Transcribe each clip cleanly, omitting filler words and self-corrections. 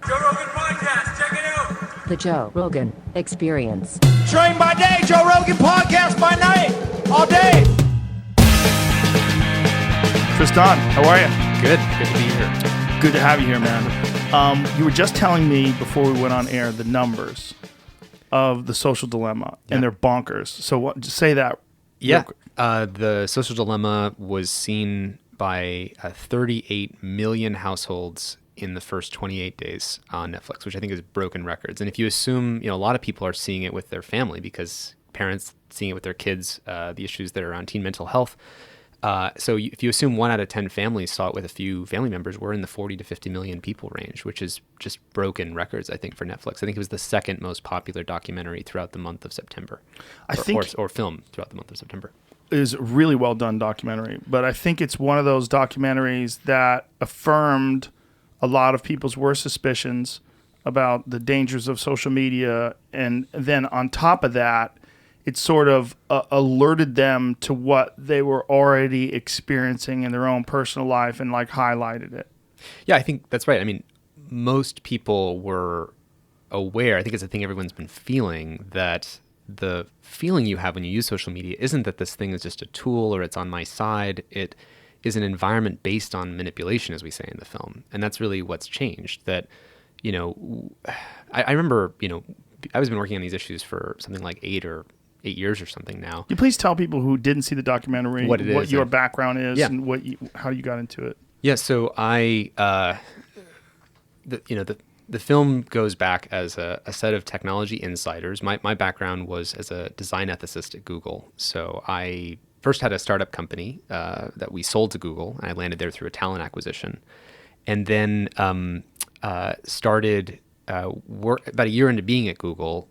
Joe Rogan Podcast, check it out. The Joe Rogan Experience. Train by day, Joe Rogan Podcast by night, all day. Tristan, how are you? Good to be here. Good to have you here, man. You were just telling me before we went on air the numbers of the social dilemma, and they're bonkers. So what, just say that. Yeah, the social dilemma was seen by 38 million households in the first 28 days on Netflix, which I think is broken records. And if you assume, a lot of people are seeing it with their family because parents seeing it with their kids, the issues that are around teen mental health. If you assume 1 out of 10 families saw it with a few family members, we're in the 40 to 50 million people range, which is just broken records, I think, for Netflix. I think it was the second most popular documentary throughout the month of September, or film throughout the month of September. It is a really well done documentary, but I think it's one of those documentaries that affirmed a lot of people's worst suspicions about the dangers of social media, and then on top of that, it sort of alerted them to what they were already experiencing in their own personal life and highlighted it. Yeah, I think that's right. I mean, most people were aware. I think it's a thing everyone's been feeling, that the feeling you have when you use social media isn't that this thing is just a tool or it's on my side. It is an environment based on manipulation, as we say in the film. And that's really what's changed. That, I remember, I've been working on these issues for something like 8 years or something now. Can you please tell people who didn't see the documentary what your background is and how you got into it? Yeah, so the film goes back as a set of technology insiders. My background was as a design ethicist at Google. So I first had a startup company that we sold to Google, and I landed there through a talent acquisition. And then started work about a year into being at Google,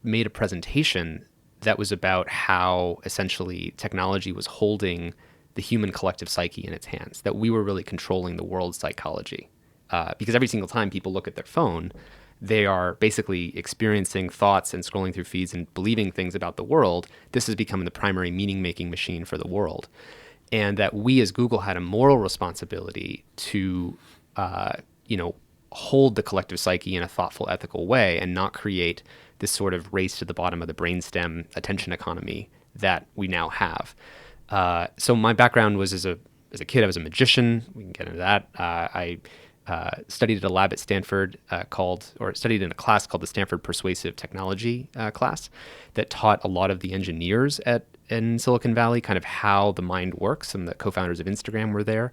made a presentation that was about how essentially technology was holding the human collective psyche in its hands, that we were really controlling the world's psychology. Because every single time people look at their phone, they are basically experiencing thoughts and scrolling through feeds and believing things about the world. This has become the primary meaning-making machine for the world. And that we as Google had a moral responsibility to, hold the collective psyche in a thoughtful, ethical way and not create this sort of race to the bottom of the brainstem attention economy that we now have. So my background was as a kid, I was a magician. We can get into that. I studied at a lab at Stanford studied in a class called the Stanford Persuasive Technology class that taught a lot of the engineers in Silicon Valley kind of how the mind works, and the co-founders of Instagram were there.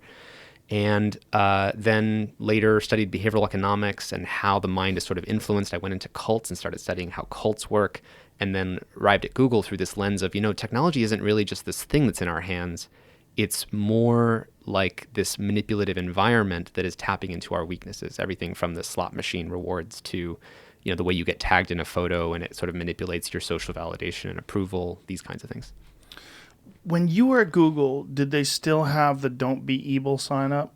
And then later studied behavioral economics and how the mind is sort of influenced. I went into cults and started studying how cults work, and then arrived at Google through this lens of, technology isn't really just this thing that's in our hands. It's more like this manipulative environment that is tapping into our weaknesses, everything from the slot machine rewards to, the way you get tagged in a photo and it sort of manipulates your social validation and approval, these kinds of things. When you were at Google, did they still have the "Don't Be Evil" sign up?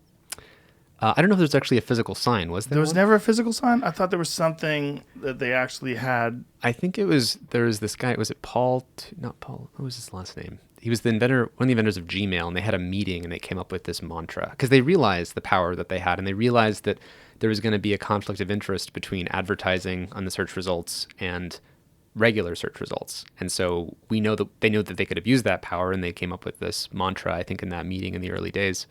I don't know if there's actually a physical sign. Was there? There was never a physical sign? I thought there was something that they actually had. I think there was this guy. Was it Paul? Not Paul. What was his last name? He was the inventor, one of the inventors of Gmail, and they had a meeting and they came up with this mantra because they realized the power that they had, and they realized that there was going to be a conflict of interest between advertising on the search results and regular search results. And so they know that they could abuse that power, and they came up with this mantra, I think, in that meeting in the early days,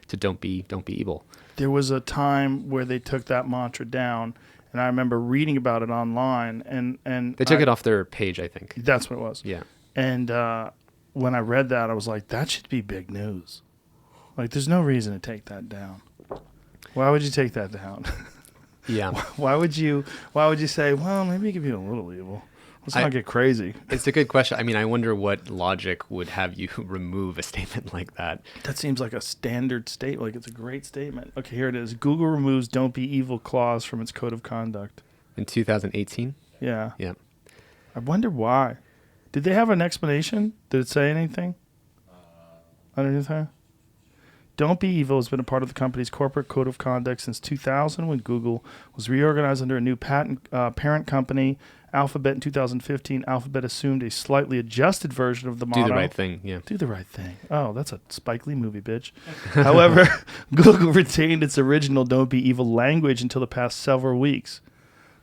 to don't be evil. There was a time where they took that mantra down, and I remember reading about it online, and they took it off their page, I think. That's what it was. Yeah. And when I read that, I was like, that should be big news. There's no reason to take that down. Why would you take that down? Yeah. Why would you say, well, maybe you could be a little evil? Let's not get crazy. It's a good question. I mean, I wonder what logic would have you remove a statement like that. That seems like a standard statement. It's a great statement. Okay, here it is. Google removes "Don't Be Evil" clause from its code of conduct. In 2018? Yeah. Yeah. I wonder why. Did they have an explanation? Did it say anything? Underneath there? "Don't Be Evil" has been a part of the company's corporate code of conduct since 2000, when Google was reorganized under a new parent company Alphabet in 2015, Alphabet assumed a slightly adjusted version of the motto. Do the right thing, yeah. Do the right thing. Oh, that's a Spike Lee movie, bitch. However, Google retained its original "Don't be evil" language until the past several weeks.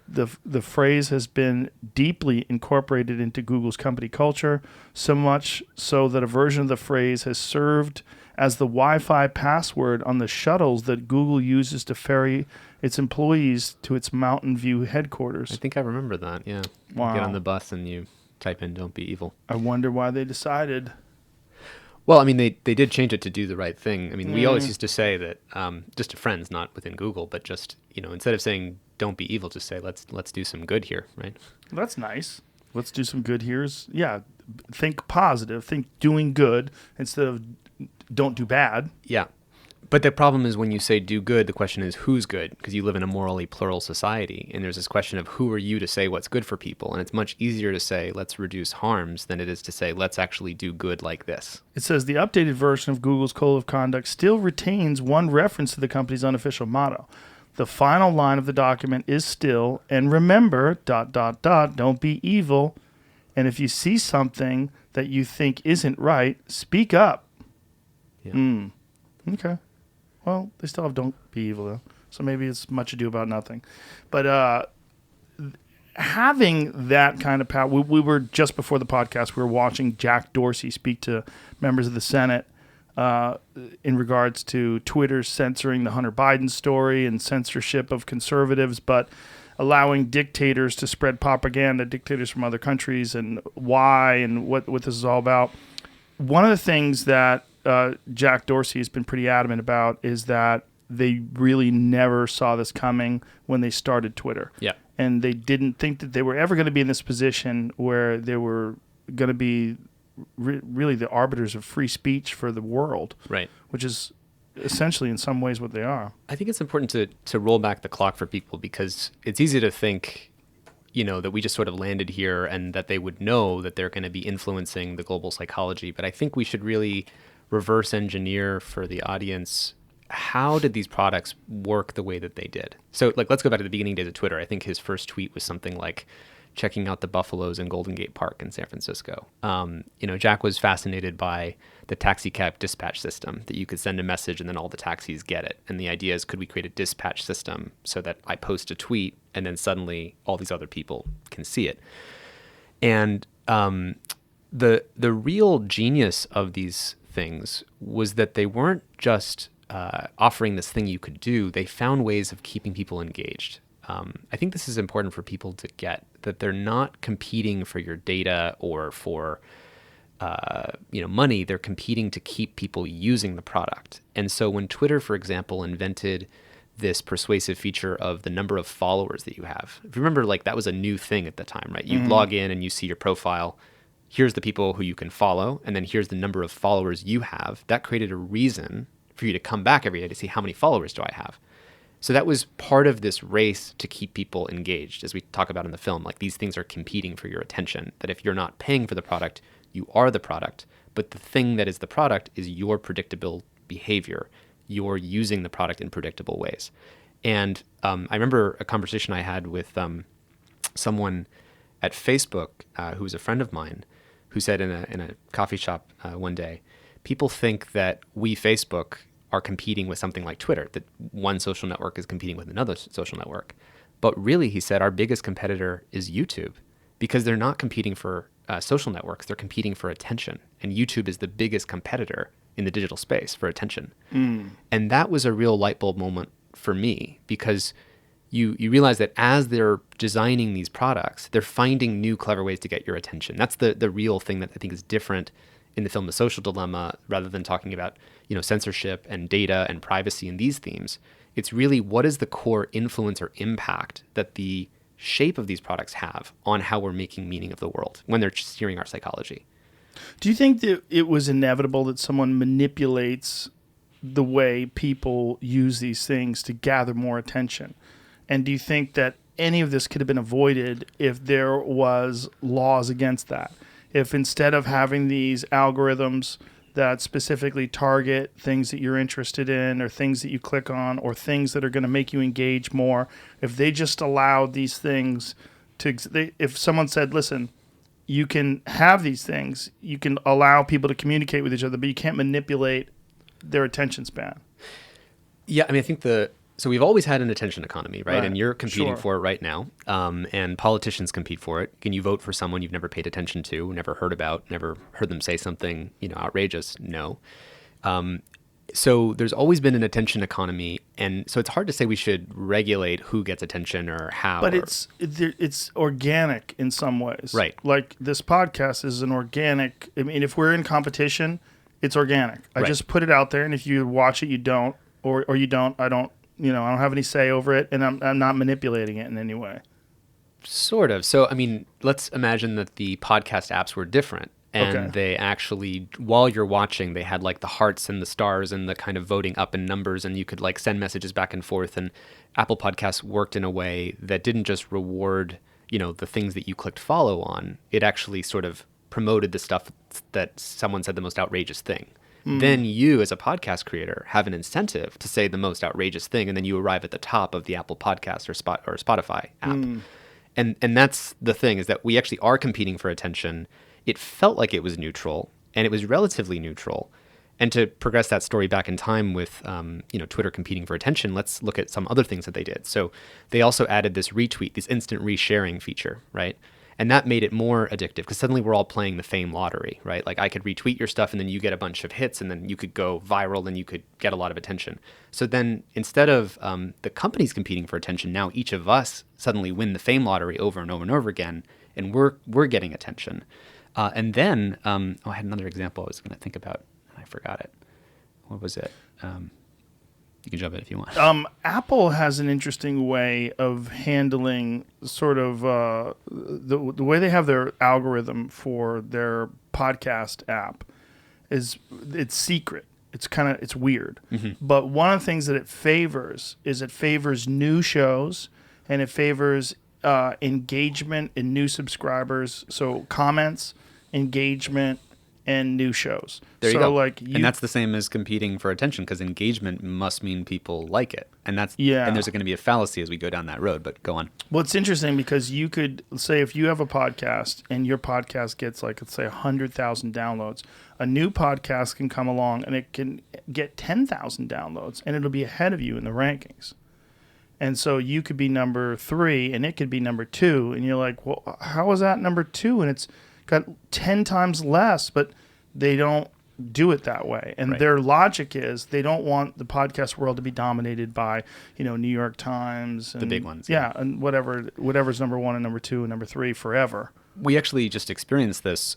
The phrase has been deeply incorporated into Google's company culture, so much so that a version of the phrase has served as the Wi-Fi password on the shuttles that Google uses to ferry its employees to its Mountain View headquarters. I think I remember that, yeah. Wow. You get on the bus and you type in "Don't be evil." I wonder why they decided. Well, I mean, they did change it to "Do the right thing." I mean, we always used to say that, just to friends, not within Google, but just, instead of saying "Don't be evil," just say, let's do some good here, right? That's nice. Let's do some good here. Yeah, think positive. Think doing good instead of don't do bad. Yeah. But the problem is when you say "do good," the question is who's good? Because you live in a morally plural society. And there's this question of who are you to say what's good for people? And it's much easier to say let's reduce harms than it is to say let's actually do good like this. It says the updated version of Google's Code of Conduct still retains one reference to the company's unofficial motto. The final line of the document is still, and remember, ... don't be evil. And if you see something that you think isn't right, speak up. Yeah. Okay. Well, they still have "Don't be evil," though. So maybe it's much ado about nothing. But having that kind of power, we were just before the podcast, we were watching Jack Dorsey speak to members of the Senate in regards to Twitter censoring the Hunter Biden story and censorship of conservatives, but allowing dictators to spread propaganda, dictators from other countries, and why and what this is all about. One of the things that Jack Dorsey has been pretty adamant about is that they really never saw this coming when they started Twitter. Yeah. And they didn't think that they were ever going to be in this position where they were going to be really the arbiters of free speech for the world. Right. Which is essentially in some ways what they are. I think it's important to roll back the clock for people because it's easy to think, that we just sort of landed here and that they would know that they're going to be influencing the global psychology. But I think we should really reverse engineer for the audience, how did these products work the way that they did? So let's go back to the beginning days of Twitter. I think his first tweet was something like checking out the buffaloes in Golden Gate Park in San Francisco. Jack was fascinated by the taxi cab dispatch system, that you could send a message and then all the taxis get it. And the idea is, could we create a dispatch system so that I post a tweet and then suddenly all these other people can see it? And the real genius of these things was that they weren't just offering this thing you could do. They found ways of keeping people engaged. I think this is important for people to get, that they're not competing for your data or for money. They're competing to keep people using the product. And so when Twitter, for example, invented this persuasive feature of the number of followers that you have, if you remember, that was a new thing at the time, right? You log in and you see your profile. Here's the people who you can follow, and then here's the number of followers you have. That created a reason for you to come back every day to see how many followers do I have. So that was part of this race to keep people engaged, as we talk about in the film. These things are competing for your attention, that if you're not paying for the product, you are the product, but the thing that is the product is your predictable behavior. You're using the product in predictable ways. And I remember a conversation I had with someone at Facebook who was a friend of mine, who said in a coffee shop one day, people think that we, Facebook, are competing with something like Twitter, that one social network is competing with another social network. But really, he said, our biggest competitor is YouTube, because they're not competing for social networks, they're competing for attention. And YouTube is the biggest competitor in the digital space for attention. And that was a real light bulb moment for me, because you realize that as they're designing these products, they're finding new clever ways to get your attention. That's the real thing that I think is different in the film The Social Dilemma, rather than talking about censorship and data and privacy and these themes. It's really, what is the core influence or impact that the shape of these products have on how we're making meaning of the world when they're steering our psychology. Do you think that it was inevitable that someone manipulates the way people use these things to gather more attention? And do you think that any of this could have been avoided if there was laws against that? If instead of having these algorithms that specifically target things that you're interested in or things that you click on or things that are going to make you engage more, if they just allowed these things if someone said, listen, you can have these things, you can allow people to communicate with each other, but you can't manipulate their attention span. Yeah, I mean, I think so we've always had an attention economy, right? Right. And you're competing Sure. for it right now. And politicians compete for it. Can you vote for someone you've never paid attention to, never heard about, never heard them say something, outrageous? No. So there's always been an attention economy, and so it's hard to say we should regulate who gets attention or how. But it's organic in some ways. Right. Like this podcast is an organic. I mean, if we're in competition, it's organic. I Right. just put it out there, and if you watch it, you don't, or you don't. I don't. I don't have any say over it, and I'm not manipulating it in any way. Sort of. So, I mean, let's imagine that the podcast apps were different. And Okay. they actually, while you're watching, they had like the hearts and the stars and the kind of voting up in numbers, and you could like send messages back and forth. And Apple Podcasts worked in a way that didn't just reward, the things that you clicked follow on. It actually sort of promoted the stuff that someone said the most outrageous thing. Then you, as a podcast creator, have an incentive to say the most outrageous thing, and then you arrive at the top of the Apple Podcast or Spotify app. And that's the thing, is that we actually are competing for attention. It felt like it was neutral, and it was relatively neutral. And to progress that story back in time with, Twitter competing for attention, let's look at some other things that they did. So they also added this retweet, this instant resharing feature, right? And that made it more addictive because suddenly we're all playing the fame lottery, right? Like I could retweet your stuff and then you get a bunch of hits and then you could go viral and you could get a lot of attention. So then instead of the companies competing for attention, now each of us suddenly win the fame lottery over and over and over again, and we're getting attention. And then, I had another example I was going to think about, and I forgot it. What was it? You can jump in if you want. Apple has an interesting way of handling sort of the way they have their algorithm for their podcast app is it's secret. It's weird. But one of the things that it favors new shows, and it favors engagement in new subscribers. So comments, engagement, and new shows. There you go. And that's the same as competing for attention, because engagement must mean people like it. And that's Yeah. And there's going to be a fallacy as we go down that road, but go on. Well, it's interesting because you could say if you have a podcast and your podcast gets let's say 100,000 downloads, a new podcast can come along and it can get 10,000 downloads and it'll be ahead of you in the rankings. And so you could be number 3 and it could be number 2. And you're like, well, how is that number 2? And it's got 10 times less, but they don't do it that way. And Right. their logic is they don't want the podcast world to be dominated by, New York Times. And, The big ones, Yeah, and whatever's number 1 and number 2 and number 3 forever. We actually just experienced this.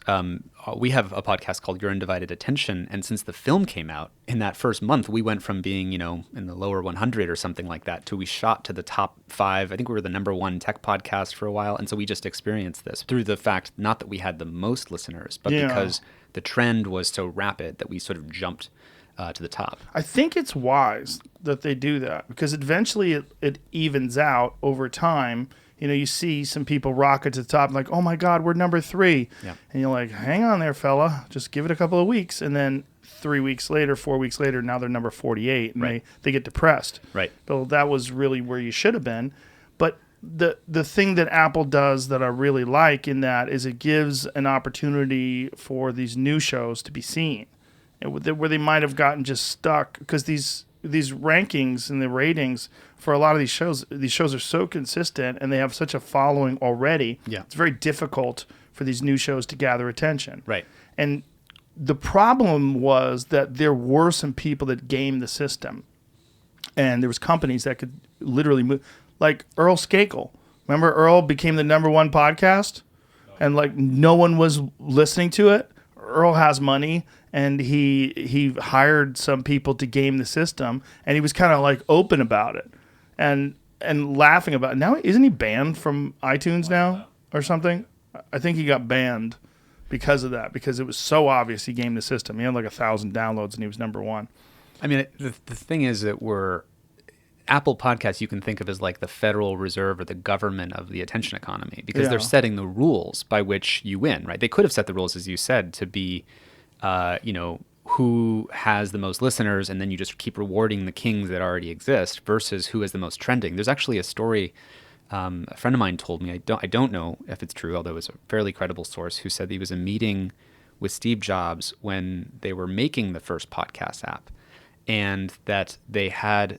We have a podcast called Your Undivided Attention, and since the film came out, in that first month, we went from being, in the lower 100 or something like that, to we shot to the top 5. I think we were the number 1 tech podcast for a while, and so we just experienced this through the fact, not that we had the most listeners, but Yeah. because the trend was so rapid that we sort of jumped to the top. I think it's wise that they do that because eventually it evens out over time. You see some people rocket to the top like, oh my God, we're number 3. Yeah. And you're like, hang on there, fella. Just give it a couple of weeks. And then 3 weeks later, 4 weeks later, now they're number 48 and Right. they get depressed. Right. But that was really where you should have been. But the thing that Apple does that I really like in that is it gives an opportunity for these new shows to be seen, where they might have gotten just stuck because these rankings and the ratings for a lot of these shows are so consistent and they have such a following already. Yeah. It's very difficult for these new shows to gather attention. Right. And the problem was that there were some people that gamed the system, and there was companies that could literally move, like Earl Skakel. Remember, Earl became the number 1 podcast, and no one was listening to it. Earl has money, and he hired some people to game the system, and he was kind of open about it, and laughing about it. Now, isn't he banned from iTunes now or something? I think he got banned because of that, because it was so obvious he gamed the system. He had 1,000 downloads, and he was number 1. I mean, the thing is that Apple Podcasts you can think of as like the Federal Reserve or the government of the attention economy, because they're setting the rules by which you win, right? They could have set the rules, as you said, to be, who has the most listeners, and then you just keep rewarding the kings that already exist versus who has the most trending. There's actually a story A friend of mine told me, I don't know if it's true, although it was a fairly credible source, who said he was in a meeting with Steve Jobs when they were making the first podcast app, and that they had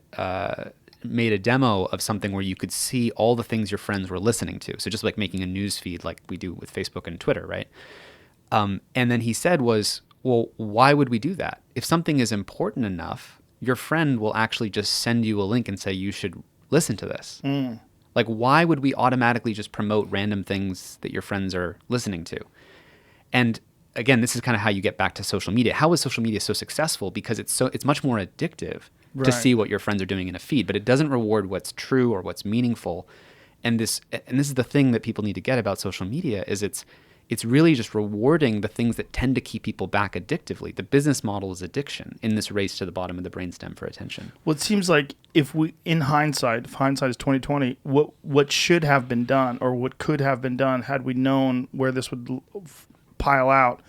made a demo of something where you could see all the things your friends were listening to. So just like making a news feed like we do with Facebook and Twitter, right? And then he said was, well, why would we do that? If something is important enough, your friend will actually just send you a link and say you should listen to this. Like, why would we automatically just promote random things that your friends are listening to? And again, this is kind of how you get back to social media. How is social media so successful? Because it's much more addictive to see what your friends are doing in a feed, but it doesn't reward what's true or what's meaningful. And this is the thing that people need to get about social media is it's really just rewarding the things that tend to keep people back addictively. The business model is addiction in this race to the bottom of the brainstem for attention. Well, it seems like if hindsight is 2020, what should have been done or what could have been done had we known where this would pile out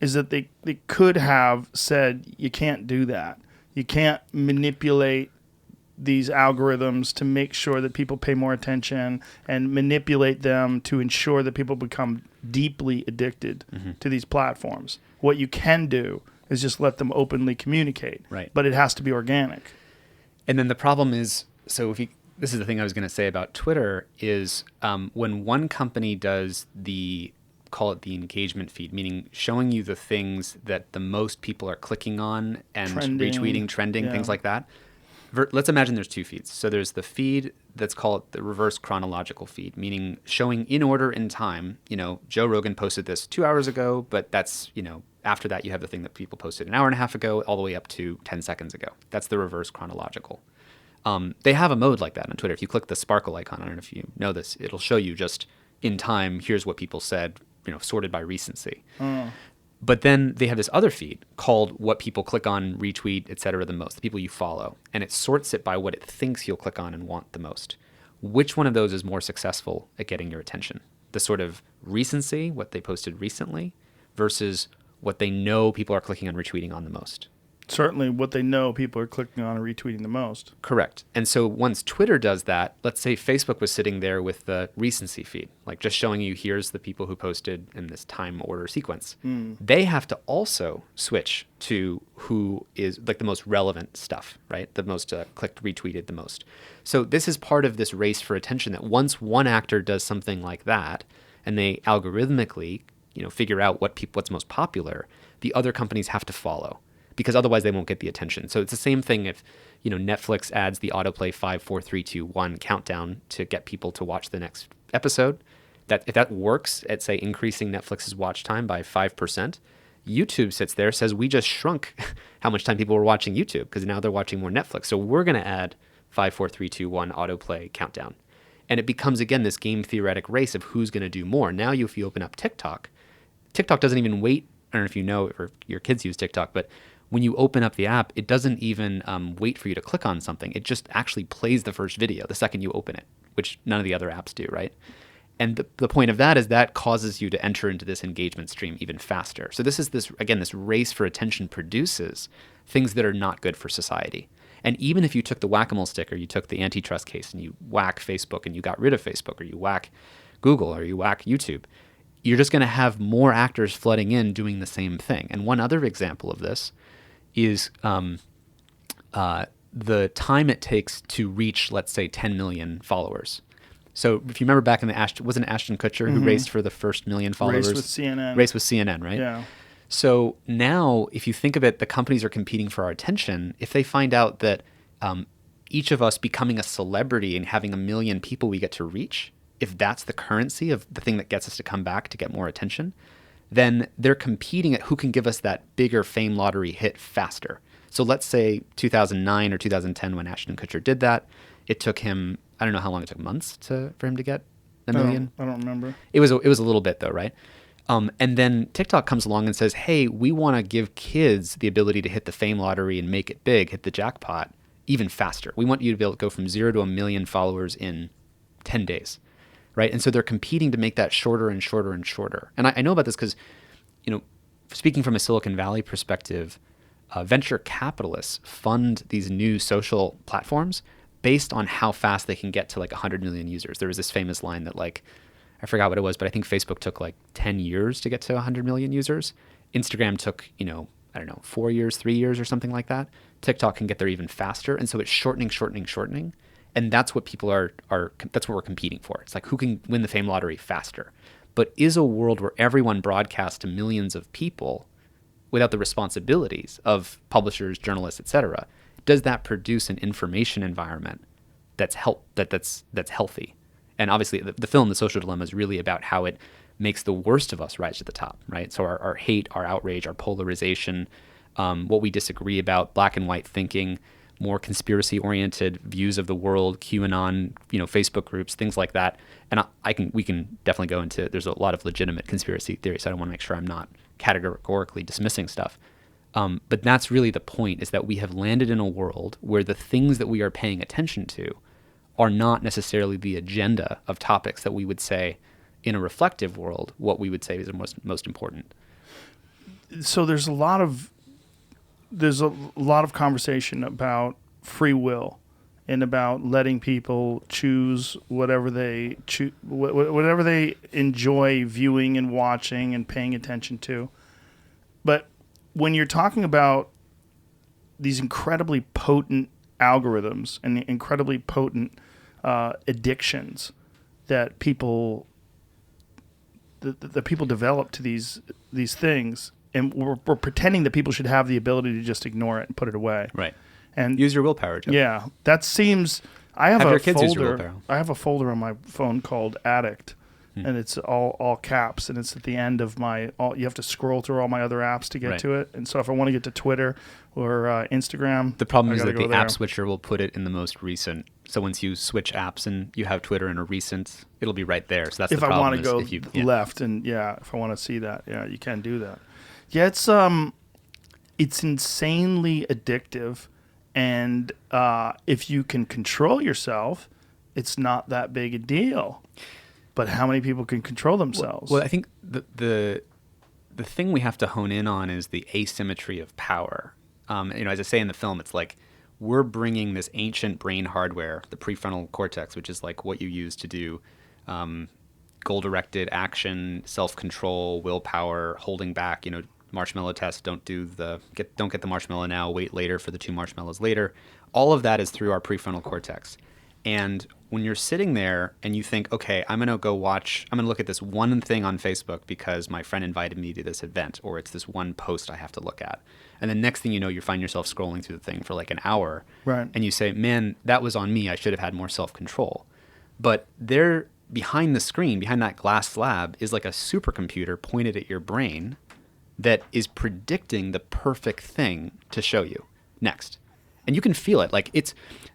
is that they could have said, you can't do that. You can't manipulate these algorithms to make sure that people pay more attention and manipulate them to ensure that people become deeply addicted to these platforms. What you can do is just let them openly communicate. Right. But it has to be organic. And then the problem is, this is the thing I was going to say about Twitter is when one company does call it the engagement feed, meaning showing you the things that the most people are clicking on and retweeting, trending, things like that. Let's imagine there's two feeds. So there's the feed that's called the reverse chronological feed, meaning showing in order in time. Joe Rogan posted this 2 hours ago, but that's, after that you have the thing that people posted an hour and a half ago all the way up to 10 seconds ago. That's the reverse chronological. They have a mode like that on Twitter. If you click the sparkle icon, I don't know if you know this, it'll show you just in time, here's what people said, sorted by recency. But then they have this other feed called what people click on, retweet, et cetera, the most, the people you follow. And it sorts it by what it thinks you'll click on and want the most. Which one of those is more successful at getting your attention? The sort of recency, what they posted recently, versus what they know people are clicking on, retweeting on the most. Certainly what they know people are clicking on and retweeting the most. Correct. And so once Twitter does that, let's say Facebook was sitting there with the recency feed, like just showing you here's the people who posted in this time order sequence. They have to also switch to who is like the most relevant stuff, right? The most clicked, retweeted the most. So this is part of this race for attention that once one actor does something like that and they algorithmically, figure out what's most popular, the other companies have to follow. Because otherwise they won't get the attention. So it's the same thing if, Netflix adds the autoplay 5, 4, 3, 2, 1 countdown to get people to watch the next episode. That if that works at, say, increasing Netflix's watch time by 5%, YouTube sits there, says we just shrunk how much time people were watching YouTube because now they're watching more Netflix. So we're going to add 5, 4, 3, 2, 1 autoplay countdown. And it becomes, again, this game theoretic race of who's going to do more. Now if you open up TikTok doesn't even wait. I don't know if you know or if your kids use TikTok, but when you open up the app, it doesn't even wait for you to click on something. It just actually plays the first video the second you open it, which none of the other apps do, right? And the point of that is that causes you to enter into this engagement stream even faster. So this race for attention produces things that are not good for society. And even if you took the whack-a-mole stick or you took the antitrust case and you whack Facebook and you got rid of Facebook or you whack Google or you whack YouTube, you're just going to have more actors flooding in doing the same thing. And one other example of this is the time it takes to reach, let's say, 10 million followers. So if you remember back in wasn't it Ashton Kutcher who raced for the first million followers? Race with CNN, right? Yeah. So now if you think of it, the companies are competing for our attention. If they find out that each of us becoming a celebrity and having 1 million people we get to reach, if that's the currency of the thing that gets us to come back to get more attention, then they're competing at who can give us that bigger fame lottery hit faster. So let's say 2009 or 2010 when Ashton Kutcher did that, it took him, I don't know how long it took, months for him to get 1 million. I don't remember. It was a little bit though, right? And then TikTok comes along and says, hey, we want to give kids the ability to hit the fame lottery and make it big, hit the jackpot even faster. We want you to be able to go from 0 to 1 million followers in 10 days. Right. And so they're competing to make that shorter and shorter and shorter. And I know about this because, speaking from a Silicon Valley perspective, venture capitalists fund these new social platforms based on how fast they can get to like 100 million users. There was this famous line that like, I forgot what it was, but I think Facebook took like 10 years to get to 100 million users. Instagram took, I don't know, 4 years, 3 years or something like that. TikTok can get there even faster. And so it's shortening. And that's what people that's what we're competing for. It's like who can win the fame lottery faster. But is a world where everyone broadcasts to millions of people without the responsibilities of publishers, journalists, etc., does that produce an information environment that's healthy? And obviously, the film, The Social Dilemma, is really about how it makes the worst of us rise to the top, right? So our hate, our outrage, our polarization, what we disagree about, black and white thinking, more conspiracy-oriented views of the world, QAnon, Facebook groups, things like that. And we can definitely go into. There's a lot of legitimate conspiracy theories. So I don't want to make sure I'm not categorically dismissing stuff. But that's really the point: is that we have landed in a world where the things that we are paying attention to are not necessarily the agenda of topics that we would say, in a reflective world, what we would say is the most important. So there's a lot of conversation about free will and about letting people choose whatever they enjoy viewing and watching and paying attention to. But when you're talking about these incredibly potent algorithms and incredibly potent addictions that people develop to these things, and we're pretending that people should have the ability to just ignore it and put it away. Right. And use your willpower, Joe. Yeah, that seems. I have your kids use your willpower. I have a folder on my phone called Addict, and it's all caps, and it's at the end of my. You have to scroll through all my other apps to get to it, and so if I want to get to Twitter or Instagram, the problem is that the app switcher will put it in the most recent. So once you switch apps and you have Twitter in a recent, it'll be right there. So that's if the problem. If I want to go left, and if I want to see that, you can do that. Yeah, it's insanely addictive, and if you can control yourself, it's not that big a deal. But how many people can control themselves? Well, I think the thing we have to hone in on is the asymmetry of power. As I say in the film, it's like we're bringing this ancient brain hardware, the prefrontal cortex, which is like what you use to do goal-directed action, self-control, willpower, holding back. Marshmallow test. Don't get the marshmallow now. Wait later for the 2 marshmallows later. All of that is through our prefrontal cortex. And when you're sitting there and you think, okay, I'm going to look at this one thing on Facebook because my friend invited me to this event, or it's this one post I have to look at. And the next thing you know, you find yourself scrolling through the thing for like an hour. Right. And you say, man, that was on me. I should have had more self-control. But there, behind the screen, behind that glass slab, is like a supercomputer pointed at your brain that is predicting the perfect thing to show you next. And you can feel it. Like so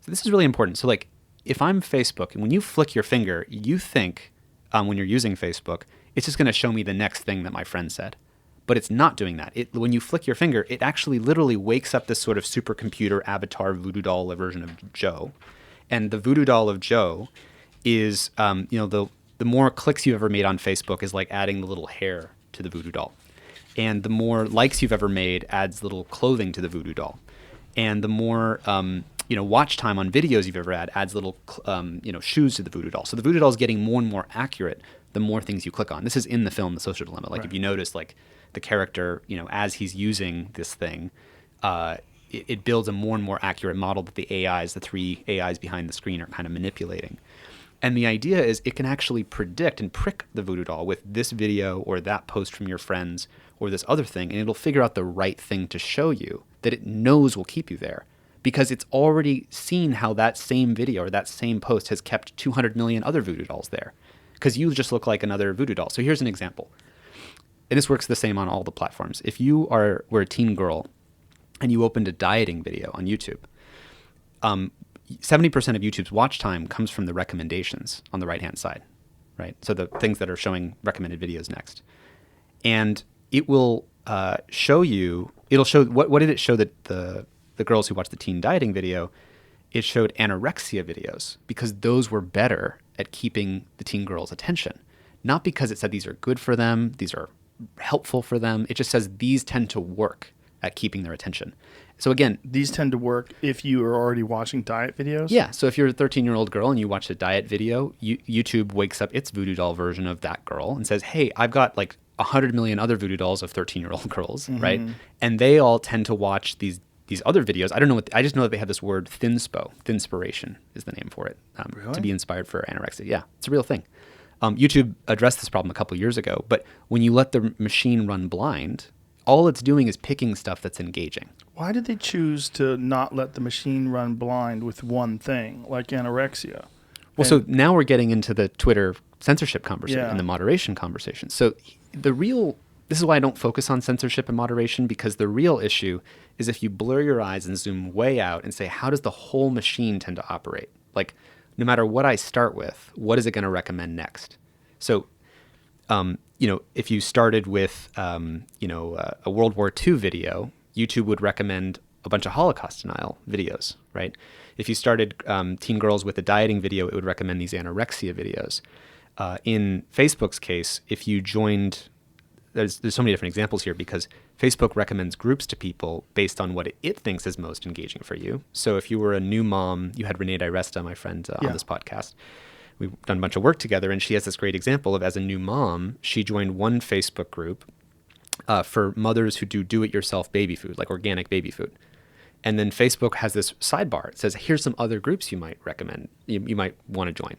this is really important. So like, if I'm Facebook, and when you flick your finger, you think when you're using Facebook, it's just going to show me the next thing that my friend said. But it's not doing that. When you flick your finger, it actually literally wakes up this sort of supercomputer avatar voodoo doll version of Joe. And the voodoo doll of Joe is, the more clicks you've ever made on Facebook is like adding the little hair to the voodoo doll. And the more likes you've ever made adds little clothing to the voodoo doll. And the more watch time on videos you've ever had adds little shoes to the voodoo doll. So the voodoo doll is getting more and more accurate the more things you click on. This is in the film The Social Dilemma. Like, right. If you notice, like, the character, as he's using this thing, it builds a more and more accurate model that the 3 AIs behind the screen are kind of manipulating. And the idea is it can actually predict and prick the voodoo doll with this video or that post from your friends or this other thing, and it'll figure out the right thing to show you that it knows will keep you there, because it's already seen how that same video or that same post has kept 200 million other voodoo dolls there, because you just look like another voodoo doll. So here's an example. And this works the same on all the platforms. If you were a teen girl and you opened a dieting video on YouTube, 70% of YouTube's watch time comes from the recommendations on the right-hand side, right? So the things that are showing recommended videos next. And it will show you, what did it show that the girls who watched the teen dieting video? It showed anorexia videos, because those were better at keeping the teen girls' attention. Not because it said these are good for them, these are helpful for them. It just says these tend to work at keeping their attention. So again, These tend to work if you are already watching diet videos. yeah. So if you're a 13-year-old girl and you watch a diet video, YouTube wakes up its voodoo doll version of that girl and says, hey, I've got like 100 million other voodoo dolls of 13-year-old girls, right? And they all tend to watch these other videos. I don't know I just know that they have this word thinspiration is the name for it, Really? to be inspired for anorexia. Yeah, it's a real thing. YouTube addressed this problem a couple years ago, but when you let the machine run blind, all it's doing is picking stuff that's engaging. Why did they choose to not let the machine run blind with one thing, like anorexia? Well, so now we're getting into the Twitter censorship conversation Yeah. and the moderation conversation. So this is why I don't focus on censorship and moderation, because the real issue is if you blur your eyes and zoom way out and say, how does the whole machine tend to operate? Like, no matter what I start with, what is it going to recommend next? So, if you started with, a World War II video, YouTube would recommend a bunch of Holocaust denial videos, right? If you started teen girls with a dieting video, it would recommend these anorexia videos. In Facebook's case, if you joined, there's so many different examples here because Facebook recommends groups to people based on what it thinks is most engaging for you. So if you were a new mom, you had Renee DiResta, my friend, on this podcast. We've done a bunch of work together, and she has this great example of, as a new mom, she joined one Facebook group for mothers who do it-yourself baby food, like organic baby food. And then Facebook has this sidebar. It says, here's some other groups you might recommend, you might want to join.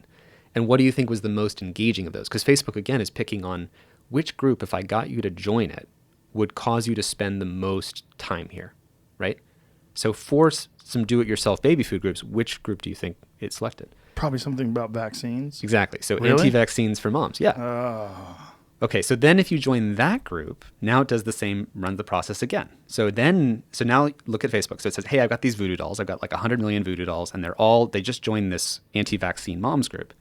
And what do you think was the most engaging of those? Because Facebook, again, is picking on which group, if I got you to join it, would cause you to spend the most time here, right? So for some do-it-yourself baby food groups, which group do you think it selected? Probably something about vaccines. Exactly. So Really? anti-vaccines for moms. Yeah. Okay. So then if you join that group, now it does the same, runs the process again. So now look at Facebook. So it says, hey, I've got these voodoo dolls. I've got like 100 million voodoo dolls, and they just joined this anti-vaccine moms group.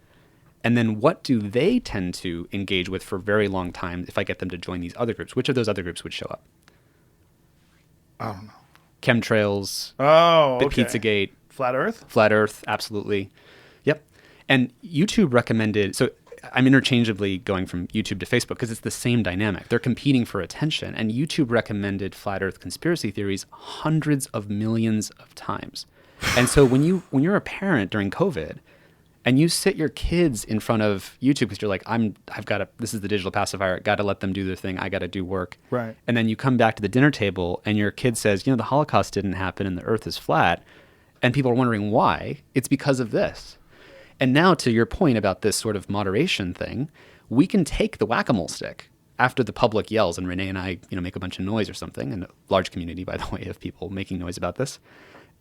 And then what do they tend to engage with for a very long time if I get them to join these other groups? Which of those other groups would show up? I don't know. Chemtrails, Oh, okay. Pizzagate, Flat Earth? Flat Earth, absolutely. Yep. And YouTube recommended, so I'm interchangeably going from YouTube to Facebook because it's the same dynamic. They're competing for attention. And YouTube recommended Flat Earth conspiracy theories hundreds of millions of times. And so when you're a parent during COVID and you sit your kids in front of YouTube because you're like, this is the digital pacifier, got to let them do their thing, I got to do work. Right. And then you come back to the dinner table and your kid says, the Holocaust didn't happen and the earth is flat. And people are wondering why. It's because of this. And now to your point about this sort of moderation thing, we can take the whack-a-mole stick after the public yells and Renee and I, make a bunch of noise or something, and a large community, by the way, of people making noise about this.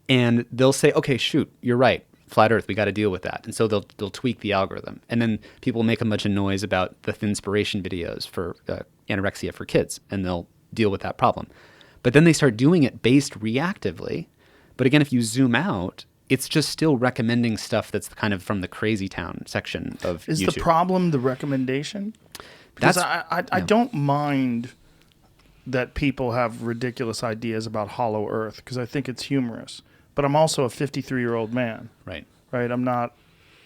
And they'll say, okay, shoot, you're right. Flat Earth, we got to deal with that. And so they'll tweak the algorithm. And then people make a bunch of noise about the thinspiration videos for anorexia for kids, and they'll deal with that problem. But then they start doing it based reactively. But again, if you zoom out, it's just still recommending stuff that's kind of from the crazy town section of Is YouTube. the problem the recommendation? Because I don't mind that people have ridiculous ideas about hollow earth because I think it's humorous. But I'm also a 53-year-old man. Right. Right? I'm not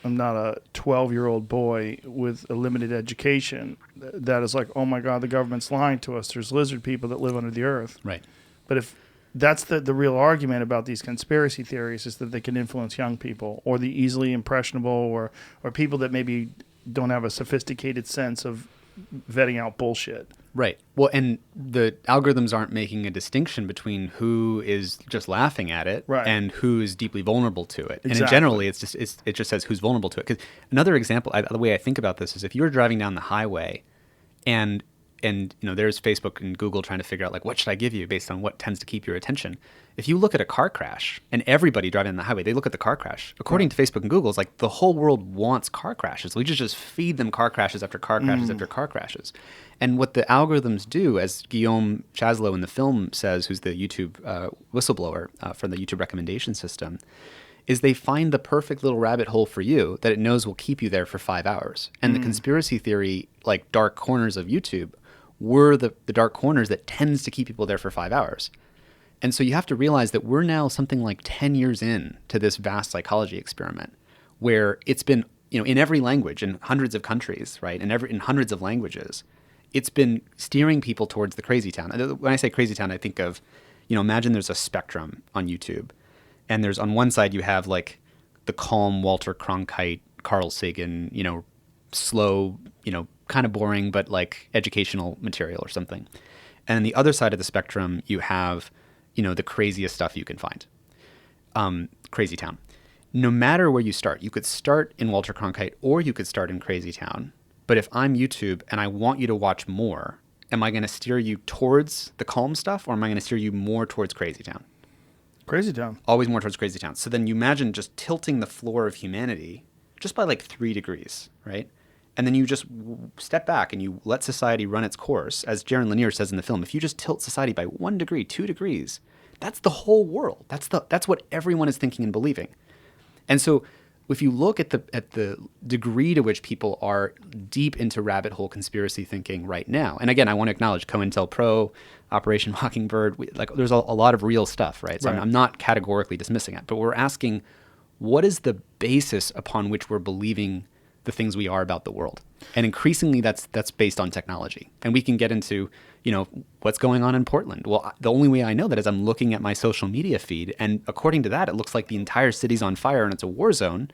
a 12-year-old boy with a limited education that is like, oh my God, the government's lying to us. There's lizard people that live under the earth. Right. But if that's the real argument about these conspiracy theories is that they can influence young people or the easily impressionable or people that maybe don't have a sophisticated sense of vetting out bullshit. Right. Well, and the algorithms aren't making a distinction between who is just laughing at it and who is deeply vulnerable to it. Exactly. And generally, it just says who's vulnerable to it. Because another example, the way I think about this is if you're driving down the highway and there's Facebook and Google trying to figure out like what should I give you based on what tends to keep your attention. If you look at a car crash and everybody driving on the highway, they look at the car crash. According to Facebook and Google, it's like the whole world wants car crashes. We just feed them car crashes after car crashes after car crashes. And what the algorithms do, as Guillaume Chasleau in the film says, who's the YouTube whistleblower for the YouTube recommendation system, is they find the perfect little rabbit hole for you that it knows will keep you there for 5 hours. And the conspiracy theory, like dark corners of YouTube, were the dark corners that tends to keep people there for 5 hours. And so you have to realize that we're now something like 10 years in to this vast psychology experiment where it's been, in every language in hundreds of countries, right? And in hundreds of languages, it's been steering people towards the crazy town. And when I say crazy town, I think of, imagine there's a spectrum on YouTube, and there's on one side you have like the calm Walter Cronkite, Carl Sagan, slow, kind of boring, but like educational material or something. And on the other side of the spectrum, you have, the craziest stuff you can find. Crazy Town. No matter where you start, you could start in Walter Cronkite or you could start in Crazy Town. But if I'm YouTube and I want you to watch more, am I going to steer you towards the calm stuff, or am I going to steer you more towards Crazy Town? Crazy Town. Always more towards Crazy Town. So then you imagine just tilting the floor of humanity just by like 3 degrees, right? And then you just step back and you let society run its course. As Jaron Lanier says in the film, if you just tilt society by 1 degree, 2 degrees, that's the whole world. That's what everyone is thinking and believing. And so if you look at the degree to which people are deep into rabbit hole conspiracy thinking right now, and again, I want to acknowledge COINTELPRO, Operation Mockingbird, there's a lot of real stuff, right? So Right. I'm not categorically dismissing it, but we're asking, what is the basis upon which we're believing the things we are about the world? And increasingly, that's based on technology. And we can get into, what's going on in Portland. Well, the only way I know that is I'm looking at my social media feed, and according to that, it looks like the entire city's on fire and it's a war zone.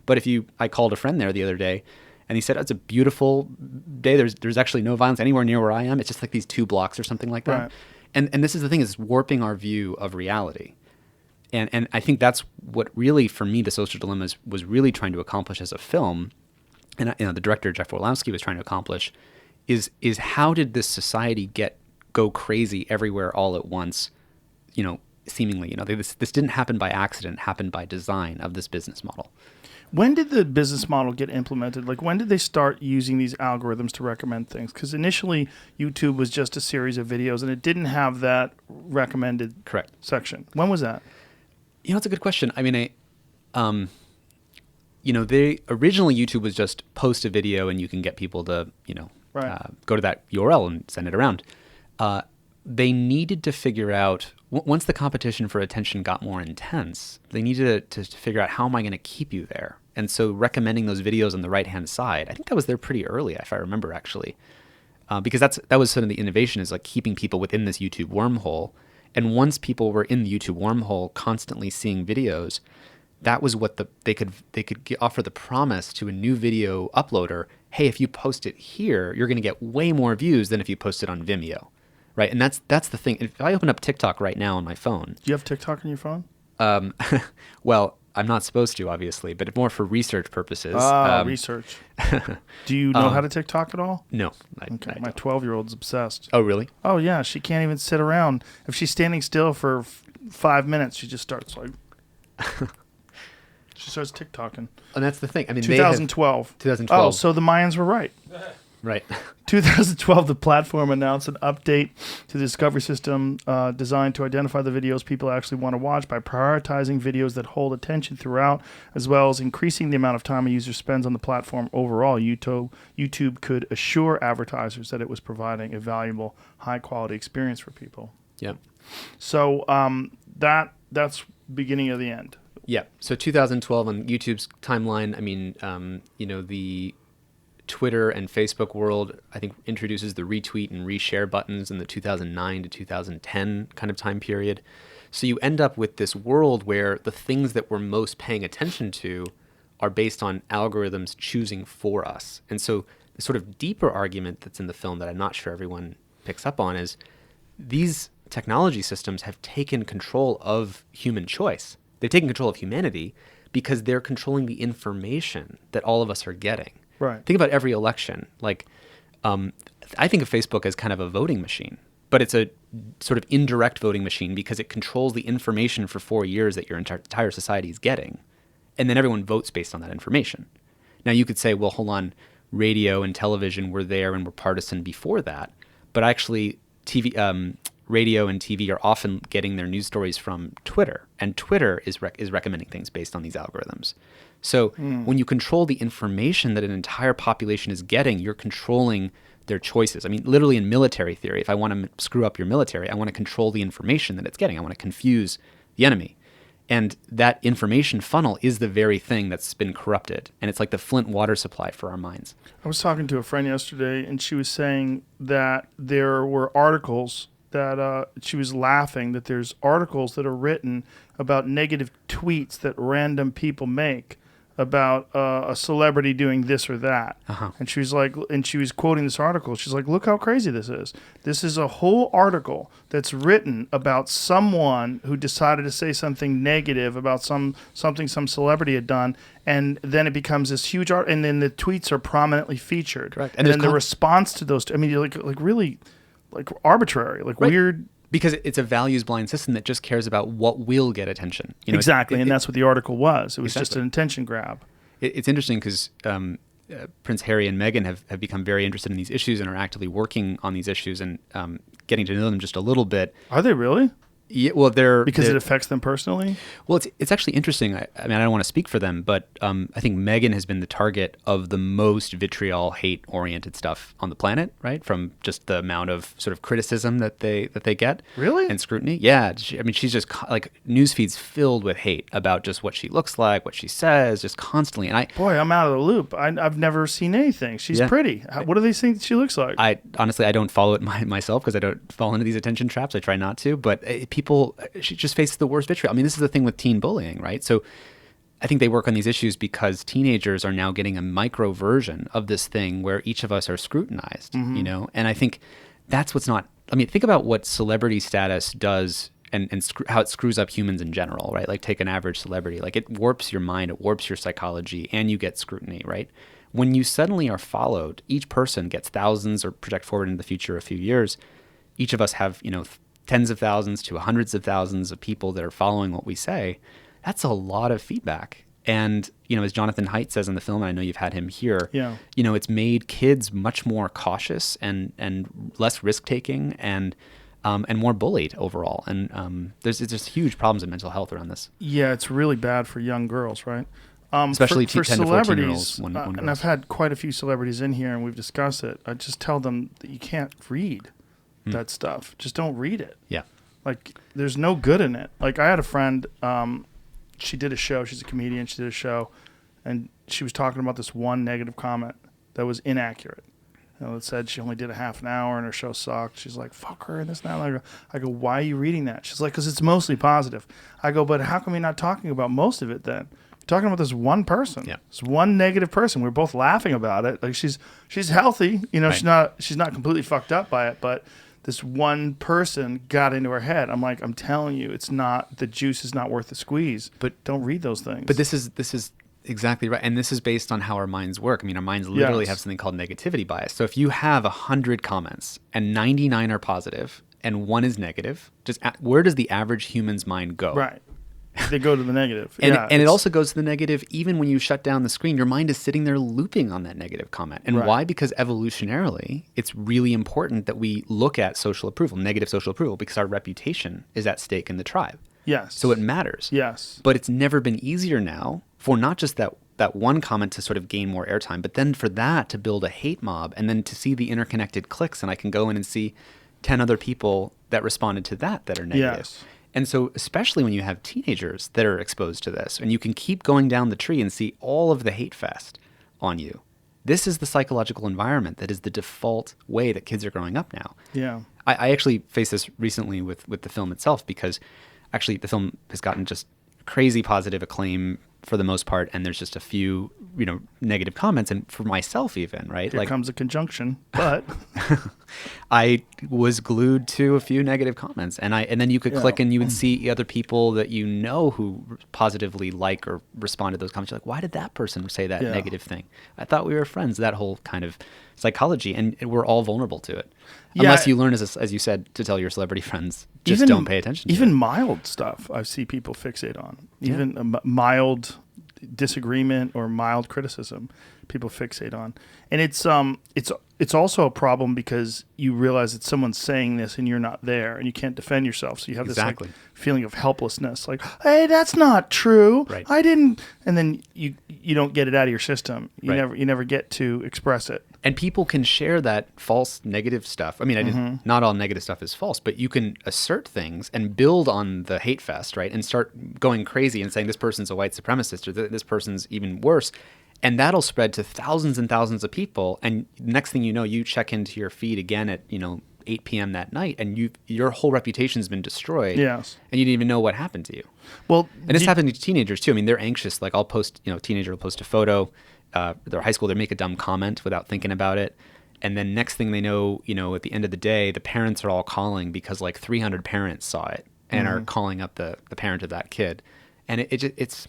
But I called a friend there the other day, and he said, it's a beautiful day. There's actually no violence anywhere near where I am. It's just like these 2 blocks or something like that. Right. And this is the thing, is warping our view of reality. And I think that's what really, for me, The Social Dilemma was really trying to accomplish as a film, and the director, Jeff Orlowski, was trying to accomplish, is how did this society go crazy everywhere all at once, seemingly. This didn't happen by accident, it happened by design of this business model. When did the business model get implemented? Like, when did they start using these algorithms to recommend things? Because initially, YouTube was just a series of videos, and it didn't have that recommended Correct. section. When was that? It's a good question. I mean, they originally YouTube was just post a video and you can get people to, Right. go to that URL and send it around. They needed to figure out, once the competition for attention got more intense, they needed to figure out, how am I going to keep you there? And so recommending those videos on the right-hand side, I think that was there pretty early, if I remember, actually. Because that was sort of the innovation, is like keeping people within this YouTube wormhole. And once people were in the YouTube wormhole, constantly seeing videos, that was what they could offer the promise to a new video uploader. Hey, if you post it here, you're going to get way more views than if you post it on Vimeo, right? And that's the thing. If I open up TikTok right now on my phone, Do you have TikTok on your phone? well, I'm not supposed to, obviously, but more for research purposes. Research. Do you know how to TikTok at all? No. Okay, I my don't. 12-year-old's obsessed. Oh, really? Oh, yeah, she can't even sit around. If she's standing still for 5 minutes, she just starts like... She starts TikToking. And that's the thing. I mean, 2012. 2012. Oh, so the Mayans were right. Right. 2012, the platform announced an update to the discovery system designed to identify the videos people actually want to watch by prioritizing videos that hold attention throughout, as well as increasing the amount of time a user spends on the platform overall. YouTube could assure advertisers that it was providing a valuable, high-quality experience for people. Yeah. So that's beginning of the end. Yeah. So 2012 on YouTube's timeline, I mean, the Twitter and Facebook world, I think, introduces the retweet and reshare buttons in the 2009 to 2010 kind of time period. So you end up with this world where the things that we're most paying attention to are based on algorithms choosing for us. And so the sort of deeper argument that's in the film that I'm not sure everyone picks up on is these technology systems have taken control of human choice. They've taken control of humanity because they're controlling the information that all of us are getting. Right. Think about every election. Like, I think of Facebook as kind of a voting machine, but it's a sort of indirect voting machine because it controls the information for 4 years that your entire society is getting. And then everyone votes based on that information. Now you could say, well, hold on, radio and television were there and were partisan before that. But actually radio and TV are often getting their news stories from Twitter. And Twitter is recommending things based on these algorithms. So when you control the information that an entire population is getting, you're controlling their choices. I mean, literally in military theory, if I want to screw up your military, I want to control the information that it's getting. I want to confuse the enemy. And that information funnel is the very thing that's been corrupted. And it's like the Flint water supply for our minds. I was talking to a friend yesterday, and she was saying that there were articles that she was laughing that there's articles that are written about negative tweets that random people make about a celebrity doing this or that. And she was like, and she was quoting this article. She's like, look how crazy this is. This is a whole article that's written about someone who decided to say something negative about something some celebrity had done. And then it becomes this huge art. And then the tweets are prominently featured. Correct. And then the response to those, I mean, like really like arbitrary, like weird. Because it's a values blind system that just cares about what will get attention. You know, exactly, and that's what the article was. It was just an attention grab. It's interesting because Prince Harry and Meghan have become very interested in these issues and are actively working on these issues and getting to know them just a little bit. Are they really? Yeah, well, because it affects them personally. Well, it's actually interesting. I mean, I don't want to speak for them, but I think Meghan has been the target of the most vitriol, hate-oriented stuff on the planet, right? From just the amount of sort of criticism that they get, really, and scrutiny. Yeah, I mean, she's just like news feeds filled with hate about just what she looks like, what she says, just constantly. And I'm out of the loop. I've never seen anything. She's pretty. What do they think she looks like? I honestly, I don't follow it myself because I don't fall into these attention traps. I try not to, but she just faces the worst vitriol. I mean, this is the thing with teen bullying, right? So I think they work on these issues because teenagers are now getting a micro version of this thing where each of us are scrutinized, you know? And I think that's what's not, I mean, think about what celebrity status does and how it screws up humans in general, right? Like take an average celebrity, like it warps your mind, it warps your psychology, and you get scrutiny, right? When you suddenly are followed, each person gets thousands or project forward into the future a few years. Each of us have, you know, tens of thousands to hundreds of thousands of people that are following what we say. That's a lot of feedback. And, you know, as Jonathan Haidt says in the film, and I know you've had him here, you know, it's made kids much more cautious and less risk-taking and more bullied overall. And there's just huge problems in mental health around this. Yeah, it's really bad for young girls, right? Especially for 10 to 14-year-olds. And I've had quite a few celebrities in here, and we've discussed it. I just tell them that you can't read that stuff. Just don't read it. Yeah. Like, there's no good in it. Like, I had a friend, she did a show. She's a comedian. She did a show, and she was talking about this one negative comment that was inaccurate. You know, it said she only did a half an hour and her show sucked. She's like, fuck her and this and that. I go, why are you reading that? She's like, because it's mostly positive. I go, but how come you're not talking about most of it then? You're talking about this one person. Yeah. This one negative person. We're both laughing about it. Like, she's healthy. You know, right. she's not completely fucked up by it, but this one person got into her head. I'm like, I'm telling you, it's not, the juice is not worth the squeeze. But don't read those things. But this is exactly right. And this is based on how our minds work. I mean, our minds literally have something called negativity bias. So if you have 100 comments and 99 are positive and one is negative, where does the average human's mind go? Right. They go to the negative. And it also goes to the negative even when you shut down the screen. Your mind is sitting there looping on that negative comment. And why? Because evolutionarily, it's really important that we look at social approval, negative social approval, because our reputation is at stake in the tribe. Yes. So it matters. Yes. But it's never been easier now for not just that one comment to sort of gain more airtime, but then for that to build a hate mob and then to see the interconnected clicks. And I can go in and see 10 other people that responded to that are negative. Yes. And so especially when you have teenagers that are exposed to this and you can keep going down the tree and see all of the hate fest on you. This is the psychological environment that is the default way that kids are growing up now. Yeah. I actually faced this recently with the film itself because actually the film has gotten just crazy positive acclaim for the most part, and there's just a few, you know, negative comments, and for myself even, right? Here comes a conjunction, but I was glued to a few negative comments, and then you could click and you would see other people that you know who positively like or respond to those comments. You're like, why did that person say that negative thing? I thought we were friends. That whole kind of psychology, and we're all vulnerable to it. Unless you learn, as you said, to tell your celebrity friends, just don't pay attention to even mild stuff I see people fixate on. Even a mild disagreement or mild criticism, people fixate on. And it's also a problem because you realize that someone's saying this and you're not there and you can't defend yourself. So you have this like, feeling of helplessness, like, hey, that's not true. Right. I didn't. And then you don't get it out of your system. You never get to express it. And people can share that false negative stuff. I mean, not all negative stuff is false, but you can assert things and build on the hate fest, right? And start going crazy and saying this person's a white supremacist or this person's even worse. And that'll spread to thousands and thousands of people. And next thing you know, you check into your feed again at, 8 p.m. that night, and your whole reputation's been destroyed. Yes. And you didn't even know what happened to you. Well, And it's happening to teenagers too. I mean, they're anxious. Like I'll post, teenager will post a photo, they're high school, they make a dumb comment without thinking about it. And then next thing they know, at the end of the day, the parents are all calling because like 300 parents saw it and are calling up the parent of that kid. And it's,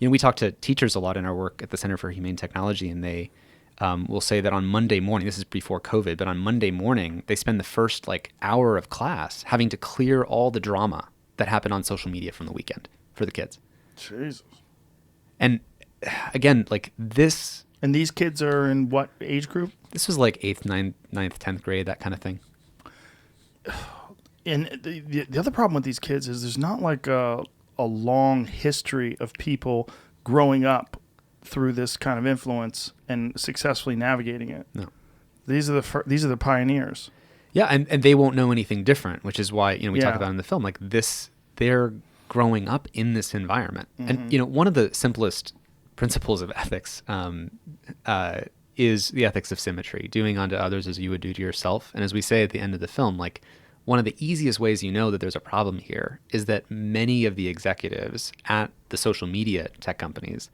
we talk to teachers a lot in our work at the Center for Humane Technology, and they will say that on Monday morning, this is before COVID, but on Monday morning, they spend the first like hour of class having to clear all the drama that happened on social media from the weekend for the kids. Jesus. And again, like this. And these kids are in what age group? This was like 8th, 9th, 10th grade, that kind of thing. And the other problem with these kids is there's not like a long history of people growing up through this kind of influence and successfully navigating it. No. These are the pioneers. Yeah, and they won't know anything different, which is why we talk about in the film, like this, they're growing up in this environment. And one of the simplest principles of ethics is the ethics of symmetry, doing unto others as you would do to yourself. And as we say at the end of the film, like one of the easiest ways that there's a problem here is that many of the executives at the social media tech companies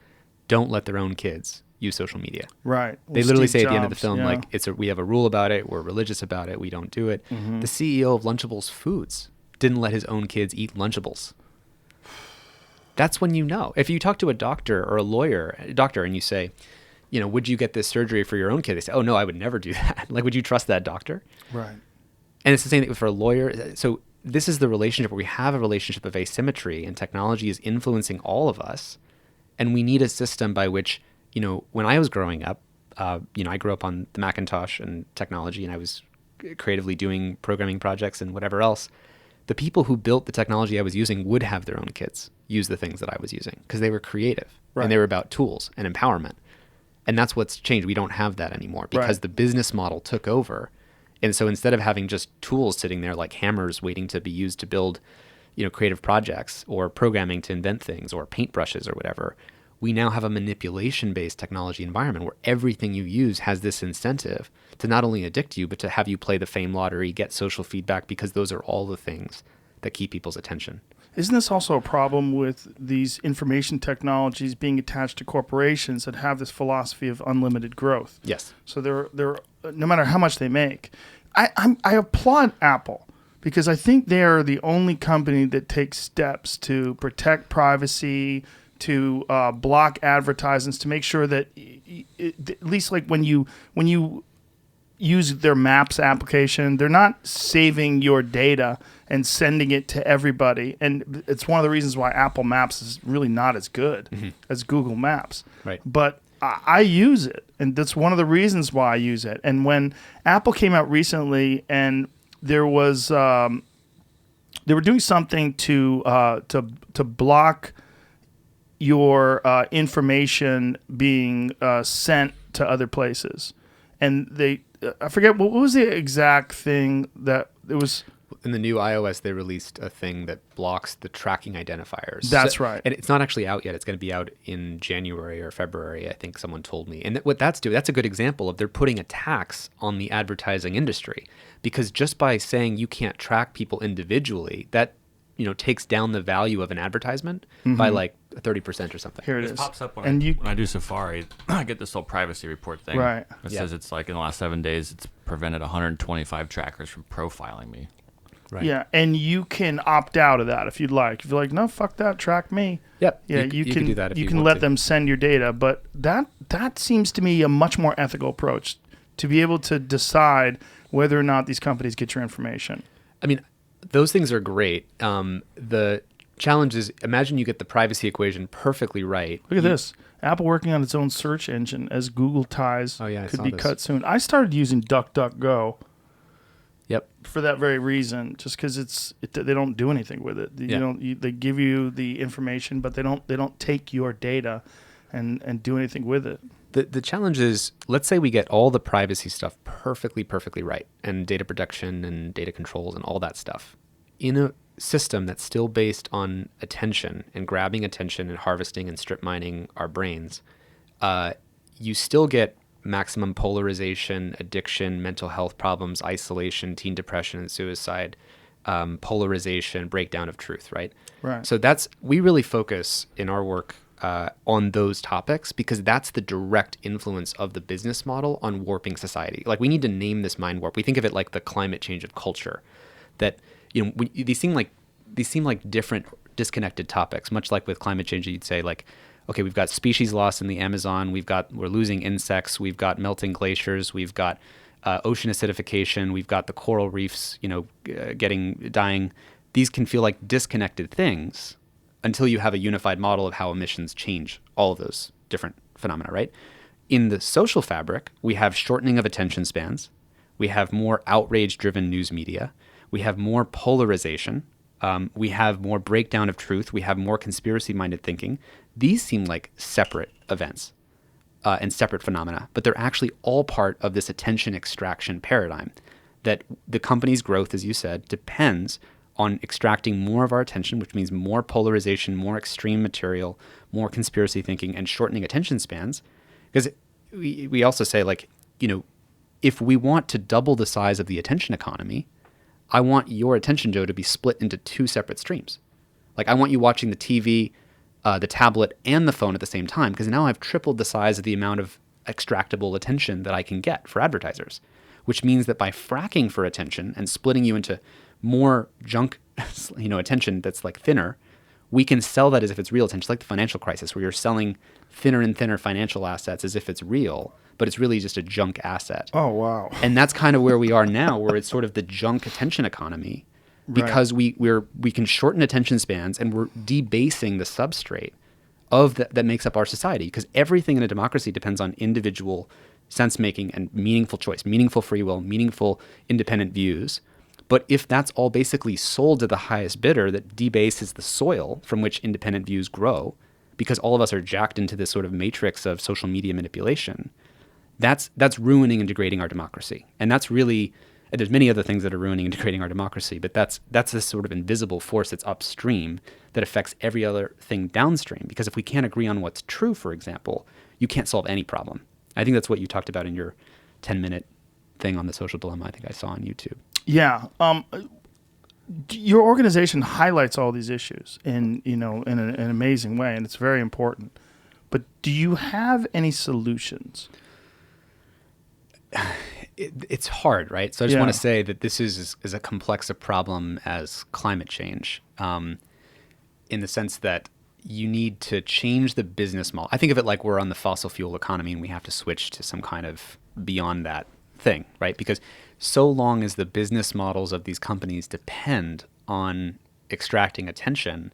don't let their own kids use social media. Right. They literally say at the end of the film, like we have a rule about it, we're religious about it, we don't do it. The CEO of Lunchables Foods didn't let his own kids eat Lunchables. That's when if you talk to a doctor or a doctor and you say, would you get this surgery for your own kid? They say, oh no, I would never do that. Like, would you trust that doctor? Right. And it's the same thing for a lawyer. So this is the relationship where we have a relationship of asymmetry, and technology is influencing all of us. And we need a system by which, when I was growing up, I grew up on the Macintosh and technology, and I was creatively doing programming projects and whatever else. The people who built the technology I was using would have their own kids use the things that I was using because they were creative and they were about tools and empowerment. And that's what's changed. We don't have that anymore because the business model took over. And so instead of having just tools sitting there like hammers waiting to be used to build, creative projects or programming to invent things or paintbrushes or whatever, we now have a manipulation-based technology environment where everything you use has this incentive to not only addict you, but to have you play the fame lottery, get social feedback, because those are all the things that keep people's attention. Isn't this also a problem with these information technologies being attached to corporations that have this philosophy of unlimited growth? Yes. So they're no matter how much they make. I applaud Apple because I think they are the only company that takes steps to protect privacy, to block advertisements, to make sure that at least like when you use their Maps application, they're not saving your data and sending it to everybody. And it's one of the reasons why Apple Maps is really not as good as Google Maps. Right. But I use it, and that's one of the reasons why I use it. And when Apple came out recently, and there was they were doing something to block your information being sent to other places, and I forget what was the exact thing that it was. In the new iOS, they released a thing that blocks the tracking identifiers. That's right. And it's not actually out yet. It's going to be out in January or February, I think someone told me. And what that's doing, that's a good example of they're putting a tax on the advertising industry. Because just by saying you can't track people individually, that takes down the value of an advertisement by like 30% or something. Here it This is. pops up when, And when I do Safari. I get this little privacy report thing. Right. It says it's like in the last 7 days, it's prevented 125 trackers from profiling me. Right. Yeah, and you can opt out of that if you'd like. If you're like, no, fuck that, track me. Yep. Yeah, you can do that if you you can want let to. them send your data, but that seems to me a much more ethical approach to be able to decide whether or not these companies get your information. I mean, those things are great. The challenge is, imagine you get the privacy equation perfectly right. Look at this. Apple working on its own search engine as Google ties I could saw be this. cut soon. I started using DuckDuckGo Yep. for that very reason, just because they don't do anything with it. They give you the information, but they don't take your data and do anything with it. The challenge is, let's say we get all the privacy stuff perfectly right, and data protection and data controls and all that stuff in a system that's still based on attention and grabbing attention and harvesting and strip mining our brains. You still get maximum polarization, addiction, mental health problems, isolation, teen depression and suicide, polarization, breakdown of truth, right? Right. So we really focus in our work on those topics because that's the direct influence of the business model on warping society. Like, we need to name this mind warp. We think of it like the climate change of culture, that, these seem like different disconnected topics, much like with climate change. You'd say, like, okay, we've got species loss in the Amazon, we're losing insects, we've got melting glaciers, we've got ocean acidification, we've got the coral reefs, dying. These can feel like disconnected things until you have a unified model of how emissions change all of those different phenomena, right? In the social fabric, we have shortening of attention spans, we have more outrage-driven news media, we have more polarization, we have more breakdown of truth, we have more conspiracy-minded thinking. These seem like separate events and separate phenomena, but they're actually all part of this attention extraction paradigm that the company's growth, as you said, depends on extracting more of our attention, which means more polarization, more extreme material, more conspiracy thinking, and shortening attention spans. Because we also say, like, if we want to double the size of the attention economy, I want your attention, Joe, to be split into two separate streams. Like, I want you watching the TV, the tablet, and the phone at the same time, because now I've tripled the size of the amount of extractable attention that I can get for advertisers, which means that by fracking for attention and splitting you into more junk, attention that's like thinner, we can sell that as if it's real attention, like the financial crisis, where you're selling thinner and thinner financial assets as if it's real, but it's really just a junk asset. Oh, wow. And that's kind of where we are now, where it's sort of the junk attention economy, because we can shorten attention spans and we're debasing the substrate of that makes up our society, because everything in a democracy depends on individual sense-making and meaningful choice, meaningful free will, meaningful independent views. But if that's all basically sold to the highest bidder, that debases the soil from which independent views grow, because all of us are jacked into this sort of matrix of social media manipulation, that's ruining and degrading our democracy. And that's really, there's many other things that are ruining and degrading our democracy, but that's this sort of invisible force that's upstream that affects every other thing downstream. Because if we can't agree on what's true, for example, you can't solve any problem. I think that's what you talked about in your 10-minute thing on the social dilemma I think I saw on YouTube. Yeah. Your organization highlights all these issues in an amazing way, and it's very important. But do you have any solutions? It's hard, right? So I just want to say that this is as complex a problem as climate change, in the sense that you need to change the business model. I think of it like we're on the fossil fuel economy and we have to switch to some kind of beyond that thing, right? Because so long as the business models of these companies depend on extracting attention,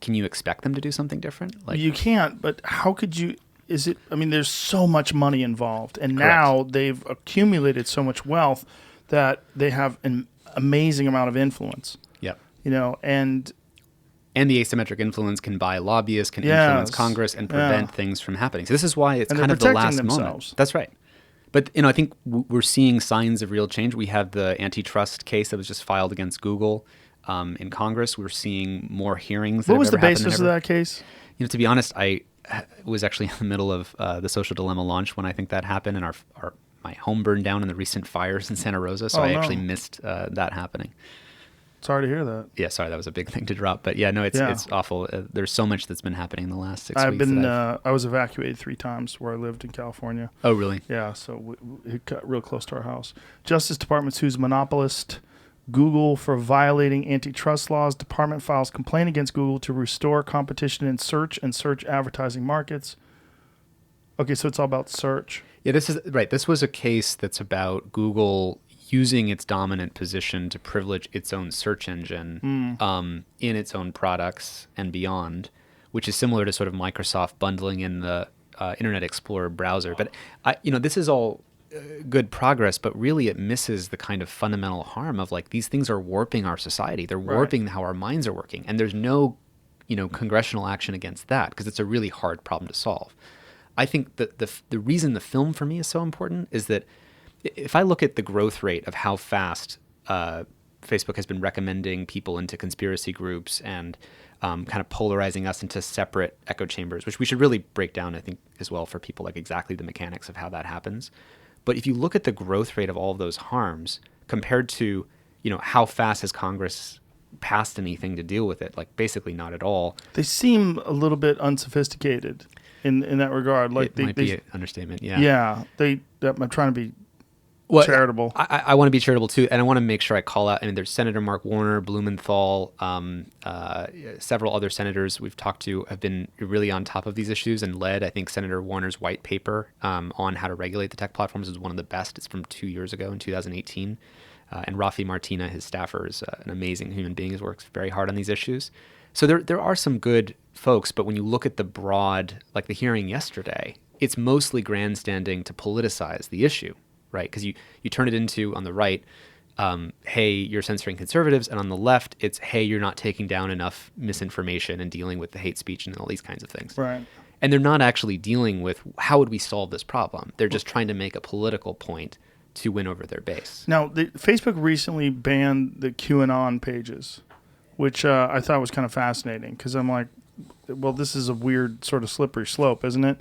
can you expect them to do something different? Like, you can't, but how could you? There's so much money involved, and Correct. now they've accumulated so much wealth that they have an amazing amount of influence. Yep. And the asymmetric influence can buy lobbyists, can influence Congress, and prevent things from happening. So this is why it's kind of the last moment. That's right. But I think we're seeing signs of real change. We have the antitrust case that was just filed against Google in Congress. We're seeing more hearings. What was the basis of that case? To be honest, I was actually in the middle of the Social Dilemma launch when I think that happened, and my home burned down in the recent fires in Santa Rosa, so I actually missed that happening. Sorry to hear that. Yeah, sorry, that was a big thing to drop. But yeah, no, it's awful. There's so much that's been happening in the last 6 weeks. I was evacuated 3 times where I lived in California. Oh, really? Yeah, so it got real close to our house. Justice Department sues monopolist Google for violating antitrust laws. Department files complaint against Google to restore competition in search and search advertising markets. Okay, so it's all about search. Yeah, this is right. This was a case that's about Google using its dominant position to privilege its own search engine in its own products and beyond, which is similar to sort of Microsoft bundling in the Internet Explorer browser. But this is all good progress, but really it misses the kind of fundamental harm of, like, these things are warping our society. They're warping how our minds are working, and there's no congressional action against that because it's a really hard problem to solve. I think that the reason the film for me is so important is that if I look at the growth rate of how fast Facebook has been recommending people into conspiracy groups and kind of polarizing us into separate echo chambers, which we should really break down, I think, as well for people, like exactly the mechanics of how that happens. But if you look at the growth rate of all of those harms compared to, how fast has Congress passed anything to deal with it, like basically not at all. They seem a little bit unsophisticated in that regard. Like it might be an understatement. Yeah. Yeah. I'm trying to be charitable. I want to be charitable too, and I want to make sure I call out. I mean, there's Senator Mark Warner, Blumenthal, several other senators we've talked to have been really on top of these issues and led. I think Senator Warner's white paper on how to regulate the tech platforms is one of the best. It's from 2 years ago in 2018. And Rafi Martina, his staffer, is an amazing human being who works very hard on these issues. So there are some good folks, but when you look at the broad, like the hearing yesterday, it's mostly grandstanding to politicize the issue, right? Because you turn it into, on the right, hey, you're censoring conservatives, and on the left, it's, hey, you're not taking down enough misinformation and dealing with the hate speech and all these kinds of things. Right. And they're not actually dealing with how would we solve this problem. They're just trying to make a political point to win over their base. Now, Facebook recently banned the QAnon pages, which I thought was kind of fascinating because I'm like, well, this is a weird sort of slippery slope, isn't it?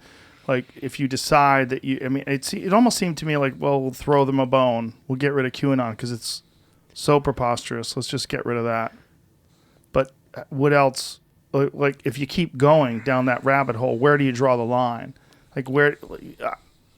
Like, if you decide that it almost seemed to me like, well, we'll throw them a bone. We'll get rid of QAnon because it's so preposterous. Let's just get rid of that. But what else? Like, if you keep going down that rabbit hole, where do you draw the line? Like, where...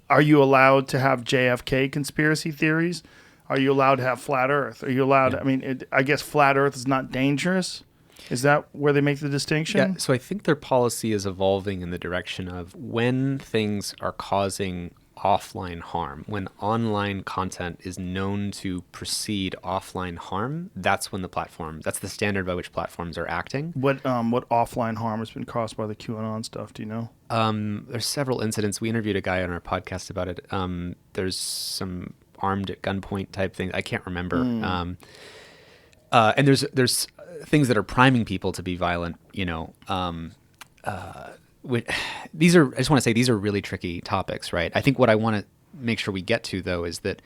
Are you allowed to have JFK conspiracy theories? Are you allowed to have flat Earth? Are you allowed? Yeah. I guess flat Earth is not dangerous. Is that where they make the distinction? Yeah. So I think their policy is evolving in the direction of when things are causing offline harm, when online content is known to precede offline harm, that's when that's the standard by which platforms are acting. What offline harm has been caused by the QAnon stuff? Do you know? There's several incidents. We interviewed a guy on our podcast about it. There's some armed at gunpoint type things. I can't remember. And there's things that are priming people to be violent. I just want to say these are really tricky topics, right? I think what I want to make sure we get to, though, is that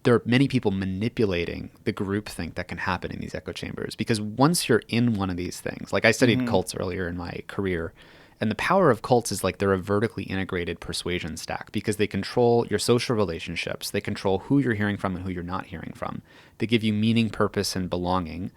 there are many people manipulating the groupthink that can happen in these echo chambers. Because once you're in one of these things, like I studied cults earlier in my career, and the power of cults is like they're a vertically integrated persuasion stack because they control your social relationships. They control who you're hearing from and who you're not hearing from. They give you meaning, purpose, and belonging.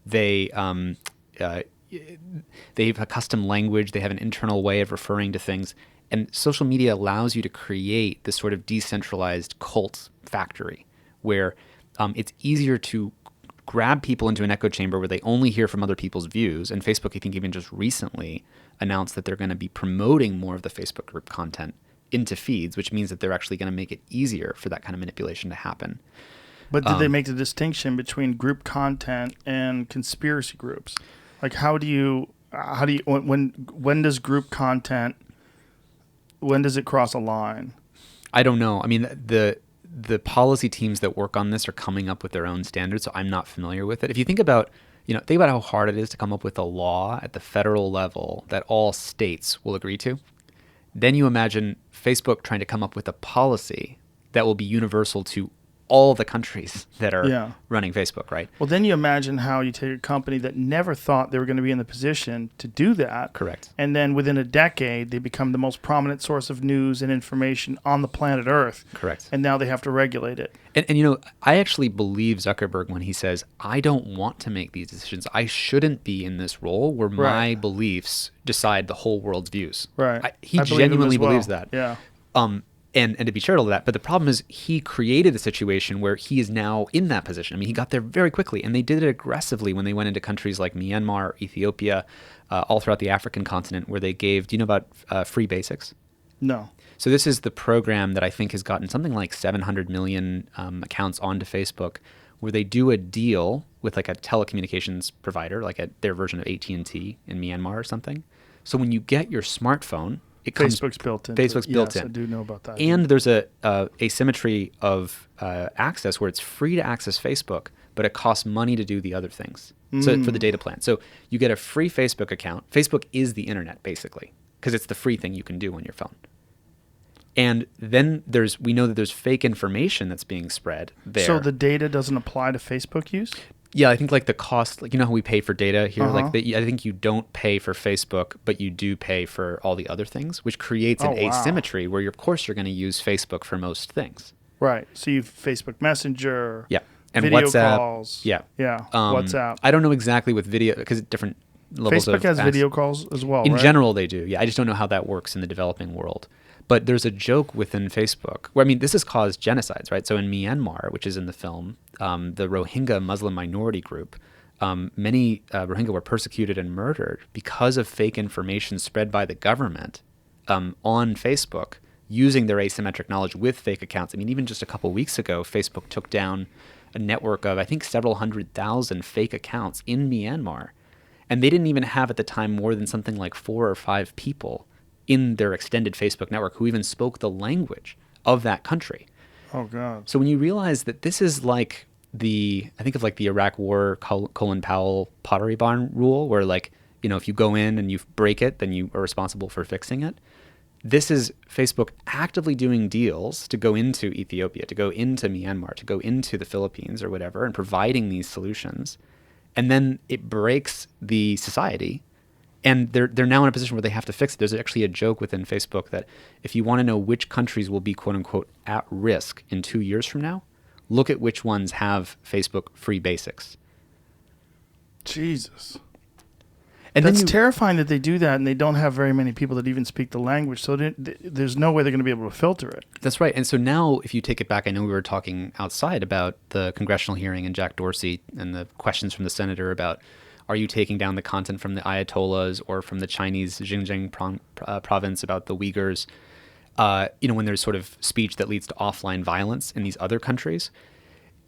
They have a custom language. They have an internal way of referring to things. And social media allows you to create this sort of decentralized cult factory where it's easier to grab people into an echo chamber where they only hear from other people's views. And Facebook, I think, even just recently announced that they're going to be promoting more of the Facebook group content into feeds, which means that they're actually going to make it easier for that kind of manipulation to happen. But did they make the distinction between group content and conspiracy groups? Like, when does group content, when does it cross a line? I don't know. I mean, the policy teams that work on this are coming up with their own standards, so I'm not familiar with it. If you think about how hard it is to come up with a law at the federal level that all states will agree to. Then you imagine Facebook trying to come up with a policy that will be universal to all the countries that are running Facebook, right? Well, then you imagine how you take a company that never thought they were going to be in the position to do that. Correct. And then within a decade, they become the most prominent source of news and information on the planet Earth. Correct. And now they have to regulate it. And I actually believe Zuckerberg when he says, I don't want to make these decisions. I shouldn't be in this role where my beliefs decide the whole world's views. Right. He genuinely believes that. Yeah. And to be charitable to that. But the problem is he created a situation where he is now in that position. I mean, he got there very quickly, and they did it aggressively when they went into countries like Myanmar, Ethiopia, all throughout the African continent, where they gave, do you know about Free Basics? No. So this is the program that I think has gotten something like 700 million accounts onto Facebook, where they do a deal with like a telecommunications provider, like their version of AT&T in Myanmar or something. So when you get your smartphone, Facebook's built in. Facebook's built in. Yes, I do know about that. And there's a asymmetry of access where it's free to access Facebook, but it costs money to do the other things. So for the data plan. So you get a free Facebook account. Facebook is the internet, basically, because it's the free thing you can do on your phone. And then we know that there's fake information that's being spread there. So the data doesn't apply to Facebook use? Yeah, I think like the cost, like, you know how we pay for data here? Like I think you don't pay for Facebook, but you do pay for all the other things, which creates an asymmetry where of course you're going to use Facebook for most things. Right. So you have Facebook Messenger. Yeah. And video WhatsApp. calls. Yeah. Yeah. WhatsApp. I don't know exactly with video because different levels of Facebook has video calls as well, In right? general, they do. Yeah. I just don't know how that works in the developing world. But there's a joke within Facebook where, I mean, this has caused genocides, right? So in Myanmar, which is in the film, the Rohingya Muslim minority group, many Rohingya were persecuted and murdered because of fake information spread by the government on Facebook using their asymmetric knowledge with fake accounts. I mean, even just a couple weeks ago, Facebook took down a network of, I think, several 100,000 fake accounts in Myanmar. And they didn't even have at the time more than something like 4 or 5 people in their extended Facebook network who even spoke the language of that country. Oh, God. So when you realize that this is like I think of like the Iraq War Colin Powell Pottery Barn rule, where like, you know, if you go in and you break it, then you are responsible for fixing it. This is Facebook actively doing deals to go into Ethiopia, to go into Myanmar, to go into the Philippines or whatever, and providing these solutions. And then it breaks the society. And they're now in a position where they have to fix it. There's actually a joke within Facebook that if you want to know which countries will be, quote unquote, at risk in 2 years from now, look at which ones have Facebook free basics. Jesus. And That's then terrifying that they do that and they don't have very many people that even speak the language. So there's no way they're going to be able to filter it. That's right. And so now if you take it back, I know we were talking outside about the congressional hearing and Jack Dorsey and the questions from the senator about, are you taking down the content from the Ayatollahs or from the Chinese Xinjiang province about the Uyghurs? You know, when there's sort of speech that leads to offline violence in these other countries.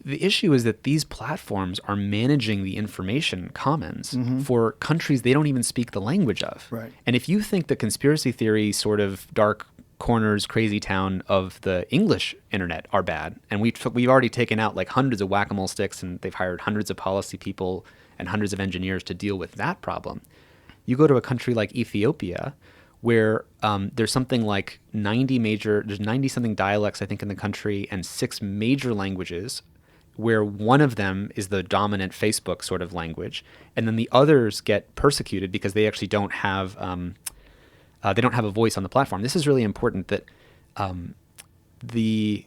The issue is that these platforms are managing the information commons for countries they don't even speak the language of. Right. And if you think the conspiracy theory sort of dark corners, crazy town of the English internet are bad, and we've already taken out like hundreds of whack-a-mole sticks, and they've hired hundreds of policy people and hundreds of engineers to deal with that problem. You go to a country like Ethiopia, where there's something like 90-something dialects, I think, in the country, and 6 major languages, where one of them is the dominant Facebook sort of language, and then the others get persecuted because they actually don't have a voice on the platform. This is really important that the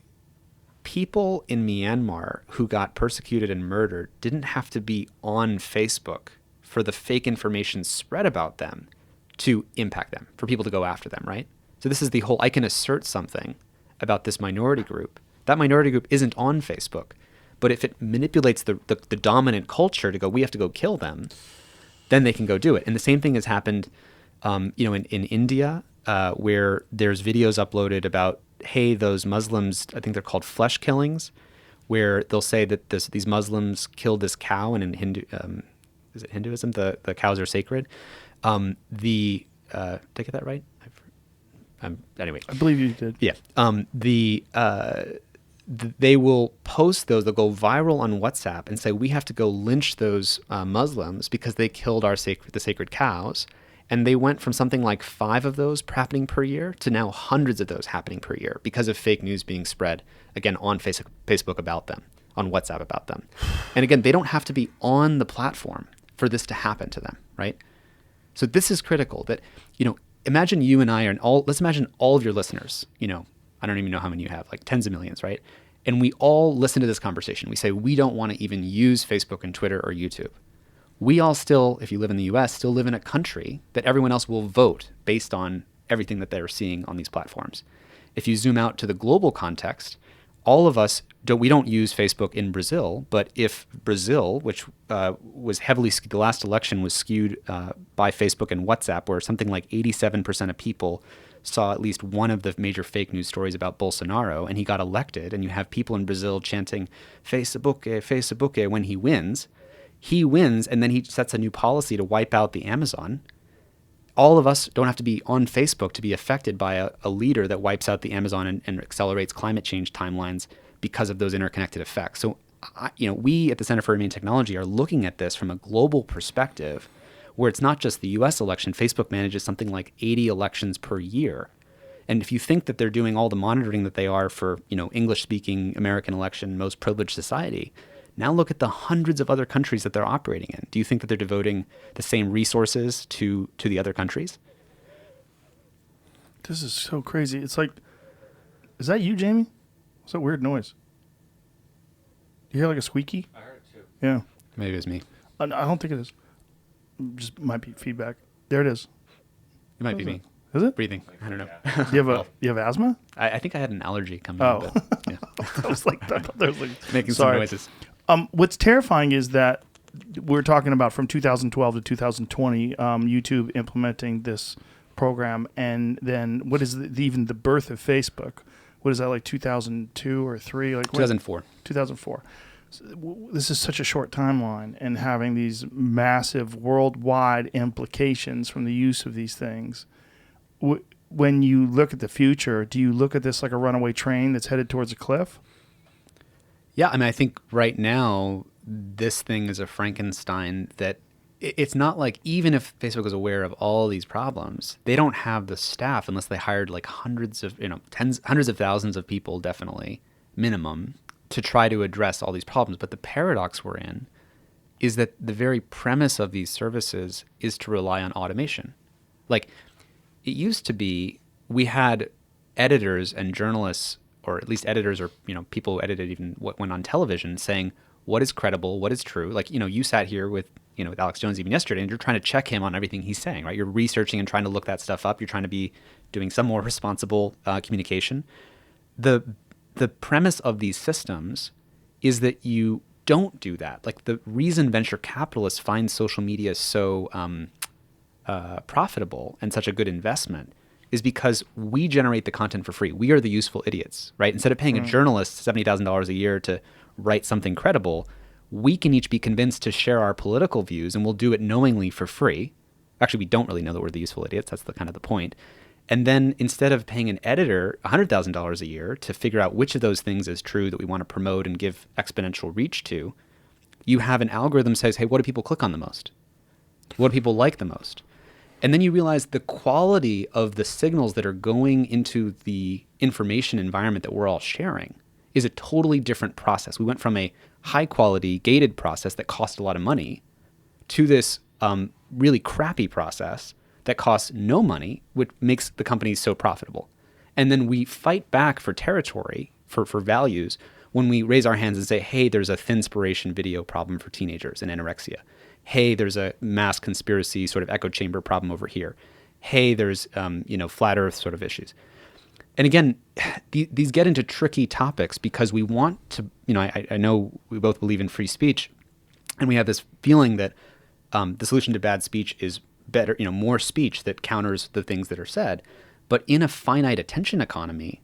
people in Myanmar who got persecuted and murdered didn't have to be on Facebook for the fake information spread about them to impact them, for people to go after them, right? So this is the whole, I can assert something about this minority group. That minority group isn't on Facebook, but if it manipulates the dominant culture to go, we have to go kill them, then they can go do it. And the same thing has happened in India, where there's videos uploaded about, hey, those Muslims, I think they're called flesh killings, where they'll say that these Muslims killed this cow, and in is it Hinduism? The cows are sacred. Did I get that right? Anyway. I believe you did. Yeah. They will post those, they'll go viral on WhatsApp and say, we have to go lynch those Muslims because they killed the sacred cows. And they went from something like 5 of those happening per year to now hundreds of those happening per year because of fake news being spread, again, on Facebook about them, on WhatsApp about them. And again, they don't have to be on the platform for this to happen to them, right? So this is critical that, imagine you and I let's imagine all of your listeners, I don't even know how many you have, like tens of millions, right? And we all listen to this conversation. We say, we don't want to even use Facebook and Twitter or YouTube. We all still, if you live in the US, still live in a country that everyone else will vote based on everything that they're seeing on these platforms. If you zoom out to the global context, all of us, we don't use Facebook in Brazil, but if Brazil, which was heavily, the last election was skewed by Facebook and WhatsApp, where something like 87% of people saw at least one of the major fake news stories about Bolsonaro, and he got elected, and you have people in Brazil chanting, Facebook, Facebook, when he wins, and then he sets a new policy to wipe out the Amazon. All of us don't have to be on Facebook to be affected by a leader that wipes out the Amazon and accelerates climate change timelines because of those interconnected effects. So, we at the Center for Humane Technology are looking at this from a global perspective, where it's not just the U.S. election. Facebook manages something like 80 elections per year. And if you think that they're doing all the monitoring that they are for, English-speaking American election, most privileged society, Now look at the hundreds of other countries that they're operating in. Do you think that they're devoting the same resources to the other countries? This is so crazy. It's like, is that you, Jamie? What's that weird noise? You hear like a squeaky? I heard it too. Yeah. Maybe it was me. I don't think it is. Just might be feedback. There it is. It might be me. Is it? Breathing. I don't know. You have asthma? I think I had an allergy coming Oh. up. But, yeah. I was like, Making Sorry. some noises. What's terrifying is that we're talking about from 2012 to 2020, YouTube implementing this program, and then what is even the birth of Facebook? What is that, like 2002 or 3? Like 2004. 2004. This is such a short timeline, and having these massive worldwide implications from the use of these things. When you look at the future, do you look at this like a runaway train that's headed towards a cliff? Yeah, I mean, I think right now this thing is a Frankenstein that it's not like, even if Facebook is aware of all these problems, they don't have the staff unless they hired like hundreds of thousands of people, definitely minimum, to try to address all these problems. But the paradox we're in is that the very premise of these services is to rely on automation. Like, it used to be we had editors and journalists, or at least editors, or people who edited even what went on television, saying what is credible, what is true. Like, you sat here with with Alex Jones even yesterday, and you're trying to check him on everything he's saying, right? You're researching and trying to look that stuff up. You're trying to be doing some more responsible communication. The premise of these systems is that you don't do that. Like, the reason venture capitalists find social media so profitable and such a good investment is because we generate the content for free. We are the useful idiots, right? Instead of paying a journalist $70,000 a year to write something credible, we can each be convinced to share our political views, and we'll do it knowingly for free. Actually, we don't really know that we're the useful idiots. That's the kind of the point. And then instead of paying an editor $100,000 a year to figure out which of those things is true that we want to promote and give exponential reach to, you have an algorithm that says, hey, what do people click on the most? What do people like the most? And then you realize the quality of the signals that are going into the information environment that we're all sharing is a totally different process. We went from a high quality gated process that cost a lot of money to this really crappy process that costs no money, which makes the companies so profitable. And then we fight back for territory, for values, when we raise our hands and say, hey, there's a thinspiration video problem for teenagers and anorexia. Hey, there's a mass conspiracy sort of echo chamber problem over here. Hey, there's flat earth sort of issues. And again, these get into tricky topics because we want to, I know we both believe in free speech, and we have this feeling that the solution to bad speech is better, more speech that counters the things that are said. But in a finite attention economy,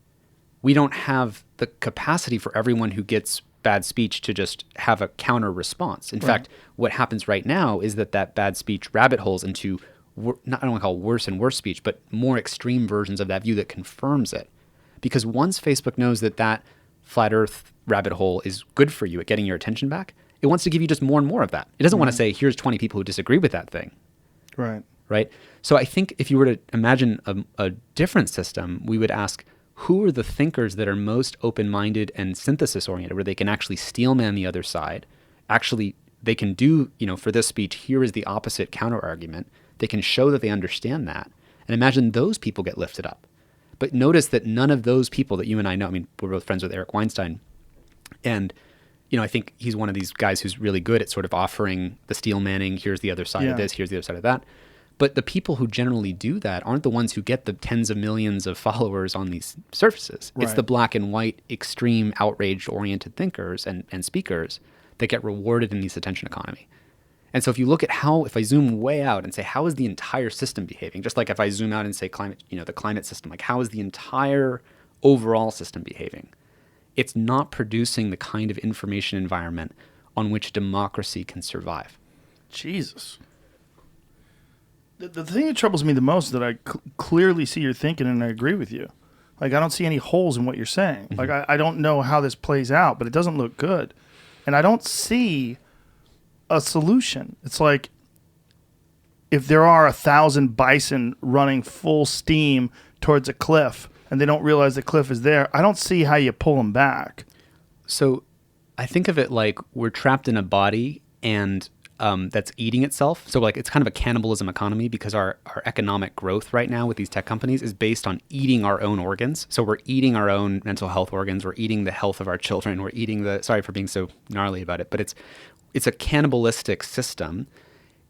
we don't have the capacity for everyone who gets bad speech to just have a counter response. In fact, what happens right now is that bad speech rabbit holes into I don't want to call it worse and worse speech, but more extreme versions of that view that confirms it. Because once Facebook knows that flat earth rabbit hole is good for you at getting your attention back, it wants to give you just more and more of that. It doesn't want to say, here's 20 people who disagree with that thing. Right? So I think if you were to imagine a different system, we would ask, who are the thinkers that are most open-minded and synthesis-oriented, where they can actually steelman the other side? Actually, they can do, for this speech, here is the opposite counter-argument. They can show that they understand that. And imagine those people get lifted up. But notice that none of those people that you and I know, we're both friends with Eric Weinstein. And, I think he's one of these guys who's really good at sort of offering the steel manning, here's the other side of this, here's the other side of that. But the people who generally do that aren't the ones who get the tens of millions of followers on these surfaces. It's the black and white, extreme, outrage-oriented thinkers and speakers that get rewarded in this attention economy. And so if you look at if I zoom way out and say, how is the entire system behaving? Just like if I zoom out and say climate, the climate system, like how is the entire overall system behaving? It's not producing the kind of information environment on which democracy can survive. Jesus. The thing that troubles me the most is that I clearly see your thinking and I agree with you. Like, I don't see any holes in what you're saying. Mm-hmm. Like, I don't know how this plays out, but it doesn't look good. And I don't see a solution. It's like if there are 1,000 bison running full steam towards a cliff and they don't realize the cliff is there, I don't see how you pull them back. So I think of it like we're trapped in a body and that's eating itself. So like it's kind of a cannibalism economy because our economic growth right now with these tech companies is based on eating our own organs. So we're eating our own mental health organs. We're eating the health of our children. We're eating sorry for being so gnarly about it, but it's a cannibalistic system.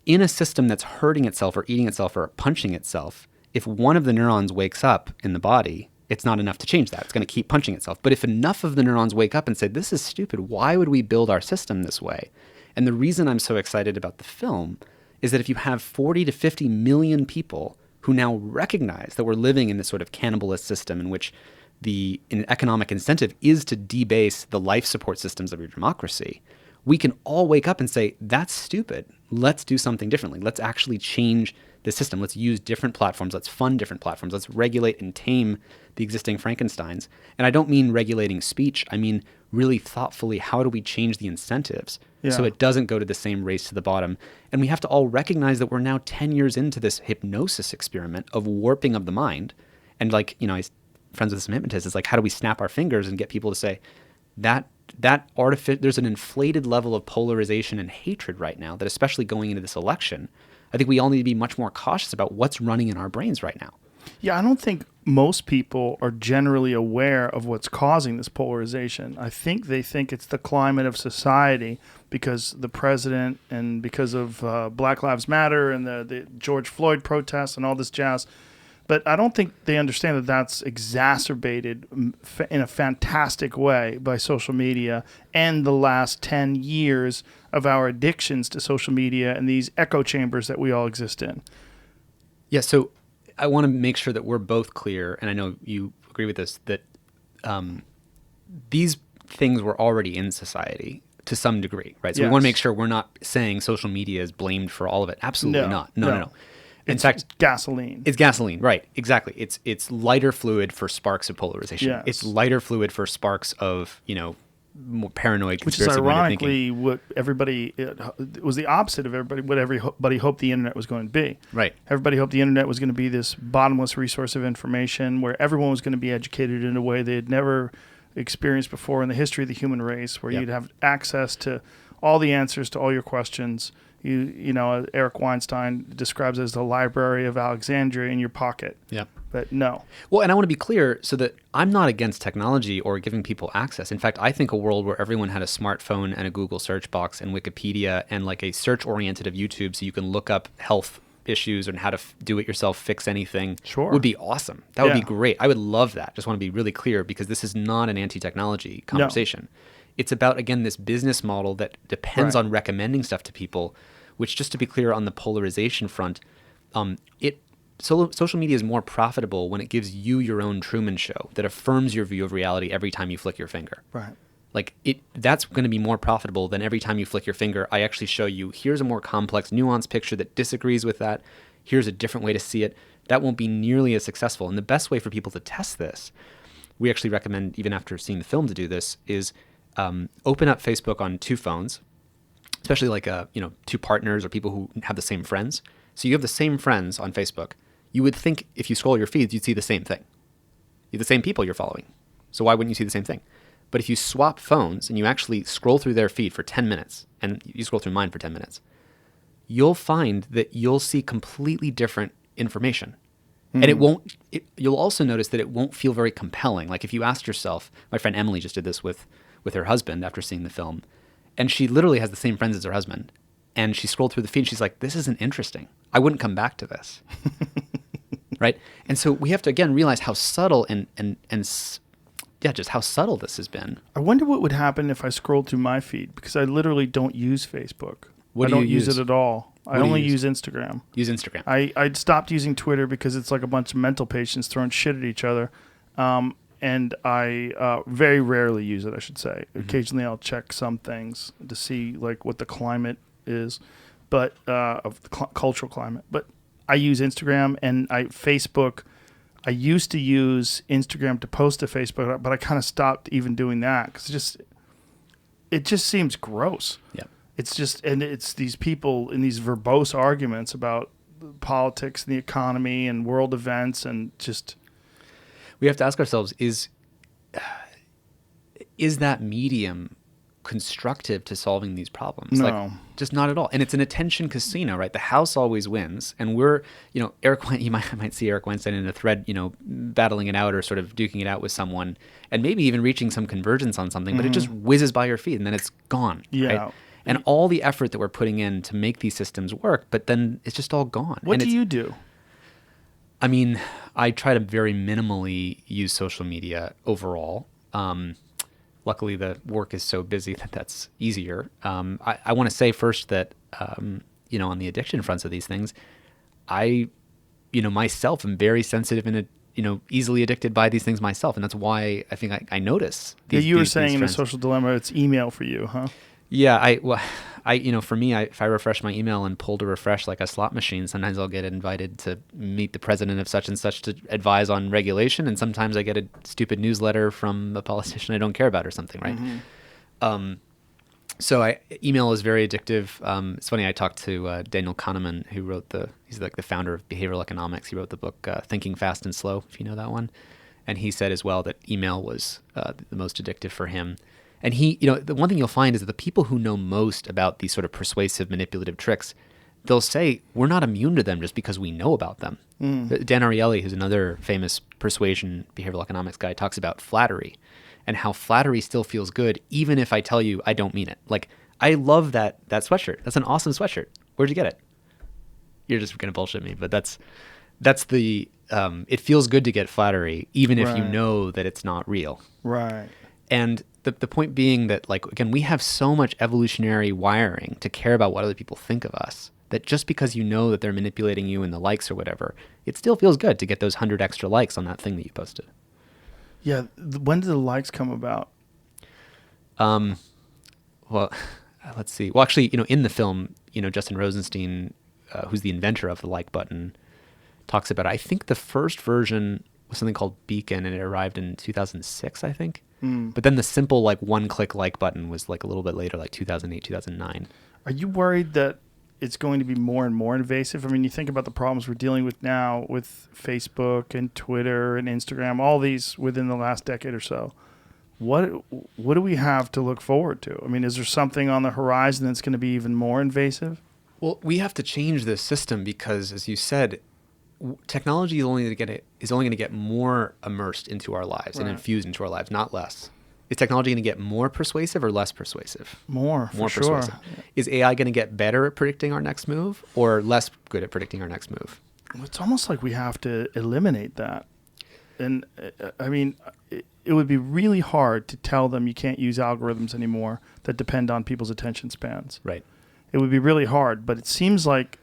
In a system that's hurting itself or eating itself or punching itself, if one of the neurons wakes up in the body, it's not enough to change that. It's going to keep punching itself. But if enough of the neurons wake up and say, this is stupid, why would we build our system this way? And the reason I'm so excited about the film is that if you have 40 to 50 million people who now recognize that we're living in this sort of cannibalist system in which the economic incentive is to debase the life support systems of your democracy, we can all wake up and say, that's stupid. Let's do something differently. Let's actually change the system. Let's use different platforms. Let's fund different platforms. Let's regulate and tame the existing Frankensteins. And I don't mean regulating speech. I mean really thoughtfully, how do we change the incentives so it doesn't go to the same race to the bottom? And we have to all recognize that we're now 10 years into this hypnosis experiment of warping of the mind. And like, you know, I friends with some hypnotists, it's like, how do we snap our fingers and get people to say there's an inflated level of polarization and hatred right now that, especially going into this election, I think we all need to be much more cautious about what's running in our brains right now. Yeah, I don't think most people are generally aware of what's causing this polarization. I think they think it's the climate of society because the president and because of Black Lives Matter and the George Floyd protests and all this jazz. But I don't think they understand that that's exacerbated in a fantastic way by social media and the last 10 years of our addictions to social media and these echo chambers that we all exist in. Yeah, so I want to make sure that we're both clear, and I know you agree with this, that these things were already in society to some degree, right? So we want to make sure we're not saying social media is blamed for all of it. Absolutely not. No. In fact, gasoline. It's gasoline, right? Exactly. It's lighter fluid for sparks of polarization. Yes. It's lighter fluid for sparks of, you know, more paranoid, which is ironically what everybody, it was the opposite of what everybody hoped the internet was going to be. Right. Everybody hoped the internet was going to be this bottomless resource of information where everyone was going to be educated in a way they had never experienced before in the history of the human race, where you'd have access to all the answers to all your questions. You know, Eric Weinstein describes it as the Library of Alexandria in your pocket. Yep. But no. Well, and I want to be clear so that I'm not against technology or giving people access. In fact, I think a world where everyone had a smartphone and a Google search box and Wikipedia and like a search-oriented of YouTube so you can look up health issues and how to do it yourself, fix anything would be awesome. That would be great. I would love that. Just want to be really clear because this is not an anti-technology conversation. No. It's about, again, this business model that depends on recommending stuff to people, which, just to be clear on the polarization front, social media is more profitable when it gives you your own Truman Show that affirms your view of reality every time you flick your finger. Right. Like that's going to be more profitable than every time you flick your finger, I actually show you, here's a more complex, nuanced picture that disagrees with that. Here's a different way to see it. That won't be nearly as successful. And the best way for people to test this, we actually recommend, even after seeing the film, to do this, is open up Facebook on two phones, especially like two partners or people who have the same friends. So you have the same friends on Facebook. You would think if you scroll your feeds, you'd see the same thing. You're the same people you're following. So why wouldn't you see the same thing? But if you swap phones and you actually scroll through their feed for 10 minutes, and you scroll through mine for 10 minutes, you'll find that you'll see completely different information. And you'll also notice that it won't feel very compelling. Like if you asked yourself, my friend Emily just did this with her husband after seeing the film, and she literally has the same friends as her husband. And she scrolled through the feed. She's like, this isn't interesting. I wouldn't come back to this. Right? And so we have to, again, realize how subtle just how subtle this has been. I wonder what would happen if I scrolled through my feed, because I literally don't use Facebook. I don't use it at all. I only use Instagram. Use Instagram. I stopped using Twitter because it's like a bunch of mental patients throwing shit at each other. And I very rarely use it, I should say. Mm-hmm. Occasionally I'll check some things to see like what the climate is, but of the cultural climate. But I use Instagram and Facebook. I used to use Instagram to post to Facebook, but I kind of stopped even doing that because it just seems gross. Yeah. It's these people in these verbose arguments about politics and the economy and world events and just... We have to ask ourselves, is that medium constructive to solving these problems. No. Like, just not at all. And it's an attention casino, right? The house always wins. And we're, Eric, you might see Eric Weinstein in a thread, battling it out or sort of duking it out with someone and maybe even reaching some convergence on something, but it just whizzes by your feet and then it's gone. Yeah. Right? And all the effort that we're putting in to make these systems work, but then it's just all gone. What and do you do? I mean, I try to very minimally use social media overall. Luckily, the work is so busy that that's easier. I want to say first that, on the addiction fronts of these things, I, myself am very sensitive and, easily addicted by these things myself. And that's why I think I notice these. Yeah, you were these saying in the trends. social dilemma, it's email for you, huh? Yeah, for me, if I refresh my email and pull to refresh like a slot machine, sometimes I'll get invited to meet the president of such and such to advise on regulation, and sometimes I get a stupid newsletter from a politician I don't care about or something, right? So email is very addictive. It's funny, I talked to Daniel Kahneman, who wrote he's like the founder of behavioral economics. He wrote the book Thinking Fast and Slow, if you know that one. And he said as well that email was the most addictive for him. And the one thing you'll find is that the people who know most about these sort of persuasive, manipulative tricks, they'll say we're not immune to them just because we know about them. Dan Ariely, who's another famous persuasion behavioral economics guy, talks about flattery and how flattery still feels good even if I tell you I don't mean it. Like, I love that sweatshirt. That's an awesome sweatshirt. Where'd you get it? You're just going to bullshit me, but that's the it feels good to get flattery even if you Right. know that it's not real. Right. And the point being that, like, again, we have so much evolutionary wiring to care about what other people think of us that just because you know that they're manipulating you in the likes or whatever, it still feels good to get those 100 extra likes on that thing that you posted. Yeah. When did the likes come about? Well, let's see. Well, actually, in the film, Justin Rosenstein, who's the inventor of the like button, talks about it. I think the first version was something called Beacon, and it arrived in 2006, I think. But then the simple like one-click like button was like a little bit later, like 2008, 2009. Are you worried that it's going to be more and more invasive? I mean, you think about the problems we're dealing with now with Facebook and Twitter and Instagram, all these within the last decade or so. What do we have to look forward to? I mean, is there something on the horizon that's going to be even more invasive? Well, we have to change this system because, as you said, technology is only going to get more immersed into our lives and Right. infused into our lives, not less. Is technology going to get more persuasive or less persuasive? More More for persuasive. sure. Is AI going to get better at predicting our next move or less good at predicting our next move? It's almost like we have to eliminate that. And I mean, it would be really hard to tell them you can't use algorithms anymore that depend on people's attention spans. Right. It would be really hard, but it seems like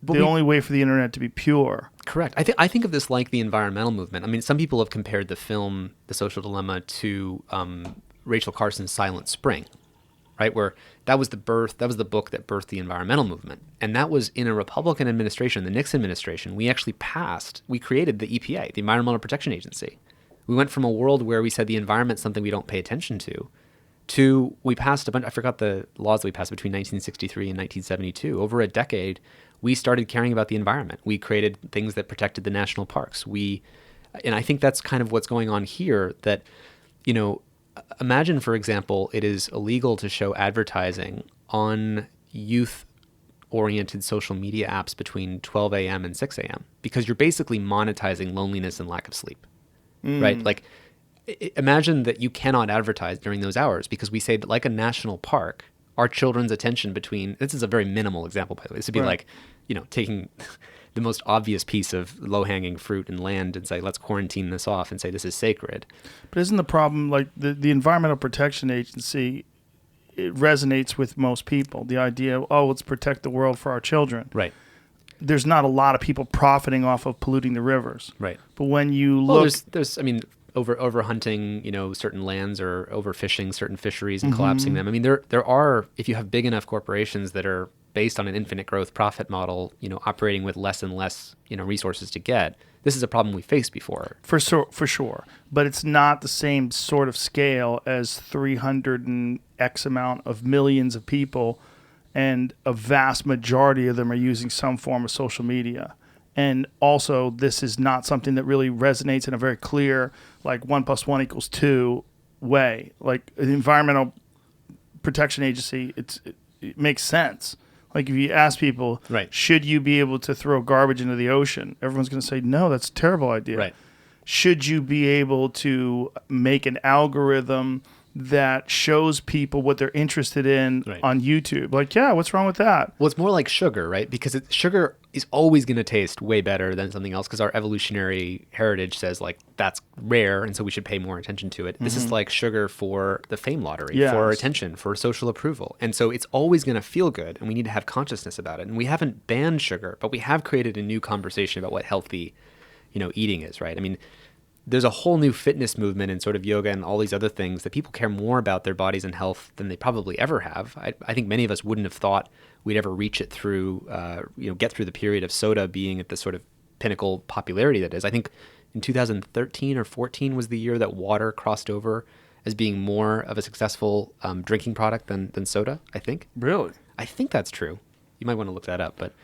the only way for the internet to be pure. Correct. I think of this like the environmental movement. I mean, some people have compared the film The Social Dilemma to Rachel Carson's Silent Spring, right? Where that was the book that birthed the environmental movement. And that was in a Republican administration, the Nixon administration. We created the EPA, the Environmental Protection Agency. We went from a world where we said the environment's something we don't pay attention to we passed a bunch, I forgot the laws that we passed between 1963 and 1972. Over a decade, we started caring about the environment. We created things that protected the national parks. And I think that's kind of what's going on here, that, imagine, for example, it is illegal to show advertising on youth-oriented social media apps between 12 a.m. and 6 a.m. because you're basically monetizing loneliness and lack of sleep, right? Like, imagine that you cannot advertise during those hours because we say that, like a national park, our children's attention this is a very minimal example, by the way. This would be like, taking the most obvious piece of low-hanging fruit and land and say, let's quarantine this off and say this is sacred. But isn't the problem, like the Environmental Protection Agency, it resonates with most people. The idea of, let's protect the world for our children. Right. There's not a lot of people profiting off of polluting the rivers. Right. But when you Well, look... there's over hunting, certain lands or overfishing certain fisheries and collapsing them. I mean, there are, if you have big enough corporations that are based on an infinite growth profit model, operating with less and less, resources to get, this is a problem we faced before. For sure. But it's not the same sort of scale as 300 and X amount of millions of people, and a vast majority of them are using some form of social media. And also, this is not something that really resonates in a very clear, like 1 + 1 = 2 way. Like the environmental protection agency, it makes sense. Like if you ask people, Right. should you be able to throw garbage into the ocean? Everyone's going to say, no, that's a terrible idea. Right. Should you be able to make an algorithm that shows people what they're interested in Right. on YouTube? Like, yeah, what's wrong with that? Well, it's more like sugar, right? Because sugar is always going to taste way better than something else because our evolutionary heritage says like that's rare and so we should pay more attention to it. This is like sugar for the fame lottery, Yes. for attention, for social approval. And so it's always going to feel good and we need to have consciousness about it. And we haven't banned sugar, but we have created a new conversation about what healthy, eating is, right? I mean, there's a whole new fitness movement and sort of yoga and all these other things that people care more about their bodies and health than they probably ever have. I think many of us wouldn't have thought we'd ever reach it through, get through the period of soda being at the sort of pinnacle popularity that is. I think in 2013 or 14 was the year that water crossed over as being more of a successful drinking product than soda, I think. Really? I think that's true. You might want to look that up. But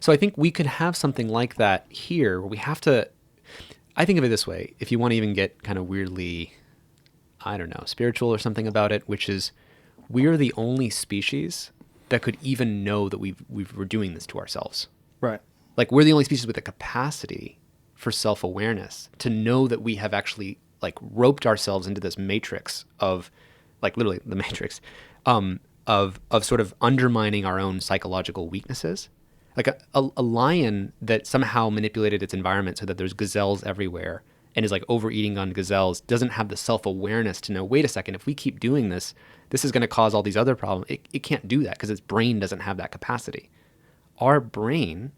so I think we could have something like that here where we have to, I think of it this way, if you want to even get kind of weirdly, I don't know, spiritual or something about it, which is we're the only species that could even know that we're doing this to ourselves. Right. Like we're the only species with the capacity for self-awareness to know that we have actually like roped ourselves into this matrix of like literally the matrix of sort of undermining our own psychological weaknesses. Like a lion that somehow manipulated its environment so that there's gazelles everywhere and is like overeating on gazelles doesn't have the self-awareness to know, wait a second, if we keep doing this, this is going to cause all these other problems. It can't do that because its brain doesn't have that capacity. Our brain,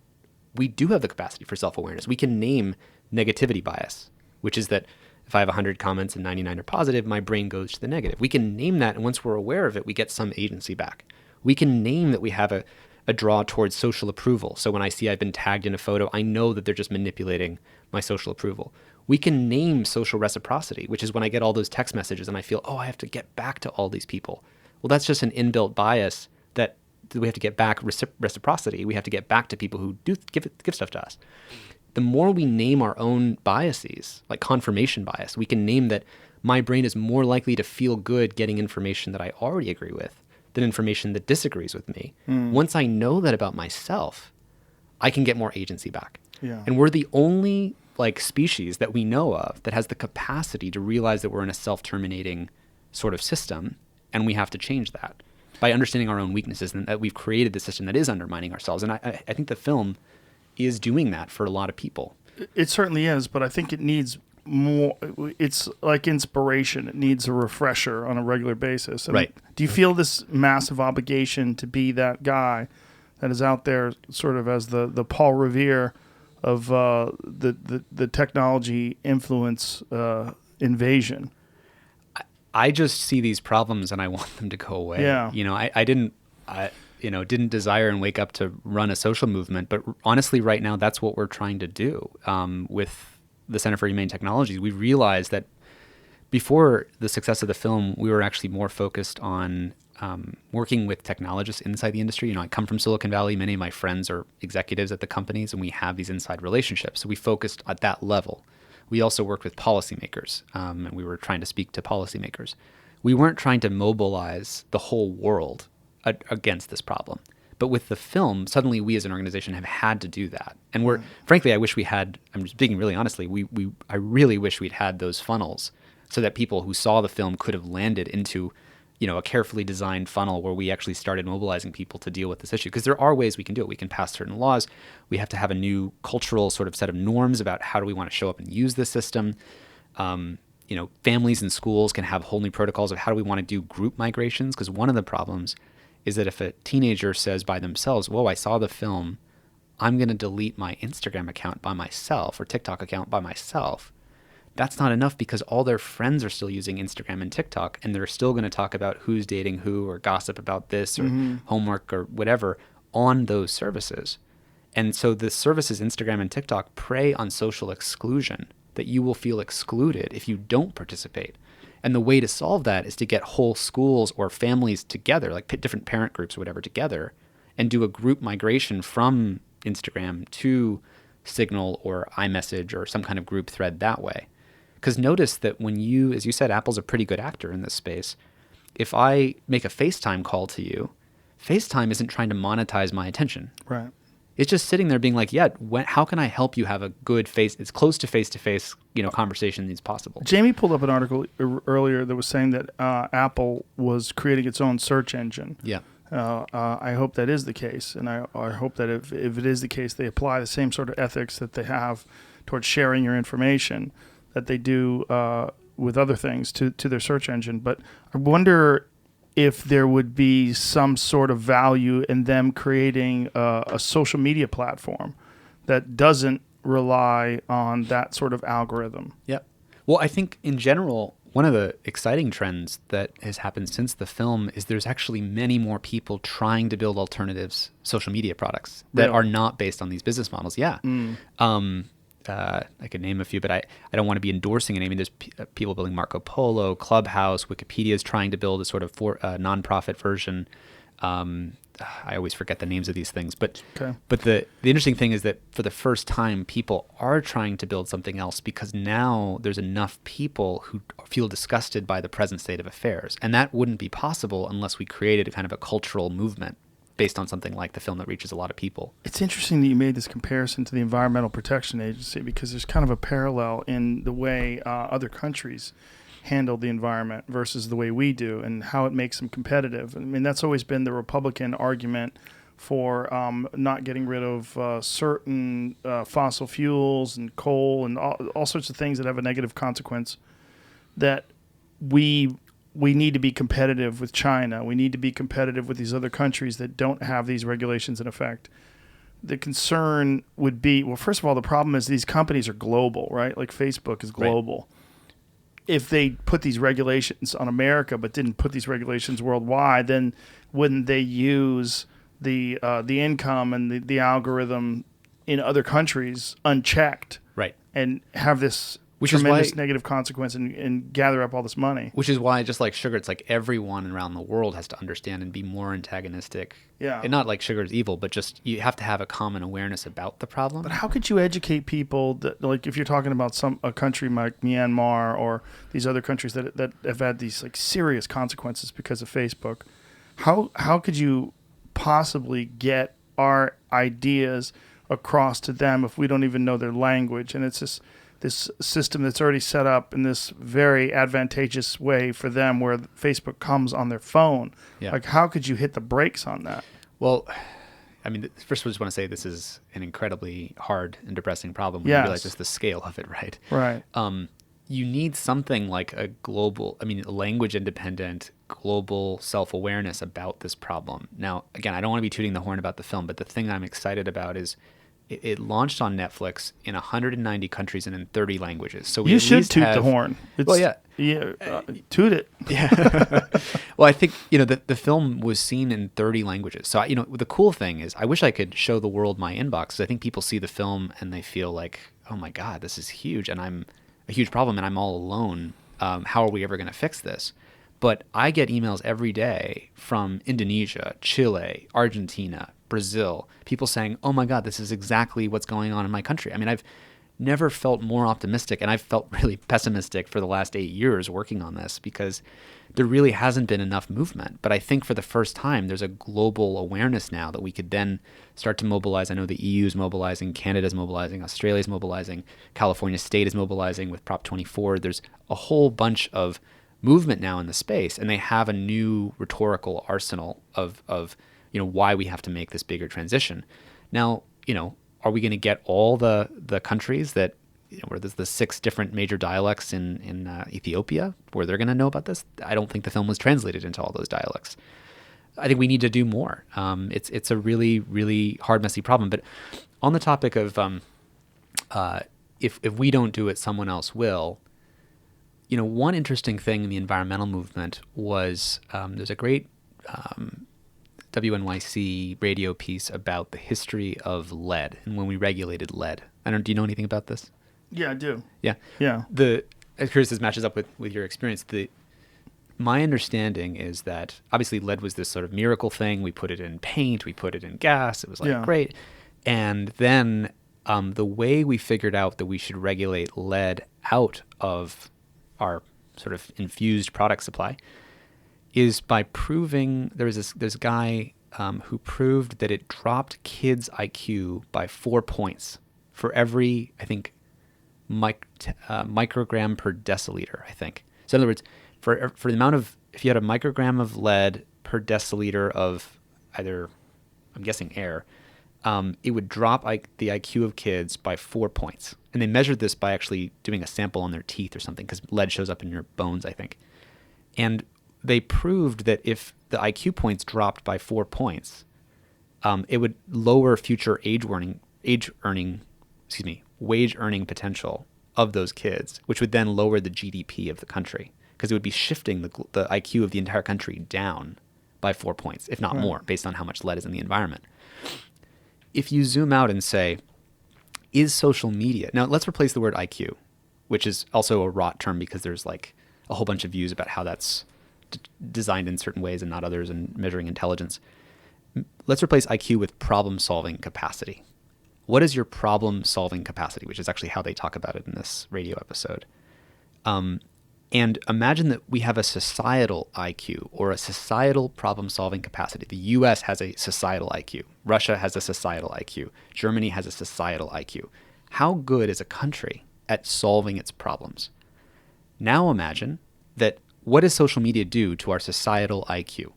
we do have the capacity for self-awareness. We can name negativity bias, which is that if I have 100 comments and 99 are positive, my brain goes to the negative. We can name that, and once we're aware of it, we get some agency back. We can name that we have a draw towards social approval. So when I see I've been tagged in a photo, I know that they're just manipulating my social approval. We can name social reciprocity, which is when I get all those text messages and I feel, oh, I have to get back to all these people. Well, that's just an inbuilt bias that we have to get back reciprocity. We have to get back to people who do give stuff to us. The more we name our own biases, like confirmation bias, we can name that my brain is more likely to feel good getting information that I already agree with than information that disagrees with me. Once I know that about myself, I can get more agency back. Yeah. And we're the only like species that we know of that has the capacity to realize that we're in a self-terminating sort of system, and we have to change that by understanding our own weaknesses and that we've created the system that is undermining ourselves. And I think the film is doing that for a lot of people. It certainly is, but I think it needs more. It's like inspiration. It needs a refresher on a regular basis. Right. Do you feel this massive obligation to be that guy that is out there sort of as the Paul Revere of the technology influence invasion? I just see these problems and I want them to go away. Yeah. I didn't desire and wake up to run a social movement, but honestly, right now, that's what we're trying to do with the Center for Humane Technology. We realized that before the success of the film, we were actually more focused on working with technologists inside the industry. I come from Silicon Valley. Many of my friends are executives at the companies, and we have these inside relationships. So we focused at that level. We also worked with policymakers, and we were trying to speak to policymakers. We weren't trying to mobilize the whole world against this problem. But with the film, suddenly we as an organization have had to do that. And frankly, I wish we had, I'm speaking really honestly, I really wish we'd had those funnels so that people who saw the film could have landed into, a carefully designed funnel where we actually started mobilizing people to deal with this issue. Because there are ways we can do it. We can pass certain laws. We have to have a new cultural sort of set of norms about how do we want to show up and use this system. Families and schools can have whole new protocols of how do we want to do group migrations. Because one of the problems is that if a teenager says by themselves, whoa, I saw the film, I'm going to delete my Instagram account by myself or TikTok account by myself, that's not enough because all their friends are still using Instagram and TikTok, and they're still going to talk about who's dating who or gossip about this or homework or whatever on those services. And so the services, Instagram and TikTok, prey on social exclusion, that you will feel excluded if you don't participate. And the way to solve that is to get whole schools or families together, like different parent groups or whatever together, and do a group migration from Instagram to Signal or iMessage or some kind of group thread that way. Because notice that when you, as you said, Apple's a pretty good actor in this space. if I make a FaceTime call to you, FaceTime isn't trying to monetize my attention. Right. It's just sitting there being like, yeah, how can I help you have a good it's close to face, conversation as possible. Jamie pulled up an article earlier that was saying that Apple was creating its own search engine. Yeah. I hope that is the case, and I hope that if it is the case, they apply the same sort of ethics that they have towards sharing your information that they do with other things to their search engine. But I wonder if there would be some sort of value in them creating a social media platform that doesn't rely on that sort of algorithm. Yeah. Well, I think in general, one of the exciting trends that has happened since the film is there's actually many more people trying to build alternatives social media products that are not based on these business models. Yeah. I could name a few, but I don't want to be endorsing any. I mean, there's people building Marco Polo, Clubhouse, Wikipedia is trying to build a sort of nonprofit version. I always forget the names of these things, but the interesting thing is that for the first time, people are trying to build something else because now there's enough people who feel disgusted by the present state of affairs, and that wouldn't be possible unless we created a kind of a cultural movement based on something like the film that reaches a lot of people. It's interesting that you made this comparison to the Environmental Protection Agency because there's kind of a parallel in the way other countries handle the environment versus the way we do and how it makes them competitive. I mean, that's always been the Republican argument for not getting rid of certain fossil fuels and coal and all sorts of things that have a negative consequence, that we need to be competitive with China. We need to be competitive with these other countries that don't have these regulations in effect. The concern would be, well, first of all, the problem is these companies are global, right? Like Facebook is global. Right. If they put these regulations on America but didn't put these regulations worldwide, then wouldn't they use the income and the algorithm in other countries unchecked, right, and have this tremendous negative consequence and gather up all this money? Which is why, just like sugar, it's like everyone around the world has to understand and be more antagonistic. Yeah. And not like sugar is evil, but just you have to have a common awareness about the problem. But how could you educate people that, like, if you're talking about a country like Myanmar or these other countries that have had these like serious consequences because of Facebook, how could you possibly get our ideas across to them if we don't even know their language? And it's just this system that's already set up in this very advantageous way for them where Facebook comes on their phone. Yeah. Like, how could you hit the brakes on that? Well, I mean, first I just want to say this is an incredibly hard and depressing problem when you realize just the scale of it, right? Right. You need something like a language-independent, global self-awareness about this problem. Now, again, I don't want to be tooting the horn about the film, but the thing I'm excited about is it launched on Netflix in 190 countries and in 30 languages. So you should toot the horn. Toot it. Yeah. Well, I think the film was seen in 30 languages. So the cool thing is, I wish I could show the world my inbox. I think people see the film and they feel like, oh my God, this is huge, and I'm a huge problem, and I'm all alone. How are we ever going to fix this? But I get emails every day from Indonesia, Chile, Argentina, Brazil, people saying, oh my God, this is exactly what's going on in my country. I mean, I've never felt more optimistic, and I've felt really pessimistic for the last 8 years working on this because there really hasn't been enough movement. But I think for the first time, there's a global awareness now that we could then start to mobilize. I know the EU is mobilizing, Canada is mobilizing, Australia is mobilizing, California State is mobilizing with Prop 24. There's a whole bunch of movement now in the space, and they have a new rhetorical arsenal of why we have to make this bigger transition. Now, are we going to get all the countries that where there's the 6 different major dialects in Ethiopia where they're going to know about this? I don't think the film was translated into all those dialects. I think we need to do more. It's a really, really hard, messy problem. But on the topic of if we don't do it, someone else will. One interesting thing in the environmental movement was there's a great WNYC radio piece about the history of lead and when we regulated lead. Do you know anything about this? Yeah, I do. Yeah. Yeah. I'm curious, this matches up with your experience. My understanding is that obviously lead was this sort of miracle thing. We put it in paint, we put it in gas. It was great. And then the way we figured out that we should regulate lead out of our sort of infused product supply is by proving there was this guy who proved that it dropped kids' IQ by 4 points for every, I think, microgram per deciliter, I think. So in other words, for the amount of, if you had a microgram of lead per deciliter of either, I'm guessing air, it would drop the IQ of kids by 4 points. And they measured this by actually doing a sample on their teeth or something, because lead shows up in your bones, I think. And they proved that if the IQ points dropped by 4 points, it would lower future wage earning potential of those kids, which would then lower the GDP of the country, because it would be shifting the IQ of the entire country down by 4 points, if not more, based on how much lead is in the environment. If you zoom out and say, is social media... Now, let's replace the word IQ, which is also a rot term because there's like a whole bunch of views about how that's designed in certain ways and not others and measuring intelligence. Let's replace IQ with problem-solving capacity. What is your problem-solving capacity, which is actually how they talk about it in this radio episode. And imagine that we have a societal IQ or a societal problem-solving capacity. The US has a societal IQ. Russia has a societal IQ. Germany has a societal IQ. How good is a country at solving its problems? Now imagine that what does social media do to our societal IQ?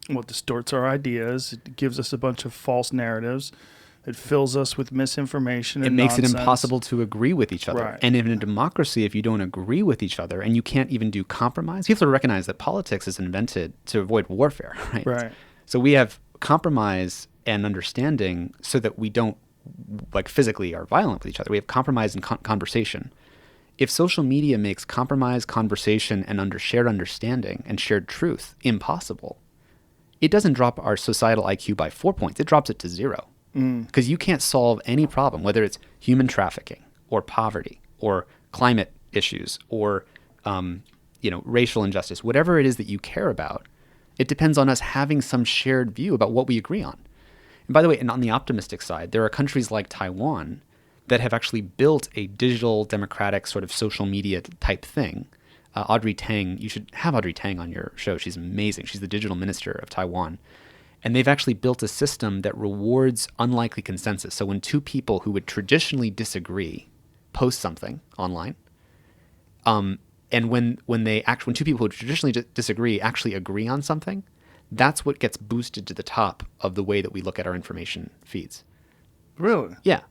Well, it distorts our ideas. It gives us a bunch of false narratives. It fills us with misinformation and makes nonsense. it impossible to agree with each other. Right. And in a democracy, if you don't agree with each other and you can't even do compromise, you have to recognize that politics is invented to avoid warfare, right? Right. So we have compromise and understanding so that we don't like physically are violent with each other. We have compromise and conversation. If social media makes compromise, conversation, and shared understanding and shared truth impossible, it doesn't drop our societal IQ by 4 points. It drops it to 0. Because you can't solve any problem, whether it's human trafficking or poverty or climate issues or racial injustice, whatever it is that you care about. It depends on us having some shared view about what we agree on. And by the way, and on the optimistic side, there are countries like Taiwan that have actually built a digital democratic sort of social media type thing. Audrey Tang, you should have Audrey Tang on your show. She's amazing. She's the digital minister of Taiwan. And they've actually built a system that rewards unlikely consensus. So when two people who would traditionally disagree post something online, and when two people who traditionally disagree actually agree on something, that's what gets boosted to the top of the way that we look at our information feeds. Really? Yeah.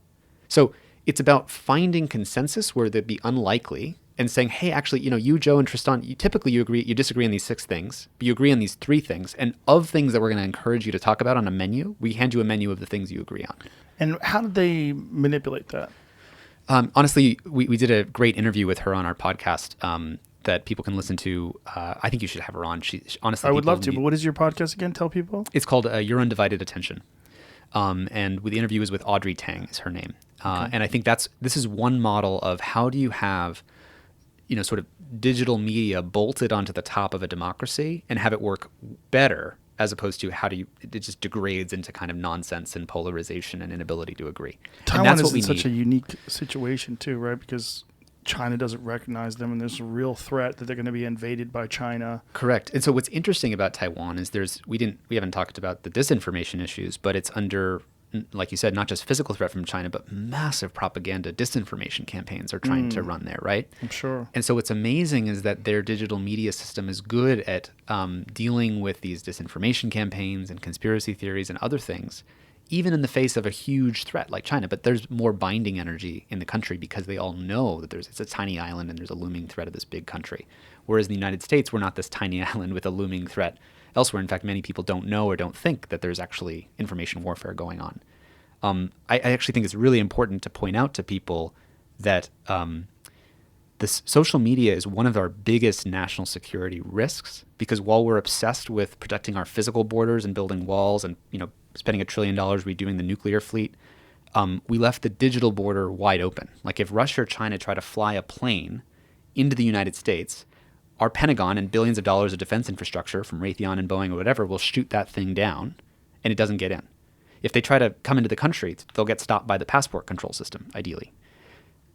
So it's about finding consensus where they'd be unlikely and saying, hey, actually, you, Joe, and Tristan, you disagree on these 6 things, but you agree on these 3 things. And of things that we're going to encourage you to talk about on a menu, we hand you a menu of the things you agree on. And how did they manipulate that? Honestly, we did a great interview with her on our podcast that people can listen to. I think you should have her on. She honestly, I would love to, but what is your podcast again? Tell people. It's called Your Undivided Attention. And the interview is with Audrey Tang is her name. Okay. And I think this is one model of how do you have sort of digital media bolted onto the top of a democracy and have it work better, as opposed to it just degrades into kind of nonsense and polarization and inability to agree. Taiwan is in such a unique situation too, right? Because China doesn't recognize them, and there's a real threat that they're going to be invaded by China. Correct. And so what's interesting about Taiwan is we haven't talked about the disinformation issues, but it's under, like you said, not just physical threat from China, but massive propaganda, disinformation campaigns are trying to run there, right? I'm sure. And so what's amazing is that their digital media system is good at dealing with these disinformation campaigns and conspiracy theories and other things, even in the face of a huge threat like China. But there's more binding energy in the country because they all know that it's a tiny island and there's a looming threat of this big country. Whereas in the United States, we're not this tiny island with a looming threat elsewhere. In fact, many people don't know or don't think that there's actually information warfare going on. I actually think it's really important to point out to people that this social media is one of our biggest national security risks, because while we're obsessed with protecting our physical borders and building walls and spending $1 trillion redoing the nuclear fleet, we left the digital border wide open. Like if Russia or China try to fly a plane into the United States, our Pentagon and billions of dollars of defense infrastructure from Raytheon and Boeing or whatever will shoot that thing down, and it doesn't get in. If they try to come into the country, they'll get stopped by the passport control system, ideally.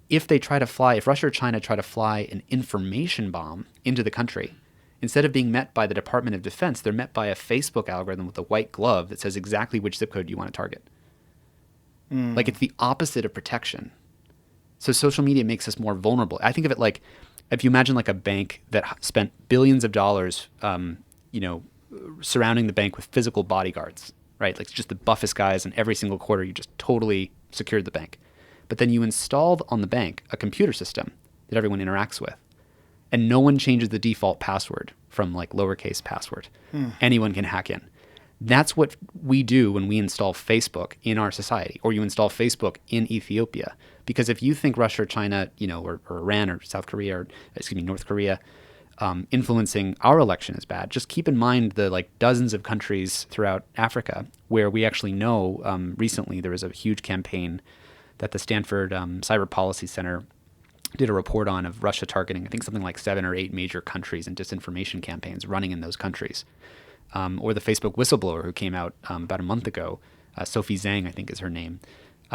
If Russia or China try to fly an information bomb into the country, instead of being met by the Department of Defense, they're met by a Facebook algorithm with a white glove that says exactly which zip code you want to target. Like, it's the opposite of protection. So social media makes us more vulnerable. I think of it like, if you imagine like a bank that spent billions of dollars, surrounding the bank with physical bodyguards, right? Like, just the buffest guys, and every single quarter you just totally secured the bank. But then you installed on the bank a computer system that everyone interacts with, and no one changes the default password from like lowercase password. Anyone can hack in. That's what we do when we install Facebook in our society, or you install Facebook in Ethiopia. Because if you think Russia or China, or Iran or South Korea, or North Korea, influencing our election is bad, just keep in mind the like dozens of countries throughout Africa where we actually know recently there was a huge campaign that the Stanford Cyber Policy Center did a report on of Russia targeting, I think, something like 7 or 8 major countries and disinformation campaigns running in those countries. Or the Facebook whistleblower who came out about a month ago, Sophie Zhang, I think is her name,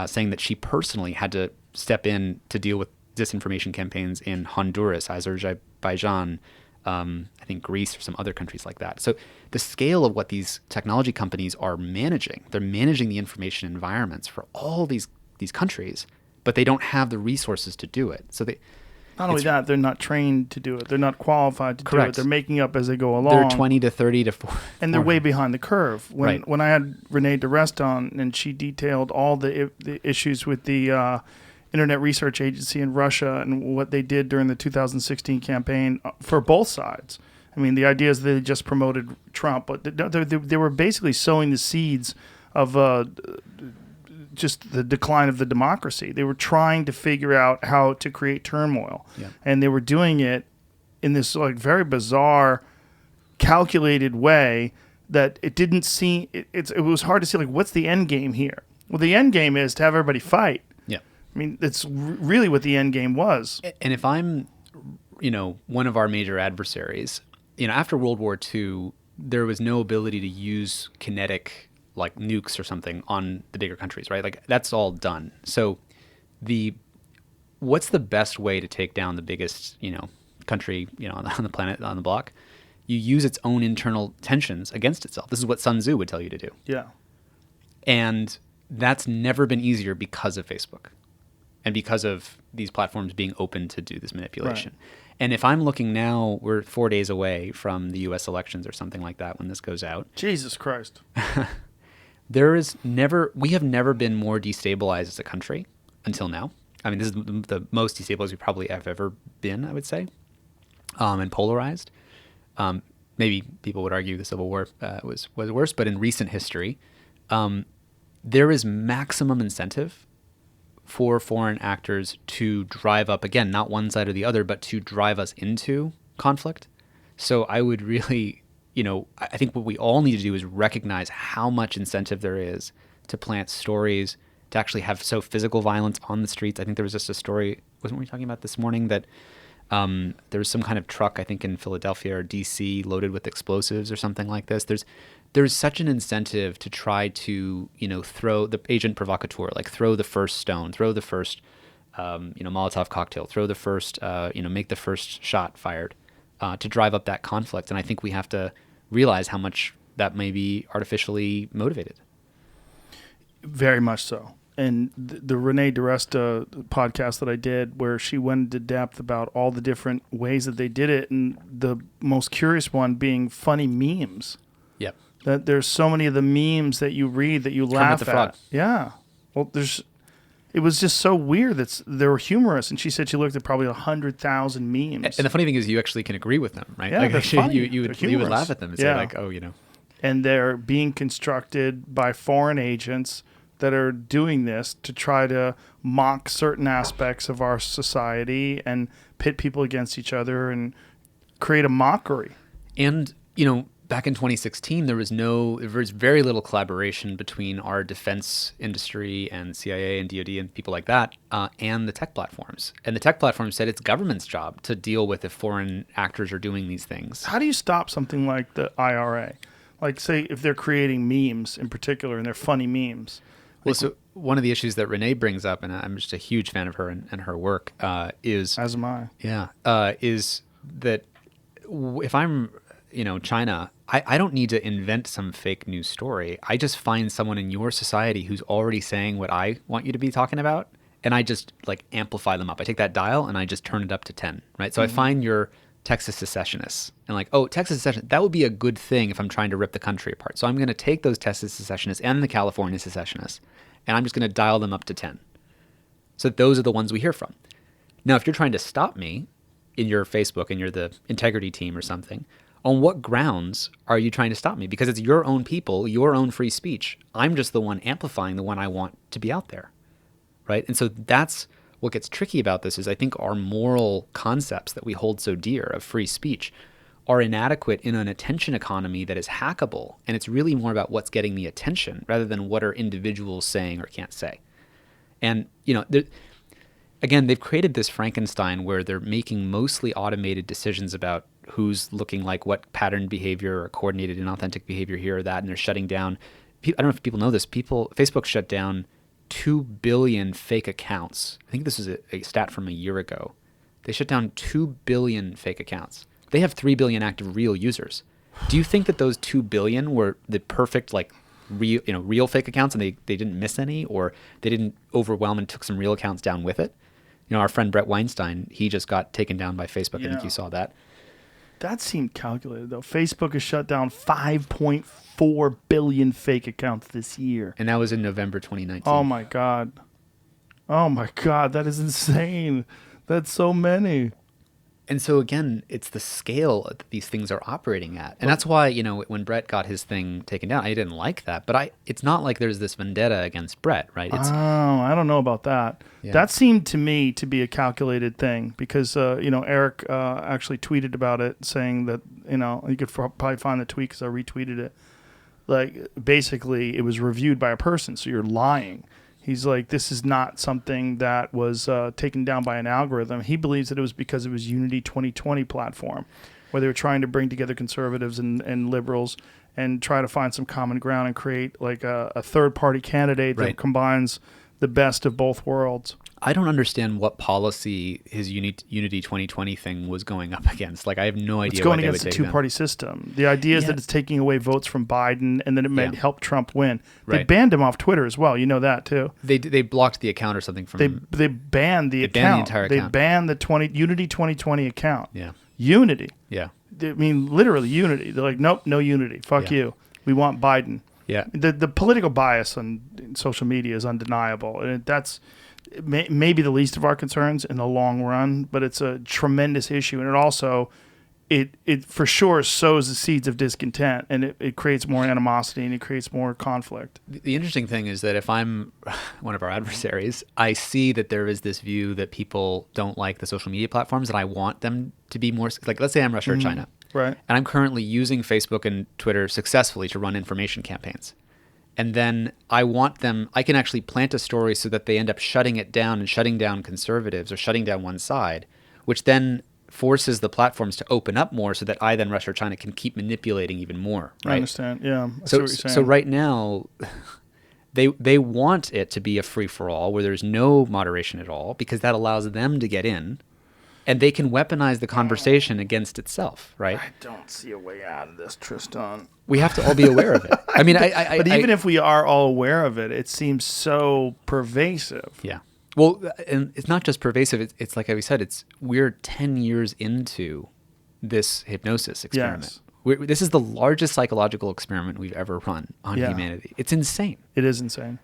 saying that she personally had to step in to deal with disinformation campaigns in Honduras, Azerbaijan, I think Greece, or some other countries like that. So the scale of what these technology companies are managing, they're managing the information environments for all these countries, but they don't have the resources to do it. So Not only that, they're not trained to do it. They're not qualified to do it. They're making up as they go along. They're 20 to 30 to 40. And they're way behind the curve. Right. When I had Renee DeRest on, and she detailed all the issues with the Internet Research Agency in Russia and what they did during the 2016 campaign for both sides. I mean, the idea is they just promoted Trump, but they were basically sowing the seeds of just the decline of the democracy. They were trying to figure out how to create turmoil. Yeah. And they were doing it in this like very bizarre, calculated way that it didn't seem, it was hard to see, like, what's the end game here? Well, the end game is to have everybody fight. Yeah. I mean, that's really what the end game was. And if I'm, one of our major adversaries, after World War II, there was no ability to use kinetic like nukes or something on the bigger countries, right? Like, that's all done. So what's the best way to take down the biggest, country, on the planet, on the block? You use its own internal tensions against itself. This is what Sun Tzu would tell you to do. Yeah. And that's never been easier because of Facebook and because of these platforms being open to do this manipulation. Right. And if I'm looking now, we're 4 days away from the U.S. elections or something like that when this goes out. Jesus Christ. We have never been more destabilized as a country until now. I mean, this is the most destabilized we probably have ever been, I would say, and polarized. Maybe people would argue the Civil War was worse, but in recent history, there is maximum incentive for foreign actors to drive up, again, not one side or the other, but to drive us into conflict. So I would really, I think what we all need to do is recognize how much incentive there is to plant stories, to actually have physical violence on the streets. I think there was just a story, wasn't we talking about this morning, that there was some kind of truck, I think in Philadelphia or DC, loaded with explosives or something like this. There's such an incentive to try to, throw the agent provocateur, like throw the first stone, throw the first, Molotov cocktail, throw the first, make the first shot fired, to drive up that conflict. And I think we have to realize how much that may be artificially motivated. Very much so. And the Renee DeResta podcast that I did, where she went into depth about all the different ways that they did it, and the most curious one being funny memes. Yep. That there's so many of the memes that you read that you laugh the Frog. at. Yeah. Well, it was just so weird that they were humorous. And she said she looked at probably 100,000 memes. And the funny thing is, you actually can agree with them, right? Yeah, like, they're funny. you would laugh at them and say, like, oh, And they're being constructed by foreign agents that are doing this to try to mock certain aspects of our society and pit people against each other and create a mockery. And, back in 2016, there was very little collaboration between our defense industry and CIA and DoD and people like that, and the tech platforms. And the tech platforms said it's government's job to deal with if foreign actors are doing these things. How do you stop something like the IRA? Like, say, if they're creating memes in particular and they're funny memes. Well, so one of the issues that Renee brings up, and I'm just a huge fan of her and her work, is... As am I. Yeah. Is that if I'm, China, I don't need to invent some fake news story. I just find someone in your society who's already saying what I want you to be talking about, and I just like amplify them up. I take that dial and I just turn it up to 10, right? So I find your Texas secessionists and like, oh, Texas secession, that would be a good thing if I'm trying to rip the country apart. So I'm going to take those Texas secessionists and the California secessionists, and I'm just going to dial them up to 10. So those are the ones we hear from. Now, if you're trying to stop me in your Facebook and you're the integrity team or something, on what grounds are you trying to stop me? Because it's your own people, your own free speech. I'm just the one amplifying the one I want to be out there, right? And so that's what gets tricky about this is I think our moral concepts that we hold so dear of free speech are inadequate in an attention economy that is hackable. And it's really more about what's getting the attention rather than what are individuals saying or can't say. And, again, they've created this Frankenstein where they're making mostly automated decisions about who's looking like what patterned behavior or coordinated inauthentic behavior here or that, and they're shutting down. I don't know if people know this. Facebook shut down 2 billion fake accounts. I think this is a stat from a year ago. They shut down 2 billion fake accounts. They have 3 billion active real users. Do you think that those 2 billion were the perfect real fake accounts and they didn't miss any, or they didn't overwhelm and took some real accounts down with it? Our friend Brett Weinstein, he just got taken down by Facebook. Yeah. I think you saw that. That seemed calculated, though. Facebook has shut down 5.4 billion fake accounts this year. And that was in November 2019. Oh, my God. That is insane. That's so many. And so, again, it's the scale that these things are operating at. And that's why, when Brett got his thing taken down, I didn't like that. But it's not like there's this vendetta against Brett, right? I don't know about that. Yeah. That seemed to me to be a calculated thing because, Eric actually tweeted about it saying that, you could probably find the tweet because I retweeted it. Like, basically, it was reviewed by a person, so you're lying. He's like, this is not something that was taken down by an algorithm. He believes that it was because it was Unity 2020 platform, where they were trying to bring together conservatives and liberals and try to find some common ground and create like a third-party candidate that combines the best of both worlds. I don't understand what policy his Unity 2020 thing was going up against. Like, I have no idea. It's going against the two-party system. The idea is that it's taking away votes from Biden and then it may help Trump win. They banned him off Twitter as well. You know that, too. They blocked the account or something from... They banned the account. Banned the entire account. They banned the Unity 2020 account. Yeah. Unity. Yeah. I mean, literally Unity. They're like, nope, no Unity. Fuck you. We want Biden. Yeah. The political bias on social media is undeniable. And that's... maybe the least of our concerns in the long run, but it's a tremendous issue. And it also, it for sure sows the seeds of discontent, and it creates more animosity and it creates more conflict. The interesting thing is that if I'm one of our adversaries, I see that there is this view that people don't like the social media platforms, and I want them to be more, like, let's say I'm Russia or China. Right. And I'm currently using Facebook and Twitter successfully to run information campaigns. And then I can actually plant a story so that they end up shutting it down and shutting down conservatives or shutting down one side, which then forces the platforms to open up more so that I then, Russia or China, can keep manipulating even more. Right? I understand. Yeah. I see So, what you're saying. so right now, they want it to be a free-for-all where there's no moderation at all because that allows them to get in. And they can weaponize the conversation against itself, right? I don't see a way out of this, Tristan. We have to all be aware of it. I mean, but even if we are all aware of it, it seems so pervasive. Yeah. Well, and it's not just pervasive. It's like we said, we're 10 years into this hypnosis experiment. Yes. This is the largest psychological experiment we've ever run on humanity. It's insane. It is insane.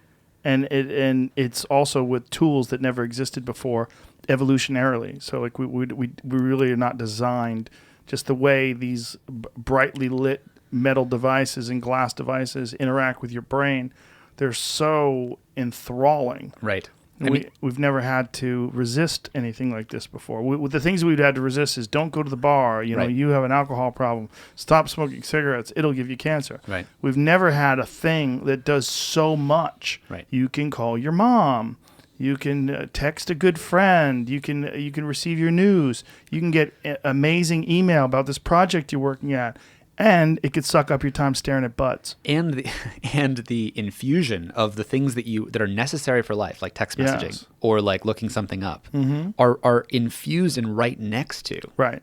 And it's also with tools that never existed before evolutionarily. So like we really are not designed just the way these brightly lit metal devices and glass devices interact with your brain. They're so enthralling. Right. We've never had to resist anything like this before. The things we've had to resist is don't go to the bar. You have an alcohol problem. Stop smoking cigarettes. It'll give you cancer. Right. We've never had a thing that does so much. Right. You can call your mom. You can text a good friend. You can receive your news. You can get amazing email about this project you're working at. And it could suck up your time staring at butts. And the infusion of the things that are necessary for life, like text messaging or like looking something up, are infused and right next to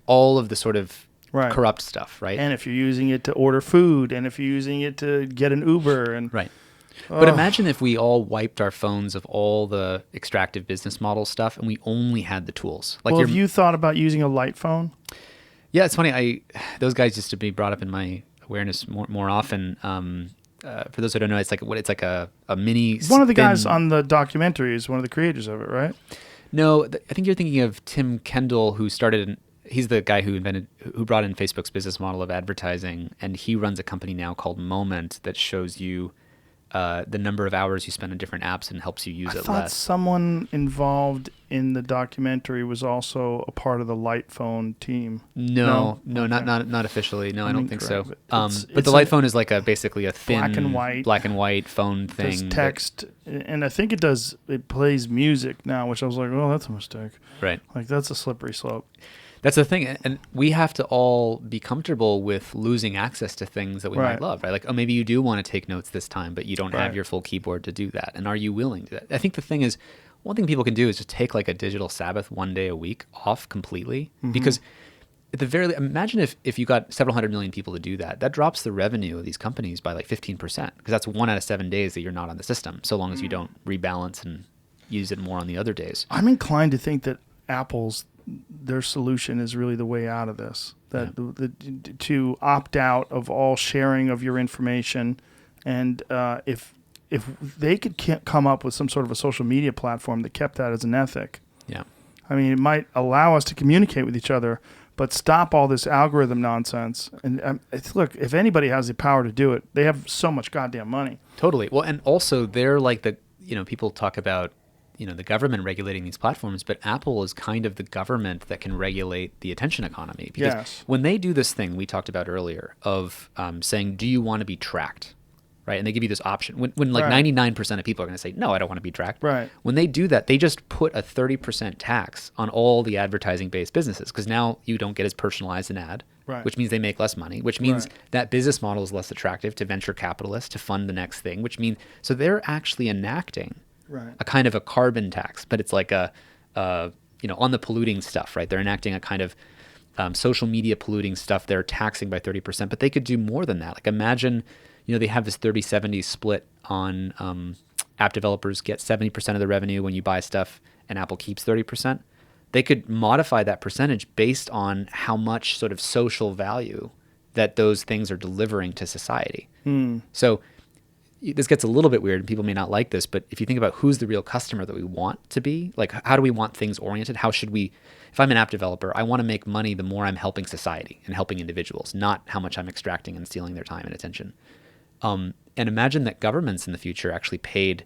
all of the sort of Right. corrupt stuff, right? And if you're using it to order food, and if you're using it to get an Uber, and Right. But imagine if we all wiped our phones of all the extractive business model stuff and we only had the tools. Like well, have you thought about using a light phone? Yeah, it's funny. Those guys used to be brought up in my awareness more often. For those who don't know, it's like a mini. One of the spin- guys on the documentary is one of the creators of it, right? No, I think you're thinking of Tim Kendall, who started. He's the guy who brought in Facebook's business model of advertising, and he runs a company now called Moment that shows you the number of hours you spend on different apps and helps you use I it thought less. someone involved in the documentary was also a part of the light phone team. No, Okay. not officially. No, I I'm don't think so. incorrect. But It's the light a phone is like basically a thin black and white phone Does thing. text, and I think it plays music now, which I was like, oh, that's a mistake. Right. Like, that's a slippery slope. That's the thing, and we have to all be comfortable with losing access to things that we Right. might love, right? Like, oh, maybe you do want to take notes this time, but you don't have Right. your full keyboard to do that. And are you willing to do that? I think the thing is, one thing people can do is just take like a digital Sabbath one day a week off completely, because at the very imagine if you got several hundred million people to do that, that drops the revenue of these companies by like 15%, because that's 1 out of 7 days that you're not on the system, so long as you don't rebalance and use it more on the other days. I'm inclined to think that their solution is really the way out of this. That to opt out of all sharing of your information, and if they could come up with some sort of a social media platform that kept that as an ethic, Yeah. I mean, it might allow us to communicate with each other, but stop all this algorithm nonsense. And look, if anybody has the power to do it, they have so much goddamn money. Totally. Well, and also they're like people talk about, the government regulating these platforms, but Apple is kind of the government that can regulate the attention economy. Because Yes. when they do this thing we talked about earlier of saying, do you want to be tracked? Right. And they give you this option when like Right. 99% of people are going to say, no, I don't want to be tracked. Right. When they do that, they just put a 30% tax on all the advertising based businesses, because now you don't get as personalized an ad, Right. which means they make less money, which means Right. that business model is less attractive to venture capitalists to fund the next thing, which means, so they're actually enacting Right. a kind of a carbon tax, but it's like on the polluting stuff, right? They're enacting a kind of social media polluting stuff. They're taxing by 30%, but they could do more than that. Like imagine, they have this 30-70 split on app developers get 70% of the revenue when you buy stuff, and Apple keeps 30%. They could modify that percentage based on how much sort of social value that those things are delivering to society. So this gets a little bit weird, and people may not like this, but if you think about who's the real customer that we want to be, like how do we want things oriented? How should we, if I'm an app developer, I want to make money the more I'm helping society and helping individuals, not how much I'm extracting and stealing their time and attention. And imagine that governments in the future actually paid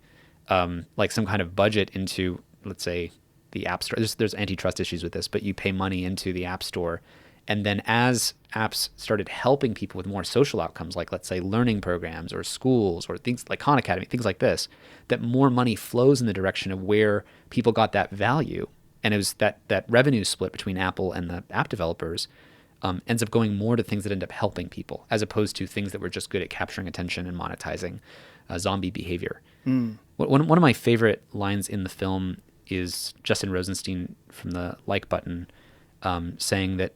like some kind of budget into, let's say, the App Store. There's antitrust issues with this, but you pay money into the App Store. And then as apps started helping people with more social outcomes, like let's say learning programs or schools or things like Khan Academy, things like this, that more money flows in the direction of where people got that value. And it was that revenue split between Apple and the app developers ends up going more to things that end up helping people, as opposed to things that were just good at capturing attention and monetizing zombie behavior. One of my favorite lines in the film is Justin Rosenstein from the Like Button saying that,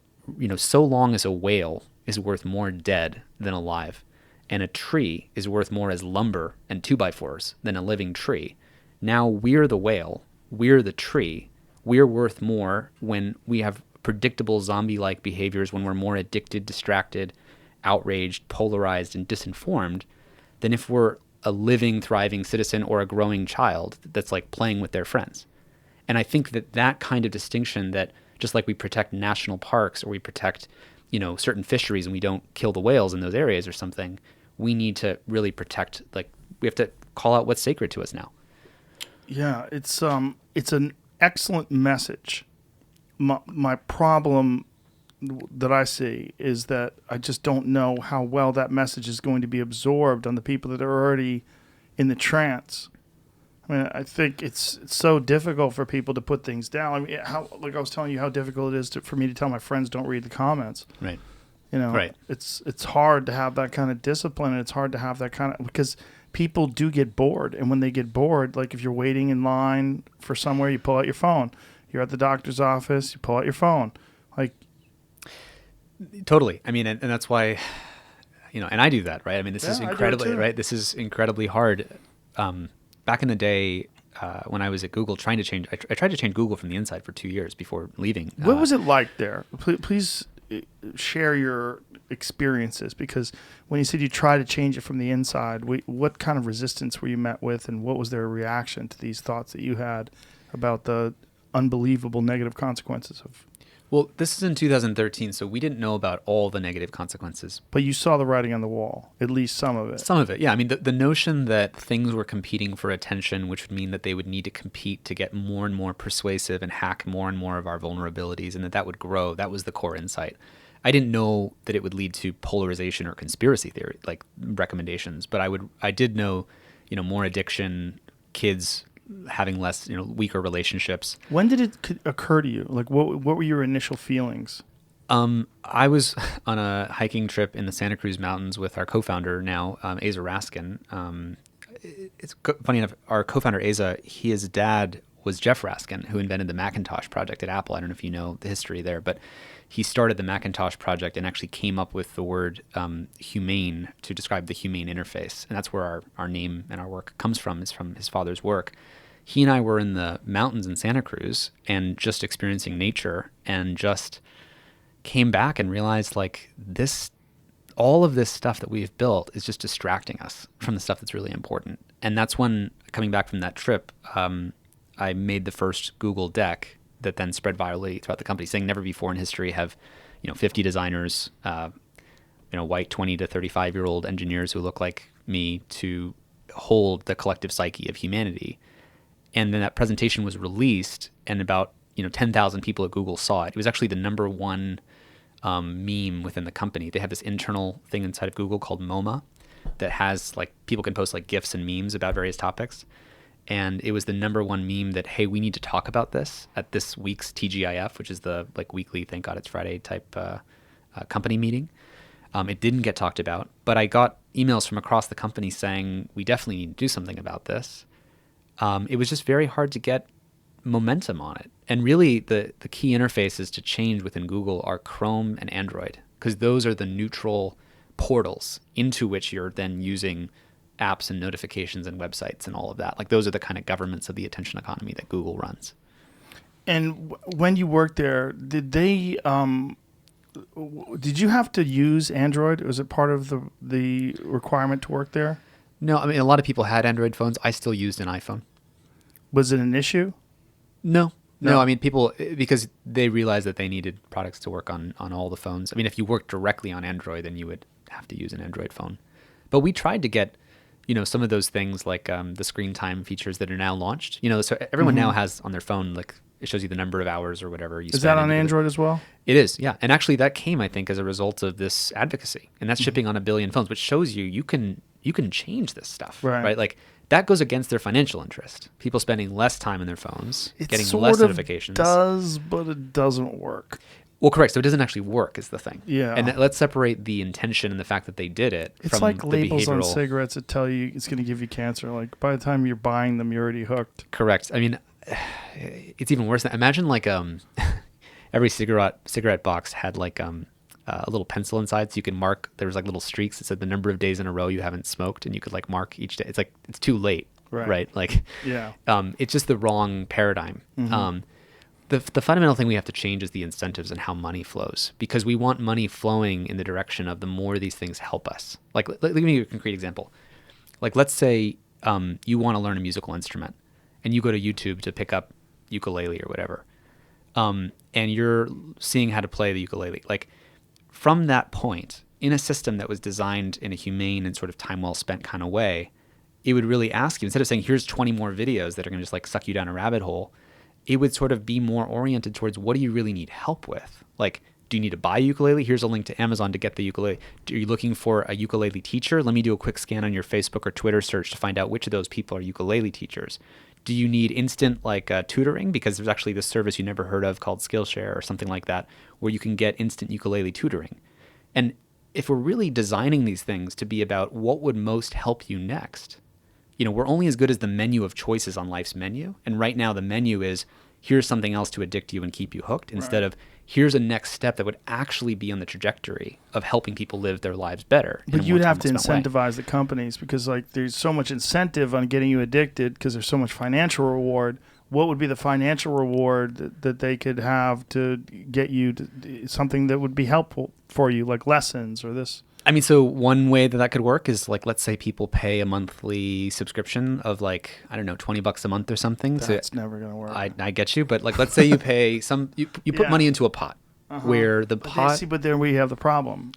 so long as a whale is worth more dead than alive, and a tree is worth more as lumber and 2x4s than a living tree, now we're the whale, we're the tree, we're worth more when we have predictable zombie-like behaviors, when we're more addicted, distracted, outraged, polarized, and disinformed, than if we're a living, thriving citizen or a growing child that's like playing with their friends. And I think that kind of distinction, that just like we protect national parks or we protect, certain fisheries and we don't kill the whales in those areas or something, we need to really protect, like we have to call out what's sacred to us now. Yeah, it's an excellent message. My problem that I see is that I just don't know how well that message is going to be absorbed on the people that are already in the trance. I mean, I think it's so difficult for people to put things down. I mean, like I was telling you, how difficult it is for me to tell my friends don't read the comments. Right. Right. It's hard to have that kind of discipline, and it's hard to have that kind of, because people do get bored, and when they get bored, like if you're waiting in line for somewhere, you pull out your phone. You're at the doctor's office, you pull out your phone. Like, Totally. I mean, and that's why, and I do that, right? I mean, this is Yeah, I do it incredibly, too. right? This is incredibly hard. Back in the day, when I was at Google trying to change, I tried to change Google from the inside for 2 years before leaving. What was it like there? Please share your experiences, because when you said you tried to change it from the inside, what kind of resistance were you met with, and what was their reaction to these thoughts that you had about the unbelievable negative consequences of? Well, this is in 2013, so we didn't know about all the negative consequences. But you saw the writing on the wall, at least some of it. Some of it, yeah. I mean, the notion that things were competing for attention, which would mean that they would need to compete to get more and more persuasive and hack more and more of our vulnerabilities, and that would grow, that was the core insight. I didn't know that it would lead to polarization or conspiracy theory, like recommendations, but I did know, more addiction, kids having less, weaker relationships. When did it occur to you? Like, what were your initial feelings? I was on a hiking trip in the Santa Cruz Mountains with our co-founder now, Aza Raskin. It's funny enough, our co-founder Aza, his dad was Jeff Raskin, who invented the Macintosh project at Apple. I don't know if you know the history there, but he started the Macintosh project and actually came up with the word humane to describe the humane interface. And that's where our name and our work comes from, is from his father's work. He and I were in the mountains in Santa Cruz and just experiencing nature, and just came back and realized, like, all of this stuff that we've built is just distracting us from the stuff that's really important. And that's when, coming back from that trip, I made the first Google deck that then spread virally throughout the company, saying never before in history have 50 designers, white 20 to 35-year-old engineers who look like me, to hold the collective psyche of humanity. And then that presentation was released, and about 10,000 people at Google saw it. It was actually the number one meme within the company. They have this internal thing inside of Google called MoMA that has, like, people can post like GIFs and memes about various topics. And it was the number one meme that, hey, we need to talk about this at this week's TGIF, which is the weekly, thank God it's Friday type company meeting. It didn't get talked about, but I got emails from across the company saying we definitely need to do something about this. It was just very hard to get momentum on it. And really the key interfaces to change within Google are Chrome and Android, because those are the neutral portals into which you're then using apps and notifications and websites and all of that. Like, those are the kind of governments of the attention economy that Google runs. And when you worked there, did they did you have to use Android? Was it part of the requirement to work there? No, I mean, a lot of people had Android phones. I still used an iPhone. Was it an issue? No, I mean, people, because they realized that they needed products to work on all the phones. I mean, if you worked directly on Android, then you would have to use an Android phone. But we tried to get some of those things like the screen time features that are now launched. So everyone now has on their phone, like, it shows you the number of hours or whatever you spend. Is that on Android as well? It is, yeah. And actually that came, I think, as a result of this advocacy. And that's shipping on 1 billion phones, which shows you can change this stuff, right? Like, that goes against their financial interest. People spending less time on their phones, getting less notifications. It does, but it doesn't work. Well, correct. So it doesn't actually work is the thing. Yeah. And let's separate the intention and the fact that they did it It's from like the labels on behavioral. cigarettes that tell you it's going to give you cancer. Like, by the time you're buying them, you're already hooked. Correct. I mean, it's even worse. Imagine, like, every cigarette box had like a little pencil inside, so you can mark. There was like little streaks that said the number of days in a row you haven't smoked, and you could like mark each day. It's like, it's too late, right? Like, yeah. It's just the wrong paradigm. Mm-hmm. The fundamental thing we have to change is the incentives and how money flows, because we want money flowing in the direction of the more these things help us. Like, let me give you a concrete example. Like, let's say you want to learn a musical instrument, and you go to YouTube to pick up ukulele or whatever, and you're seeing how to play the ukulele. Like, from that point, in a system that was designed in a humane and sort of time well spent kind of way, it would really ask you, instead of saying, here's 20 more videos that are going to just like suck you down a rabbit hole, it would sort of be more oriented towards, what do you really need help with? Like, do you need to buy a ukulele? Here's a link to Amazon to get the ukulele. Are you looking for a ukulele teacher? Let me do a quick scan on your Facebook or Twitter search to find out which of those people are ukulele teachers. Do you need instant tutoring? Because there's actually this service you never heard of called Skillshare or something like that, where you can get instant ukulele tutoring. And if we're really designing these things to be about what would most help you next, we're only as good as the menu of choices on life's menu. And right now the menu is, here's something else to addict you and keep you hooked, instead of, here's a next step that would actually be on the trajectory of helping people live their lives better. But you'd have to incentivize the companies because like there's so much incentive on getting you addicted because there's so much financial reward. What would be the financial reward that they could have to get you to something that would be helpful for you, like lessons or this? I mean, so one way that could work is like, let's say people pay a monthly subscription of like, I don't know, $20 a month or something. That's never going to work. I get you. But like, let's say you pay you put money into a pot where the pot. But there we have the problem.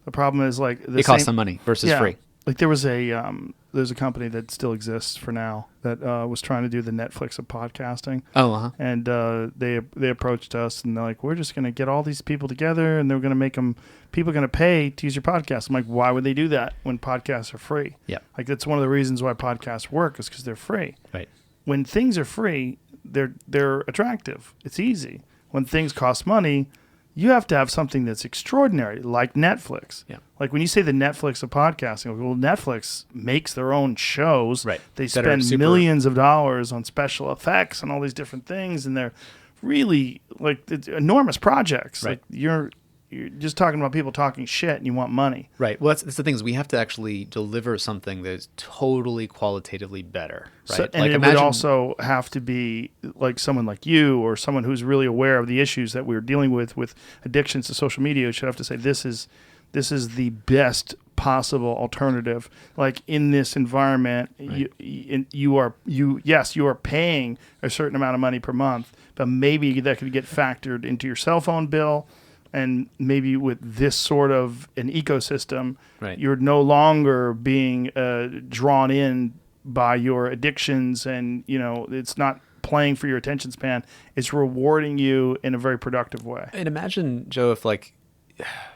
The problem is like it costs some money versus free. Like there was there's a company that still exists for now that was trying to do the Netflix of podcasting. And they approached us and they're like, we're just going to get all these people together and they're going to make them, people are going to pay to use your podcast. I'm like, why would they do that when podcasts are free? Yeah. Like that's one of the reasons why podcasts work is because they're free. Right. When things are free, they're attractive. It's easy. When things cost money, you have to have something that's extraordinary, like Netflix. Yeah. Like when you say the Netflix of podcasting, well, Netflix makes their own shows. Right. They spend millions of dollars on special effects and all these different things, and they're really like it's enormous projects. Right. Like you're just talking about people talking shit, and you want money. Right. Well, that's the thing is we have to actually deliver something that is totally qualitatively better. Right. So, and it would also have to be like someone like you or someone who's really aware of the issues that we're dealing with addictions to social media. You should have to say this is the best possible alternative. Like in this environment, right. you are paying a certain amount of money per month, but maybe that could get factored into your cell phone bill. And maybe with this sort of an ecosystem, right. you're no longer being drawn in by your addictions, and it's not playing for your attention span. It's rewarding you in a very productive way. And imagine, Joe, if like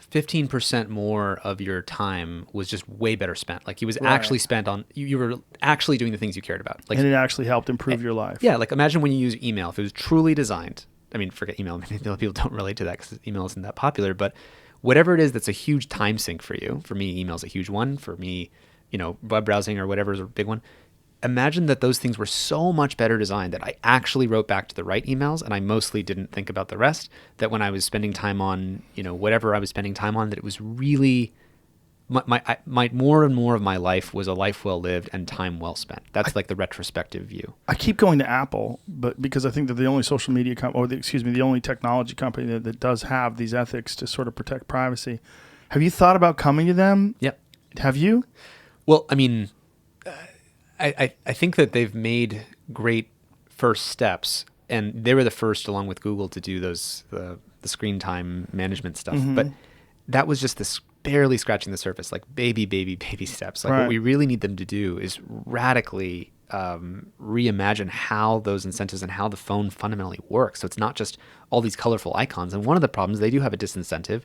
15% more of your time was just way better spent. Like it was actually spent on you were actually doing the things you cared about. Like, and it actually helped improve your life. Yeah, like imagine when you use email, if it was truly designed. I mean, forget email. Many people don't relate to that because email isn't that popular. But whatever it is that's a huge time sink for you, for me, email's a huge one. For me, web browsing or whatever is a big one. Imagine that those things were so much better designed that I actually wrote back to the right emails and I mostly didn't think about the rest. That when I was spending time on, whatever I was spending time on, that it was really my more and more of my life was a life well lived and time well spent. That's like the retrospective view. I keep going to Apple, but because I think they're the only social media the only technology company that does have these ethics to sort of protect privacy. Have you thought about coming to them? Yep. Have you? Well, I mean, I think that they've made great first steps, and they were the first, along with Google, to do the screen time management stuff. Mm-hmm. But that was just this barely scratching the surface, like baby steps. Like what we really need them to do is radically reimagine how those incentives and how the phone fundamentally works. So it's not just all these colorful icons. And one of the problems, they do have a disincentive,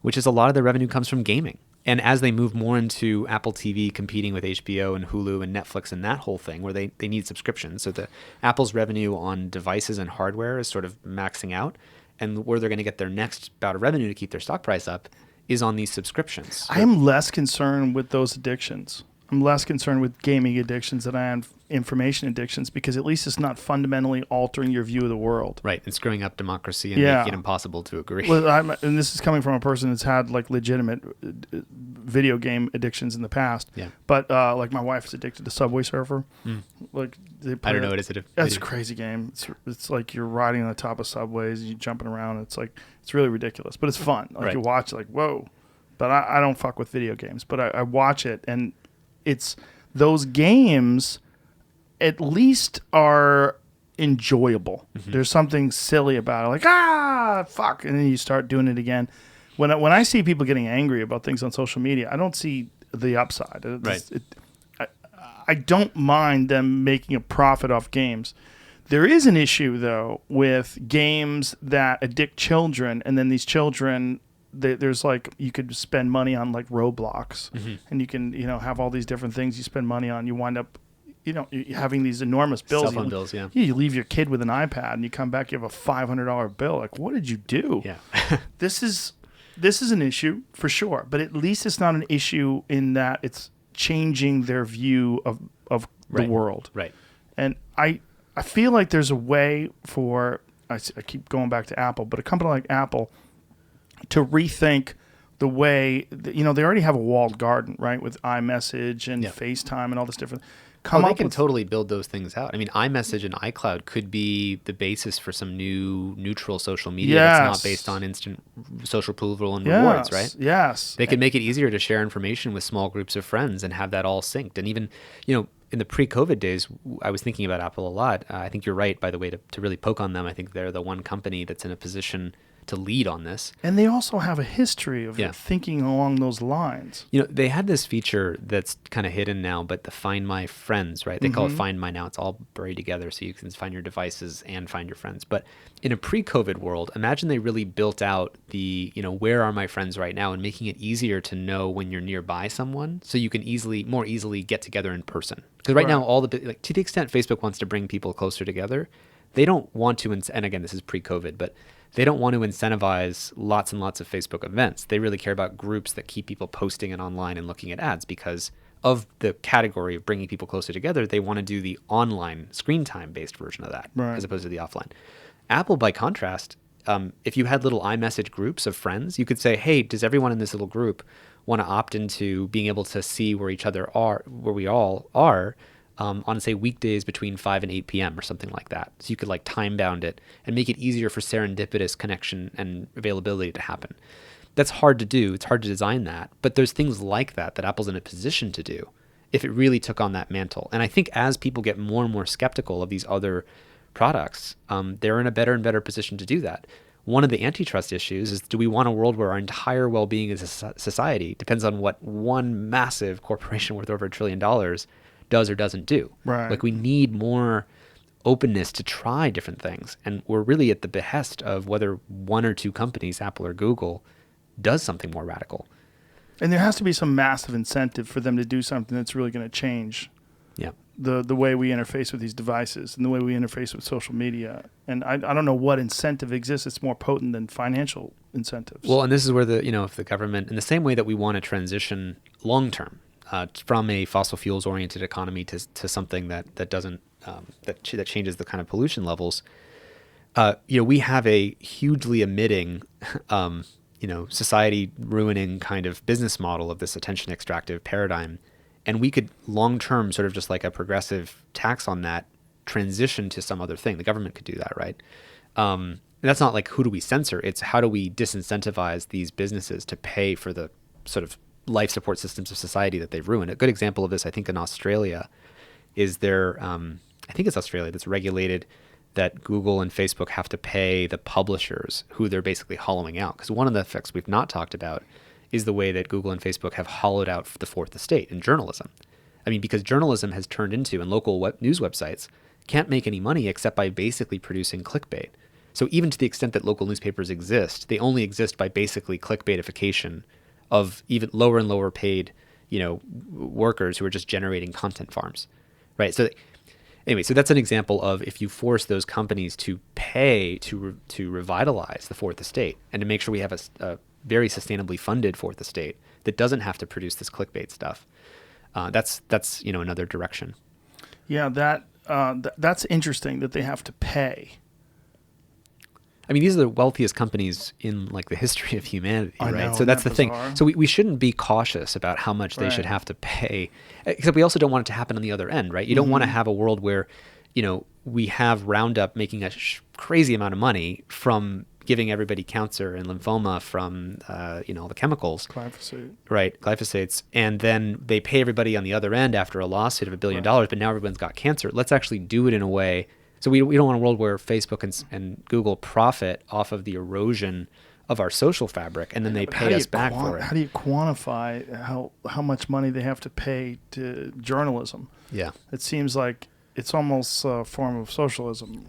which is a lot of their revenue comes from gaming. And as they move more into Apple TV competing with HBO and Hulu and Netflix and that whole thing where they need subscriptions. So the Apple's revenue on devices and hardware is sort of maxing out. And where they're going to get their next bout of revenue to keep their stock price up is on these subscriptions. I am less concerned with those addictions. I'm less concerned with gaming addictions than I am information addictions, because at least it's not fundamentally altering your view of the world. Right, and screwing up democracy and making it impossible to agree. Well, and this is coming from a person that's had like legitimate video game addictions in the past. Yeah. But like my wife is addicted to Subway Surfer. Like I don't know what is it. That's a crazy game. It's like you're riding on the top of subways, you're jumping around. It's really ridiculous, but it's fun. Like you watch it, like whoa. But I don't fuck with video games. But I watch it, and it's those games at least are enjoyable. Mm-hmm. There's something silly about it, like fuck, and then you start doing it again. When I see people getting angry about things on social media, I don't see the upside. I don't mind them making a profit off games. There is an issue though with games that addict children, and then these children, there's like you could spend money on like Roblox, and you can have all these different things you spend money on. You wind up having these enormous bills. Cell phone bills, yeah. You leave your kid with an iPad, and you come back, you have a $500 bill. Like, what did you do? Yeah. This is an issue for sure, but at least it's not an issue in that it's changing their view of the world. Right. And I feel like there's a way for I keep going back to Apple, but a company like Apple to rethink the way, they already have a walled garden, right, with iMessage and FaceTime and all this different. They can totally build those things out. I mean, iMessage and iCloud could be the basis for some new neutral social media that's not based on instant social approval and rewards, right? Yes. They could make it easier to share information with small groups of friends and have that all synced. And even, in the pre-COVID days, I was thinking about Apple a lot. I think you're right, by the way, to really poke on them. I think they're the one company that's in a position to lead on this. And they also have a history of thinking along those lines. They had this feature that's kind of hidden now, but the Find My Friends, right? They call it Find My now. It's all buried together so you can find your devices and find your friends. But in a pre-COVID world, imagine they really built out the, where are my friends right now, and making it easier to know when you're nearby someone so you can more easily get together in person. Because right now, to the extent Facebook wants to bring people closer together, they don't want to, and again, this is pre-COVID, but they don't want to incentivize lots and lots of Facebook events. They really care about groups that keep people posting and online and looking at ads because of the category of bringing people closer together. They want to do the online screen time based version of that as opposed to the offline. Apple, by contrast, if you had little iMessage groups of friends, you could say, hey, does everyone in this little group want to opt into being able to see where each other are, where we all are, on, say, weekdays between 5 and 8 p.m. or something like that. So you could time bound it and make it easier for serendipitous connection and availability to happen. That's hard to do. It's hard to design that. But there's things like that Apple's in a position to do if it really took on that mantle. And I think as people get more and more skeptical of these other products, they're in a better and better position to do that. One of the antitrust issues is, do we want a world where our entire well-being as a society depends on what one massive corporation worth over $1 trillion does or doesn't do? Right. We need more openness to try different things. And we're really at the behest of whether one or two companies, Apple or Google, does something more radical. And there has to be some massive incentive for them to do something that's really going to change the way we interface with these devices and the way we interface with social media. And I don't know what incentive exists. It's more potent than financial incentives. Well, and this is where if the government, in the same way that we want to transition long-term, from a fossil fuels oriented economy to something that doesn't that changes the kind of pollution levels. We have a hugely emitting, society ruining kind of business model of this attention extractive paradigm, and we could long term, sort of just like a progressive tax on that, transition to some other thing. The government could do that, right? And that's not who do we censor? It's how do we disincentivize these businesses to pay for the sort of life support systems of society that they've ruined. A good example of this, I think, in Australia is I think it's Australia that's regulated that Google and Facebook have to pay the publishers who they're basically hollowing out. Because one of the effects we've not talked about is the way that Google and Facebook have hollowed out the fourth estate in journalism. I mean, because journalism has turned into, and local news websites can't make any money except by basically producing clickbait. So even to the extent that local newspapers exist, they only exist by basically clickbaitification of even lower and lower paid, workers who are just generating content farms, right? So anyway, so that's an example of if you force those companies to pay to revitalize the fourth estate and to make sure we have a very sustainably funded fourth estate that doesn't have to produce this clickbait stuff. That's another direction. Yeah, that's interesting that they have to pay. I mean, these are the wealthiest companies in the history of humanity, right? Know, so that's the bizarre? thing. So we shouldn't be cautious about how much they should have to pay, except we also don't want it to happen on the other end, right? You don't want to have a world where, we have Roundup making a crazy amount of money from giving everybody cancer and lymphoma from, the chemicals. Glyphosate. Right, glyphosates. And then they pay everybody on the other end after a lawsuit of $1 billion, but now everyone's got cancer. Let's actually do it in a way. So we don't want a world where Facebook and Google profit off of the erosion of our social fabric, and then they pay us back for it. How do you quantify how much money they have to pay to journalism? Yeah. It seems like it's almost a form of socialism.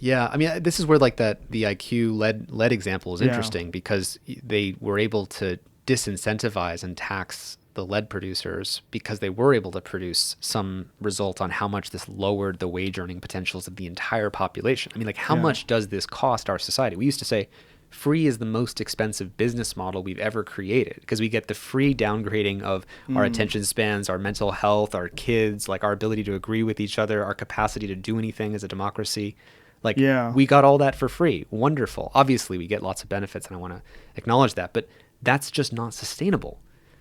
Yeah, I mean, this is where the IQ lead example is interesting because they were able to disincentivize and tax the lead producers because they were able to produce some result on how much this lowered the wage earning potentials of the entire population. I mean, how much does this cost our society? We used to say free is the most expensive business model we've ever created because we get the free downgrading of our attention spans, our mental health, our kids, our ability to agree with each other, our capacity to do anything as a democracy. Like, Yeah. we got all that for free. Wonderful. Obviously, we get lots of benefits, and I want to acknowledge that, but that's just not sustainable.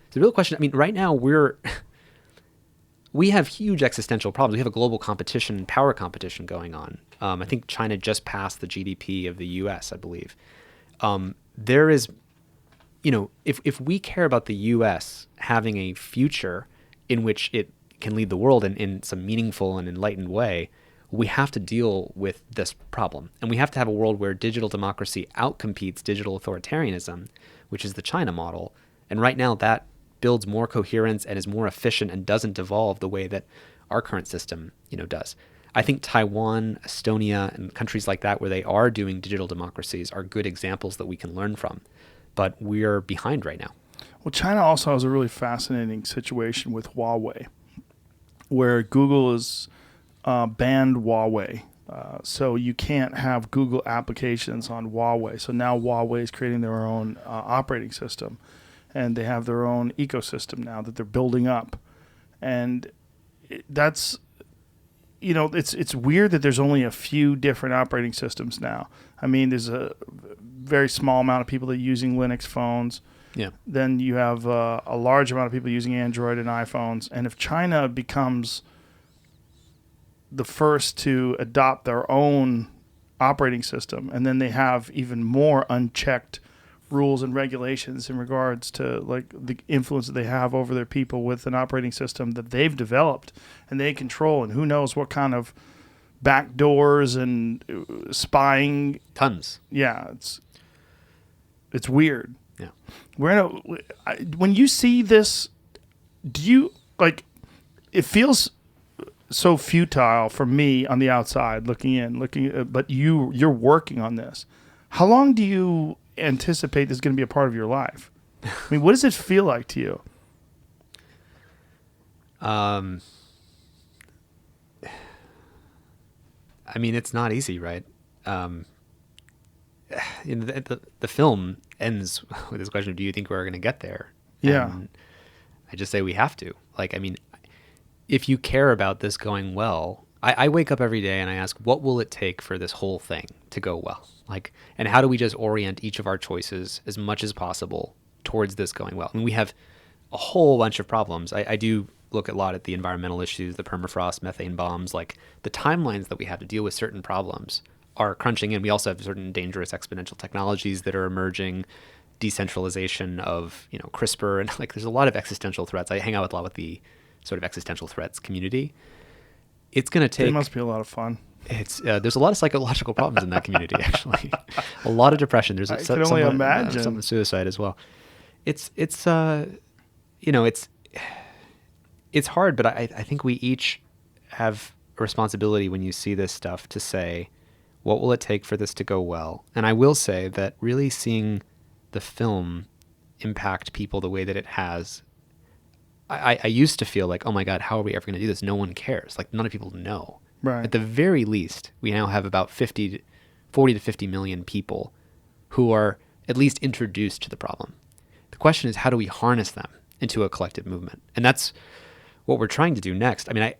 So the real question, I mean, right now we have huge existential problems. We have a global competition, power competition going on. I think China just passed the GDP of the US, I believe. There is, if we care about the US having a future in which it can lead the world in some meaningful and enlightened way, we have to deal with this problem. And we have to have a world where digital democracy outcompetes digital authoritarianism, which is the China model. And right now that builds more coherence and is more efficient and doesn't devolve the way that our current system, does. I think Taiwan, Estonia, and countries like that where they are doing digital democracies are good examples that we can learn from. But we're behind right now. Well, China also has a really fascinating situation with Huawei, where Google is banned Huawei. So you can't have Google applications on Huawei. So now Huawei is creating their own operating system, and they have their own ecosystem now that they're building up. And that's, it's weird that there's only a few different operating systems now. I mean, there's a very small amount of people that are using Linux phones. Yeah. Then you have a large amount of people using Android and iPhones. And if China becomes the first to adopt their own operating system, and then they have even more unchecked rules and regulations in regards to like the influence that they have over their people with an operating system that they've developed and they control, and who knows what kind of backdoors and spying. Tons. Yeah, it's weird. Yeah. When you see this, do you like? It feels so futile for me on the outside looking in, but you're working on this. How long do you anticipate this is going to be a part of your life? I mean, what does it feel like to you? I mean, it's not easy, right? The film ends with this question of, do you think we're going to get there? Yeah. And I just say we have to. Like, I mean, if you care about this going well, I wake up every day and I ask, what will it take for this whole thing to go well? Like, and how do we just orient each of our choices as much as possible towards this going well? I mean, we have a whole bunch of problems. I do look a lot at the environmental issues, the permafrost, methane bombs, like the timelines that we have to deal with certain problems are crunching in. We also have certain dangerous exponential technologies that are emerging, decentralization of, CRISPR, and like there's a lot of existential threats. I hang out with a lot with the sort of existential threats community. It's going to take... It must be a lot of fun. It's there's a lot of psychological problems in that community, actually. A lot of depression. There's I can only imagine. Some suicide as well. It's hard, but I think we each have a responsibility when you see this stuff to say, what will it take for this to go well? And I will say that really seeing the film impact people the way that it has, I used to feel like, oh my God, how are we ever going to do this? No one cares. Like, none of people know. Right. At the very least, we now have about 40 to 50 million people who are at least introduced to the problem. The question is, how do we harness them into a collective movement? And that's what we're trying to do next. I mean,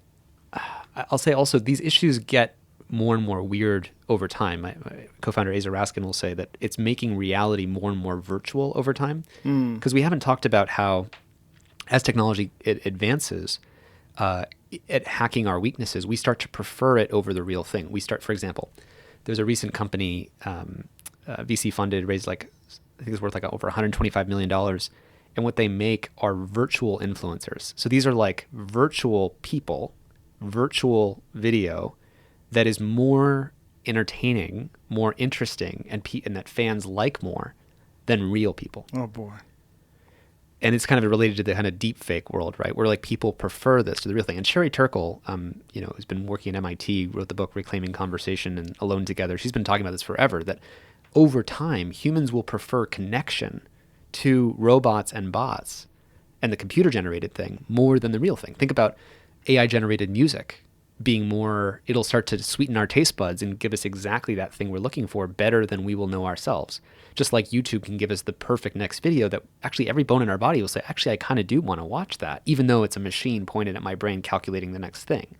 I'll say also, these issues get more and more weird over time. My co-founder Aza Raskin will say that it's making reality more and more virtual over time, because we haven't talked about how, as technology advances, at hacking our weaknesses, we start to prefer it over the real thing. We start, for example, there's a recent company, VC funded, raised like, I think it's worth like over $125 million. And what they make are virtual influencers. So these are like virtual people, virtual video that is more entertaining, more interesting, and that fans like more than real people. Oh boy. And it's kind of related to the kind of deep fake world, right? Where like people prefer this to the real thing. And Sherry Turkle, who's been working at MIT, wrote the book Reclaiming Conversation and Alone Together. She's been talking about this forever, that over time, humans will prefer connection to robots and bots and the computer-generated thing more than the real thing. Think about AI-generated music being more, it'll start to sweeten our taste buds and give us exactly that thing we're looking for better than we will know ourselves. Just like YouTube can give us the perfect next video that actually every bone in our body will say, actually, I kind of do want to watch that, even though it's a machine pointed at my brain calculating the next thing.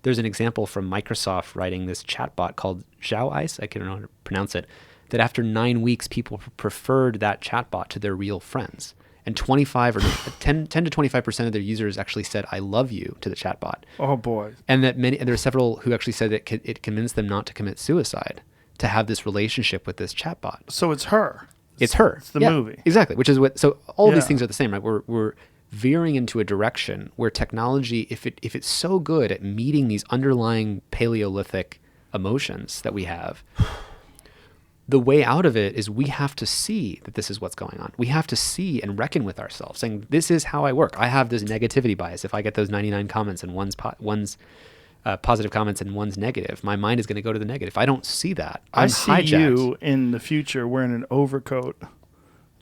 there's an example from Microsoft writing this chatbot called Xiao Ice, I can't know how to pronounce it, that after 9 weeks, people preferred that chatbot to their real friends. And 25 or 10 to 25% of their users actually said, I love you to the chatbot. Oh, boy. And there are several who actually said that it convinced them not to commit suicide, to have this relationship with this chatbot. So it's her. It's her. It's the movie. Exactly. Which is what, so all these Yeah. things are the same, right? We're veering into a direction where technology, if it's so good at meeting these underlying Paleolithic emotions that we have, the way out of it is we have to see that this is what's going on. We have to see and reckon with ourselves, saying, this is how I work. I have this negativity bias. If I get those 99 comments and one's positive comments and one's negative, my mind is going to go to the negative. If I don't see that, I I'm see hijacked. you in the future wearing an overcoat.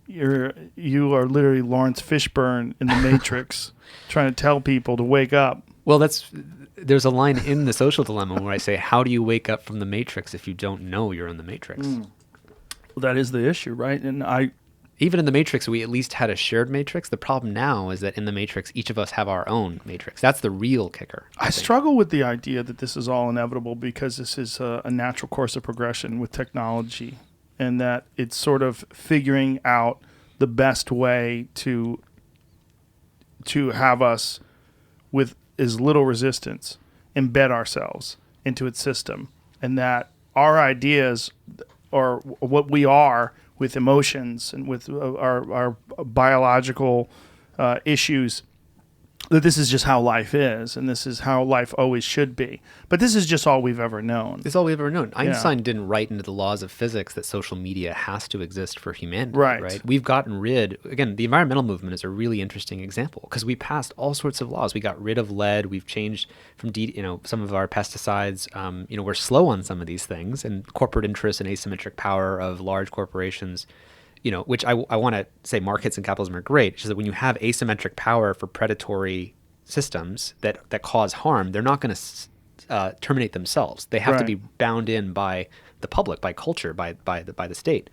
You are literally Lawrence Fishburne in The Matrix, trying to tell people to wake up. Well, there's a line in The Social Dilemma where I say, how do you wake up from the Matrix if you don't know you're in the Matrix? Well, that is the issue, right? And Even in the Matrix, we at least had a shared matrix. The problem now is that in the Matrix, each of us have our own matrix. That's the real kicker. I struggle with the idea that this is all inevitable because this is a natural course of progression with technology, and that it's sort of figuring out the best way to have us, with as little resistance, embed ourselves into its system, and that our ideas, or what we are with emotions and with our biological issues, that this is just how life is, and this is how life always should be. But this is just all we've ever known. It's all we've ever known. Einstein didn't write into the laws of physics that social media has to exist for humanity. Right. We've gotten rid, again, the environmental movement is a really interesting example because we passed all sorts of laws. We got rid of lead. We've changed from some of our pesticides. We're slow on some of these things, and corporate interests and asymmetric power of large corporations, which I want to say markets and capitalism are great. It's just that when you have asymmetric power for predatory systems that cause harm, they're not going to terminate themselves. They have to be bound in by the public, by culture, by the state.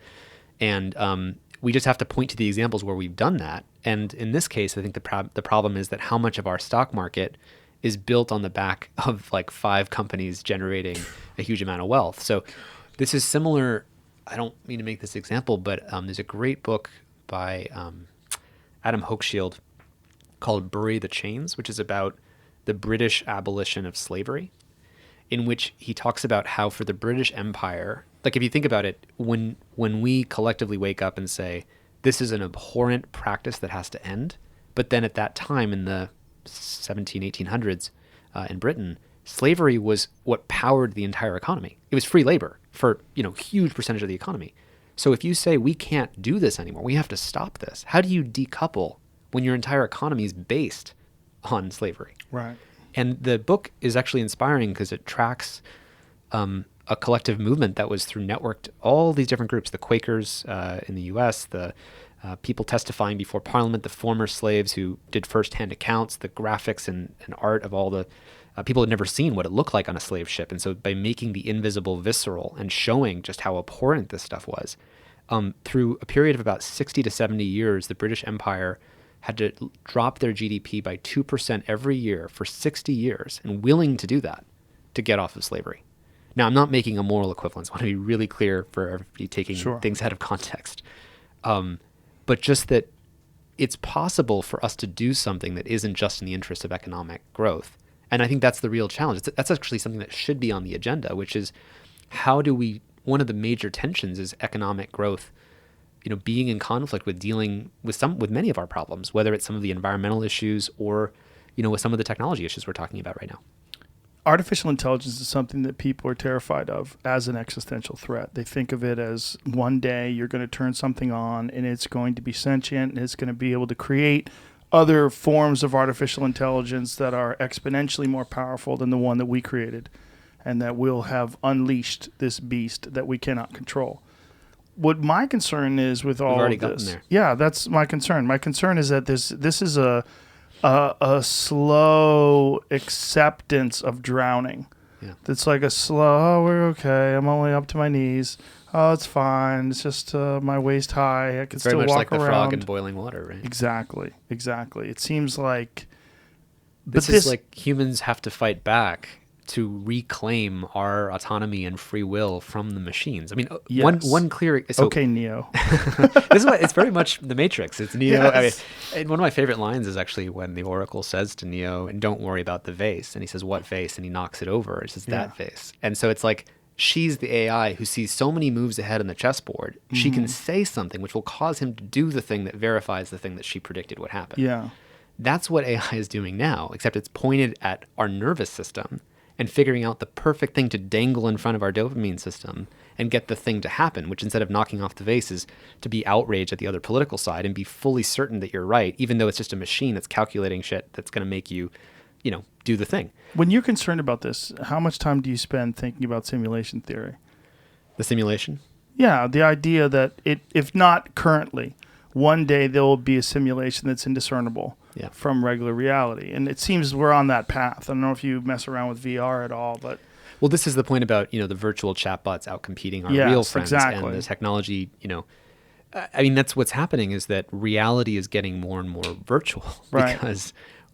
And we just have to point to the examples where we've done that. And in this case, I think the problem is that how much of our stock market is built on the back of like 5 companies generating a huge amount of wealth. So this is similar. I don't mean to make this example, but there's a great book by Adam Hochschild called Bury the Chains, which is about the British abolition of slavery, in which he talks about how for the British Empire, like if you think about it, when we collectively wake up and say, this is an abhorrent practice that has to end, but then at that time in the 1800s in Britain, slavery was what powered the entire economy. It was free labor for, huge percentage of the economy. So if you say we can't do this anymore, we have to stop this, how do you decouple when your entire economy is based on slavery? Right. And the book is actually inspiring because it tracks a collective movement that was through networked all these different groups, the Quakers in the U.S., the people testifying before Parliament, the former slaves who did firsthand accounts, the graphics and art of all the people had never seen what it looked like on a slave ship. And so by making the invisible visceral and showing just how abhorrent this stuff was, through a period of about 60 to 70 years, the British Empire had to drop their GDP by 2% every year for 60 years, and willing to do that to get off of slavery. Now, I'm not making a moral equivalence. I want to be really clear for everybody taking things out of context. But just that it's possible for us to do something that isn't just in the interest of economic growth. And I think that's the real challenge. That's actually something that should be on the agenda, which is how do we, one of the major tensions is economic growth, being in conflict with dealing with many of our problems, whether it's some of the environmental issues or, with some of the technology issues we're talking about right now. Artificial intelligence is something that people are terrified of as an existential threat. They think of it as one day you're going to turn something on and it's going to be sentient and it's going to be able to create other forms of artificial intelligence that are exponentially more powerful than the one that we created, and that will have unleashed this beast that we cannot control. What my concern is with all of this, that's my concern. My concern is that this is a slow acceptance of drowning. Yeah. It's like a slow, we're okay, I'm only up to my knees. Oh, it's fine. It's just my waist high. I can still walk around. Very much like the frog in boiling water, right? Exactly. It seems like... This is like humans have to fight back to reclaim our autonomy and free will from the machines. I mean, Yes. one clear. So, Okay, Neo. this is what it's very much the Matrix. It's Neo. Yes. I mean, and one of my favorite lines is actually when the Oracle says to Neo, "And don't worry about the vase," and he says, "What vase?" and he knocks it over. It says, "That vase." And so it's like she's the AI who sees so many moves ahead on the chessboard. She can say something which will cause him to do the thing that verifies the thing that she predicted would happen. Yeah. That's what AI is doing now, except it's pointed at our nervous system and figuring out the perfect thing to dangle in front of our dopamine system and get the thing to happen, which instead of knocking off the vase is to be outraged at the other political side and be fully certain that you're right, even though it's just a machine that's calculating shit that's going to make you, do the thing. When you're concerned about this, how much time do you spend thinking about simulation theory? The simulation? Yeah, the idea that if not currently, one day there will be a simulation that's indiscernible from regular reality. And it seems we're on that path. I don't know if you mess around with VR at all, but... Well, this is the point about, the virtual chatbots out competing our Yes, real friends exactly. and the technology, I mean, that's what's happening is that reality is getting more and more virtual because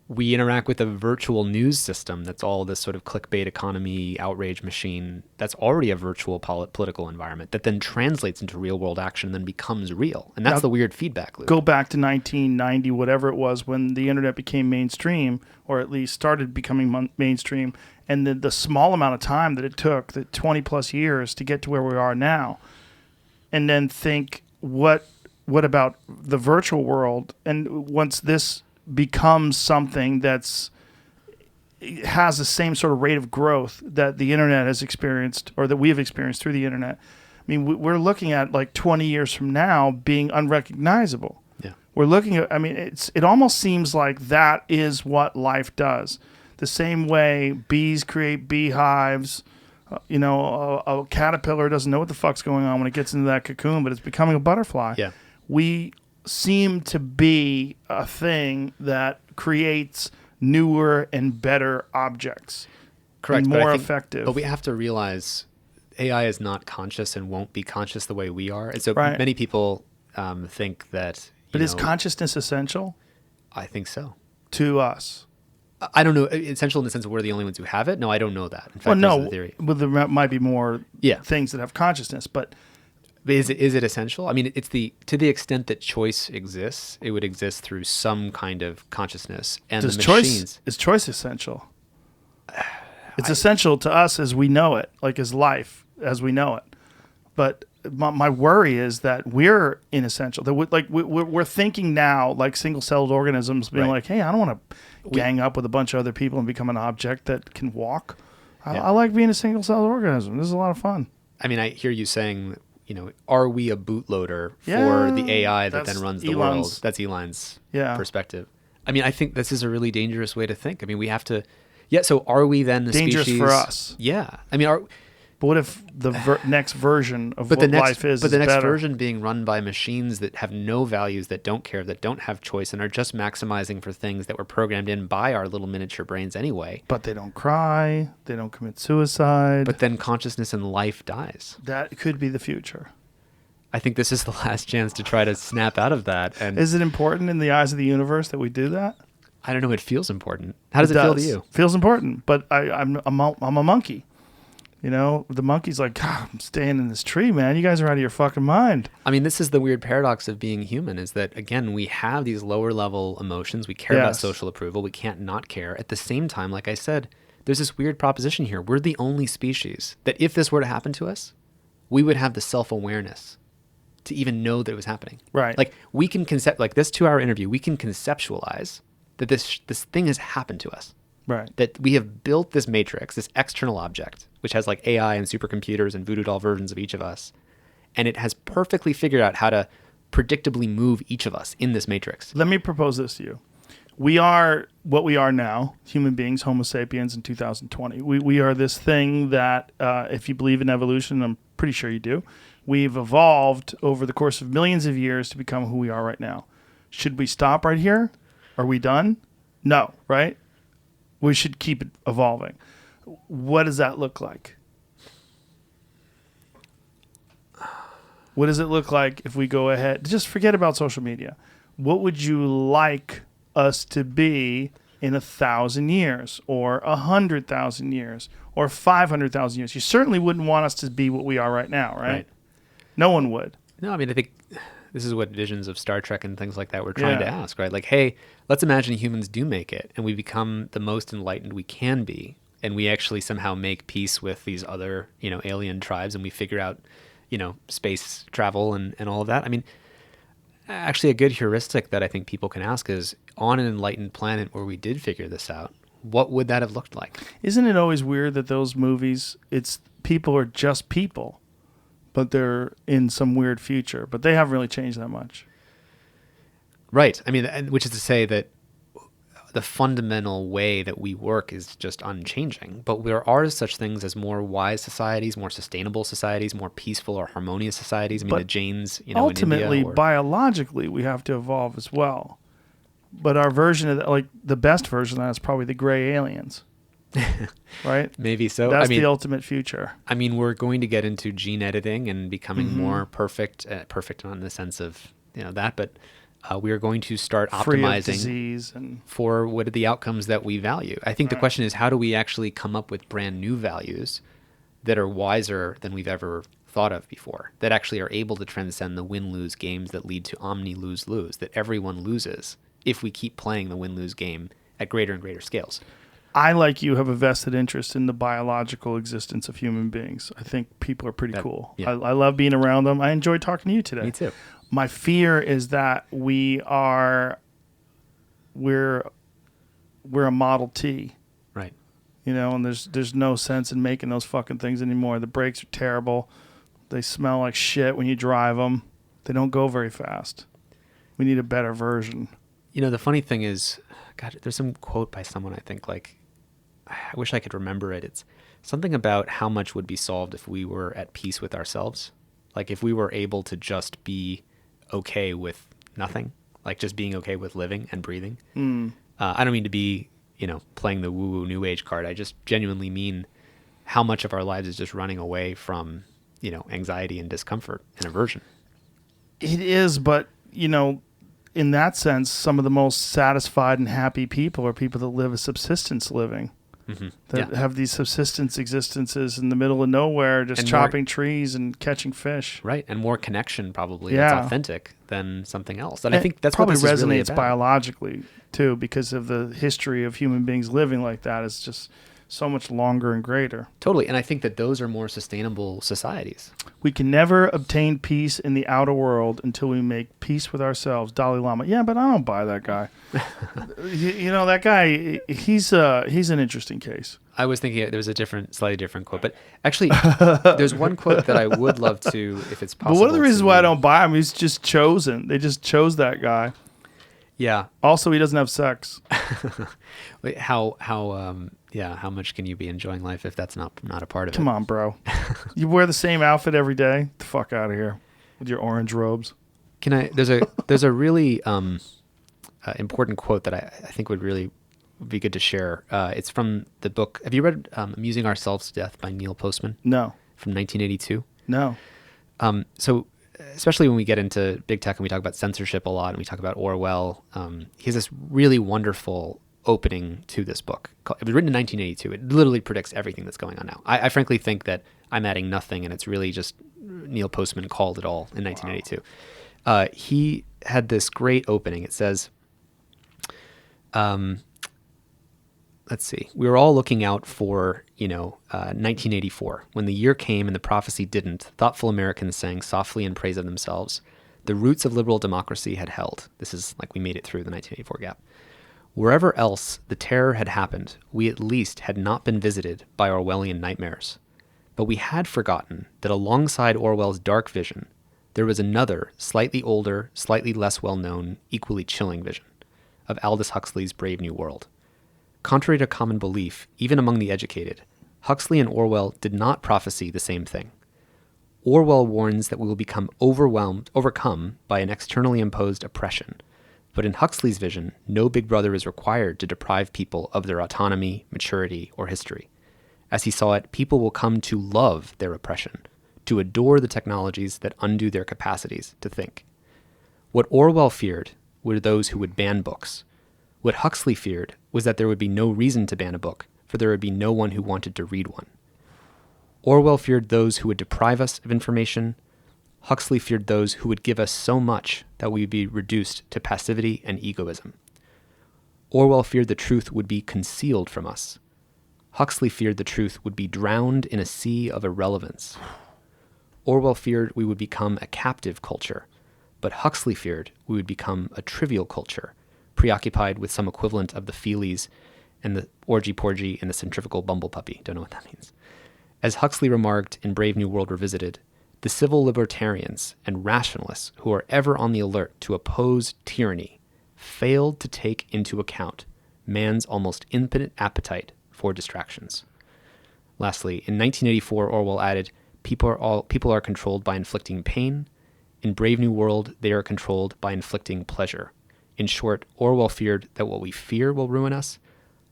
we interact with a virtual news system that's all this sort of clickbait economy, outrage machine that's already a virtual political environment that then translates into real world action and then becomes real. And that's the weird feedback loop. Go back to 1990, whatever it was, when the internet became mainstream, or at least started becoming mainstream, and the small amount of time that it took, the 20 plus years to get to where we are now, and then think, what about the virtual world? And once this becomes something has the same sort of rate of growth that the internet has experienced, or that we have experienced through the internet. I mean, we're looking at like 20 years from now being unrecognizable. Yeah. We're looking at, I mean, it almost seems like that is what life does. The same way bees create beehives, a caterpillar doesn't know what the fuck's going on when it gets into that cocoon, but it's becoming a butterfly. Yeah. We seem to be a thing that creates newer and better objects. Correct. And but I more think- effective. But we have to realize AI is not conscious and won't be conscious the way we are. And so Right. many people think that. But is consciousness essential I think so. to us? I don't know. Essential in the sense of we're the only ones who have it. No, I don't know that. In fact, Well, there's no. a theory. Well, there might be more Yeah. things that have consciousness, but But is it essential? I mean, it's to the extent that choice exists, it would exist through some kind of consciousness. And is the machines. choice essential? It's essential to us as we know it, like as life as we know it. But my worry is that we're inessential. That we're thinking now like single-celled organisms, being Right. like, "Hey, I don't want to gang up with a bunch of other people and become an object that can walk. Yeah. I like being a single-celled organism. This is a lot of fun." I mean, I hear you saying, are we a bootloader Yeah, for the AI that that's then runs the Elon's- world? That's Elon's Yeah. perspective. I mean, I think this is a really dangerous way to think. I mean, we have to. Yeah. So, are we then the Dangerous species? for us. Yeah. I mean, But what if the next version of but what the next life is but the next better? version being run by machines that have no values, that don't care, that don't have choice, and are just maximizing for things that were programmed in by our little miniature brains anyway. But they don't cry. They don't commit suicide. But then consciousness and life dies. that could be the future. I think this is the last chance to try to snap out of that. And Is it important in the eyes of the universe that we do that? I don't know. It feels important. How does it feel to you? Feels important, but I'm a monkey. The monkey's like, God, I'm staying in this tree, man. You guys are out of your fucking mind. I mean, this is the weird paradox of being human, is that, again, we have these lower level emotions. We care about Yes. social approval. We can't not care. At the same time, like I said, there's this weird proposition here. We're the only species that if this were to happen to us, we would have the self-awareness to even know that it was happening. Right. Like we can like this 2-hour interview, we can conceptualize that this thing has happened to us. Right. That we have built this matrix, this external object, which has like AI and supercomputers and voodoo doll versions of each of us. And it has perfectly figured out how to predictably move each of us in this matrix. Let me propose this to you. We are what we are now, human beings, Homo sapiens in 2020. We are this thing that, if you believe in evolution, I'm pretty sure you do, we've evolved over the course of millions of years to become who we are right now. Should we stop right here? Are we done? No, right? We should keep it evolving. What does that look like? What does it look like if we go ahead? Just forget about social media. What would you like us to be in 1,000 years or 100,000 years or 500,000 years. You certainly wouldn't want us to be what we are right now, right? No one would. No, I mean, I think this is what visions of Star Trek and things like that we're trying to ask, right? Like, hey, let's imagine humans do make it and we become the most enlightened we can be. And we actually somehow make peace with these other, alien tribes, and we figure out, space travel and all of that. I mean, actually a good heuristic that I think people can ask is, on an enlightened planet where we did figure this out, what would that have looked like? Isn't it always weird that those movies, people are just people, but they're in some weird future, but they haven't really changed that much. Right. I mean, which is to say that the fundamental way that we work is just unchanging, but there are such things as more wise societies, more sustainable societies, more peaceful or harmonious societies. I mean, the Jains, ultimately, in India, biologically, we have to evolve as well. But our version of that, the best version of that is probably the gray aliens, right? Maybe so. That's the ultimate future. I mean, we're going to get into gene editing and becoming more perfect, perfect not in the sense of that, but we are going to start Free of optimizing disease for what are the outcomes that we value. I think the question is, how do we actually come up with brand new values that are wiser than we've ever thought of before, that actually are able to transcend the win-lose games that lead to omni-lose-lose, that everyone loses if we keep playing the win-lose game at greater and greater scales. I, like you, have a vested interest in the biological existence of human beings. I think people are pretty cool. Yeah. I love being around them. I enjoyed talking to you today. Me too. My fear is that we're a Model T, Right. and there's no sense in making those fucking things anymore. The brakes are terrible. They smell like shit when you drive them. They don't go very fast. We need a better version. The funny thing is, God, there's some quote by someone, I think, I wish I could remember it. It's something about how much would be solved if we were at peace with ourselves. Like if we were able to just be okay with nothing, like just being okay with living and breathing. I don't mean to be, playing the woo-woo new age card. I just genuinely mean how much of our lives is just running away from, anxiety and discomfort and aversion. It is, but, in that sense, some of the most satisfied and happy people are people that live a subsistence living. That have these subsistence existences in the middle of nowhere, just chopping trees and catching fish. Right, and more connection probably. It's authentic than something else. And I think that's probably what this is really resonates about. biologically too, because of the history of human beings living like that is just so much longer and greater. Totally, and I think that those are more sustainable societies. We can never obtain peace in the outer world until we make peace with ourselves. Dalai Lama. Yeah, but I don't buy that guy. That guy, he's an interesting case. I was thinking there was a slightly different quote, but actually, there's one quote that I would love to, if it's possible. But one of the reasons why I don't buy him, he's just chosen. They just chose that guy. Yeah. Also, he doesn't have sex. Wait, how much can you be enjoying life if that's not a part of it? Come on, bro. You wear the same outfit every day? Get the fuck out of here with your orange robes. There's a really important quote that I think would be good to share. It's from the book. Have you read Amusing Ourselves to Death by Neil Postman? No. From 1982? No. So especially when we get into big tech and we talk about censorship a lot and we talk about Orwell, he has this really wonderful opening to this book. It was written in 1982. It literally predicts everything that's going on now. I frankly think that I'm adding nothing, and it's really just Neil Postman called it all in 1982. Wow. He had this great opening. It says, let's see. We were all looking out for, 1984. When the year came and the prophecy didn't, thoughtful Americans sang softly in praise of themselves. The roots of liberal democracy had held. This is like we made it through the 1984 gap. Wherever else the terror had happened, we at least had not been visited by Orwellian nightmares. But we had forgotten that alongside Orwell's dark vision, there was another, slightly older, slightly less well-known, equally chilling vision of Aldous Huxley's Brave New World. Contrary to common belief, even among the educated, Huxley and Orwell did not prophesy the same thing. Orwell warns that we will become overcome by an externally imposed oppression. But in Huxley's vision, no big brother is required to deprive people of their autonomy, maturity, or history. As he saw it, people will come to love their oppression, to adore the technologies that undo their capacities to think. What Orwell feared were those who would ban books. What Huxley feared was that there would be no reason to ban a book for there would be no one who wanted to read one. Orwell feared those who would deprive us of information. Huxley feared those who would give us so much that we would be reduced to passivity and egoism. Orwell feared the truth would be concealed from us. Huxley feared the truth would be drowned in a sea of irrelevance. Orwell feared we would become a captive culture, but Huxley feared we would become a trivial culture, preoccupied with some equivalent of the feelies and the orgy-porgy and the centrifugal bumble puppy. Don't know what that means. As Huxley remarked in Brave New World Revisited, the civil libertarians and rationalists who are ever on the alert to oppose tyranny failed to take into account man's almost infinite appetite for distractions. Lastly, in 1984, Orwell added, people are controlled by inflicting pain. In Brave New World, they are controlled by inflicting pleasure. In short, Orwell feared that what we fear will ruin us.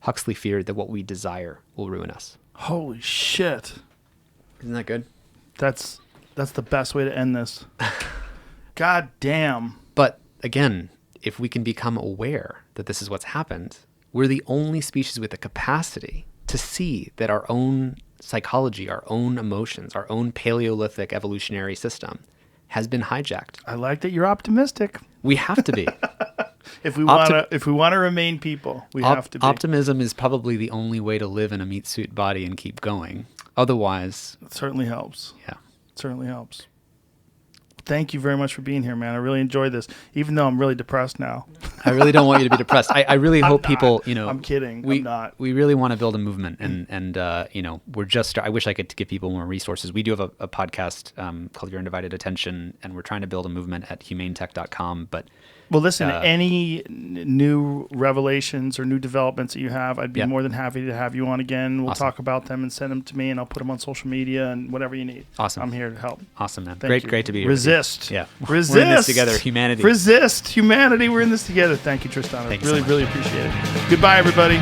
Huxley feared that what we desire will ruin us. Holy shit. Isn't that good? That's the best way to end this. God damn. But again, if we can become aware that this is what's happened, we're the only species with the capacity to see that our own psychology, our own emotions, our own Paleolithic evolutionary system has been hijacked. I like that you're optimistic. We have to be. If we want to remain people, we have to be. Optimism is probably the only way to live in a meat suit body and keep going. Otherwise, It certainly helps. yeah. It certainly helps. Thank you very much for being here, man. I really enjoyed this, even though I'm really depressed now. I really don't want you to be depressed. I really hope people, I'm kidding. We, I'm not. We really want to build a movement, and we're just. I wish I could give people more resources. We do have a podcast called Your Undivided Attention, and we're trying to build a movement at humanetech.com. But Well, listen, any new revelations or new developments that you have, I'd be more than happy to have you on again. We'll talk about them and send them to me, and I'll put them on social media and whatever you need. Awesome. I'm here to help. Awesome, man. Thank you. Great to be here. Resist. Yeah. Resist. We're in this together. Humanity. Resist. Humanity. We're in this together. Thank you, Tristan. Thank I you so really, much. really appreciate it. Goodbye, everybody.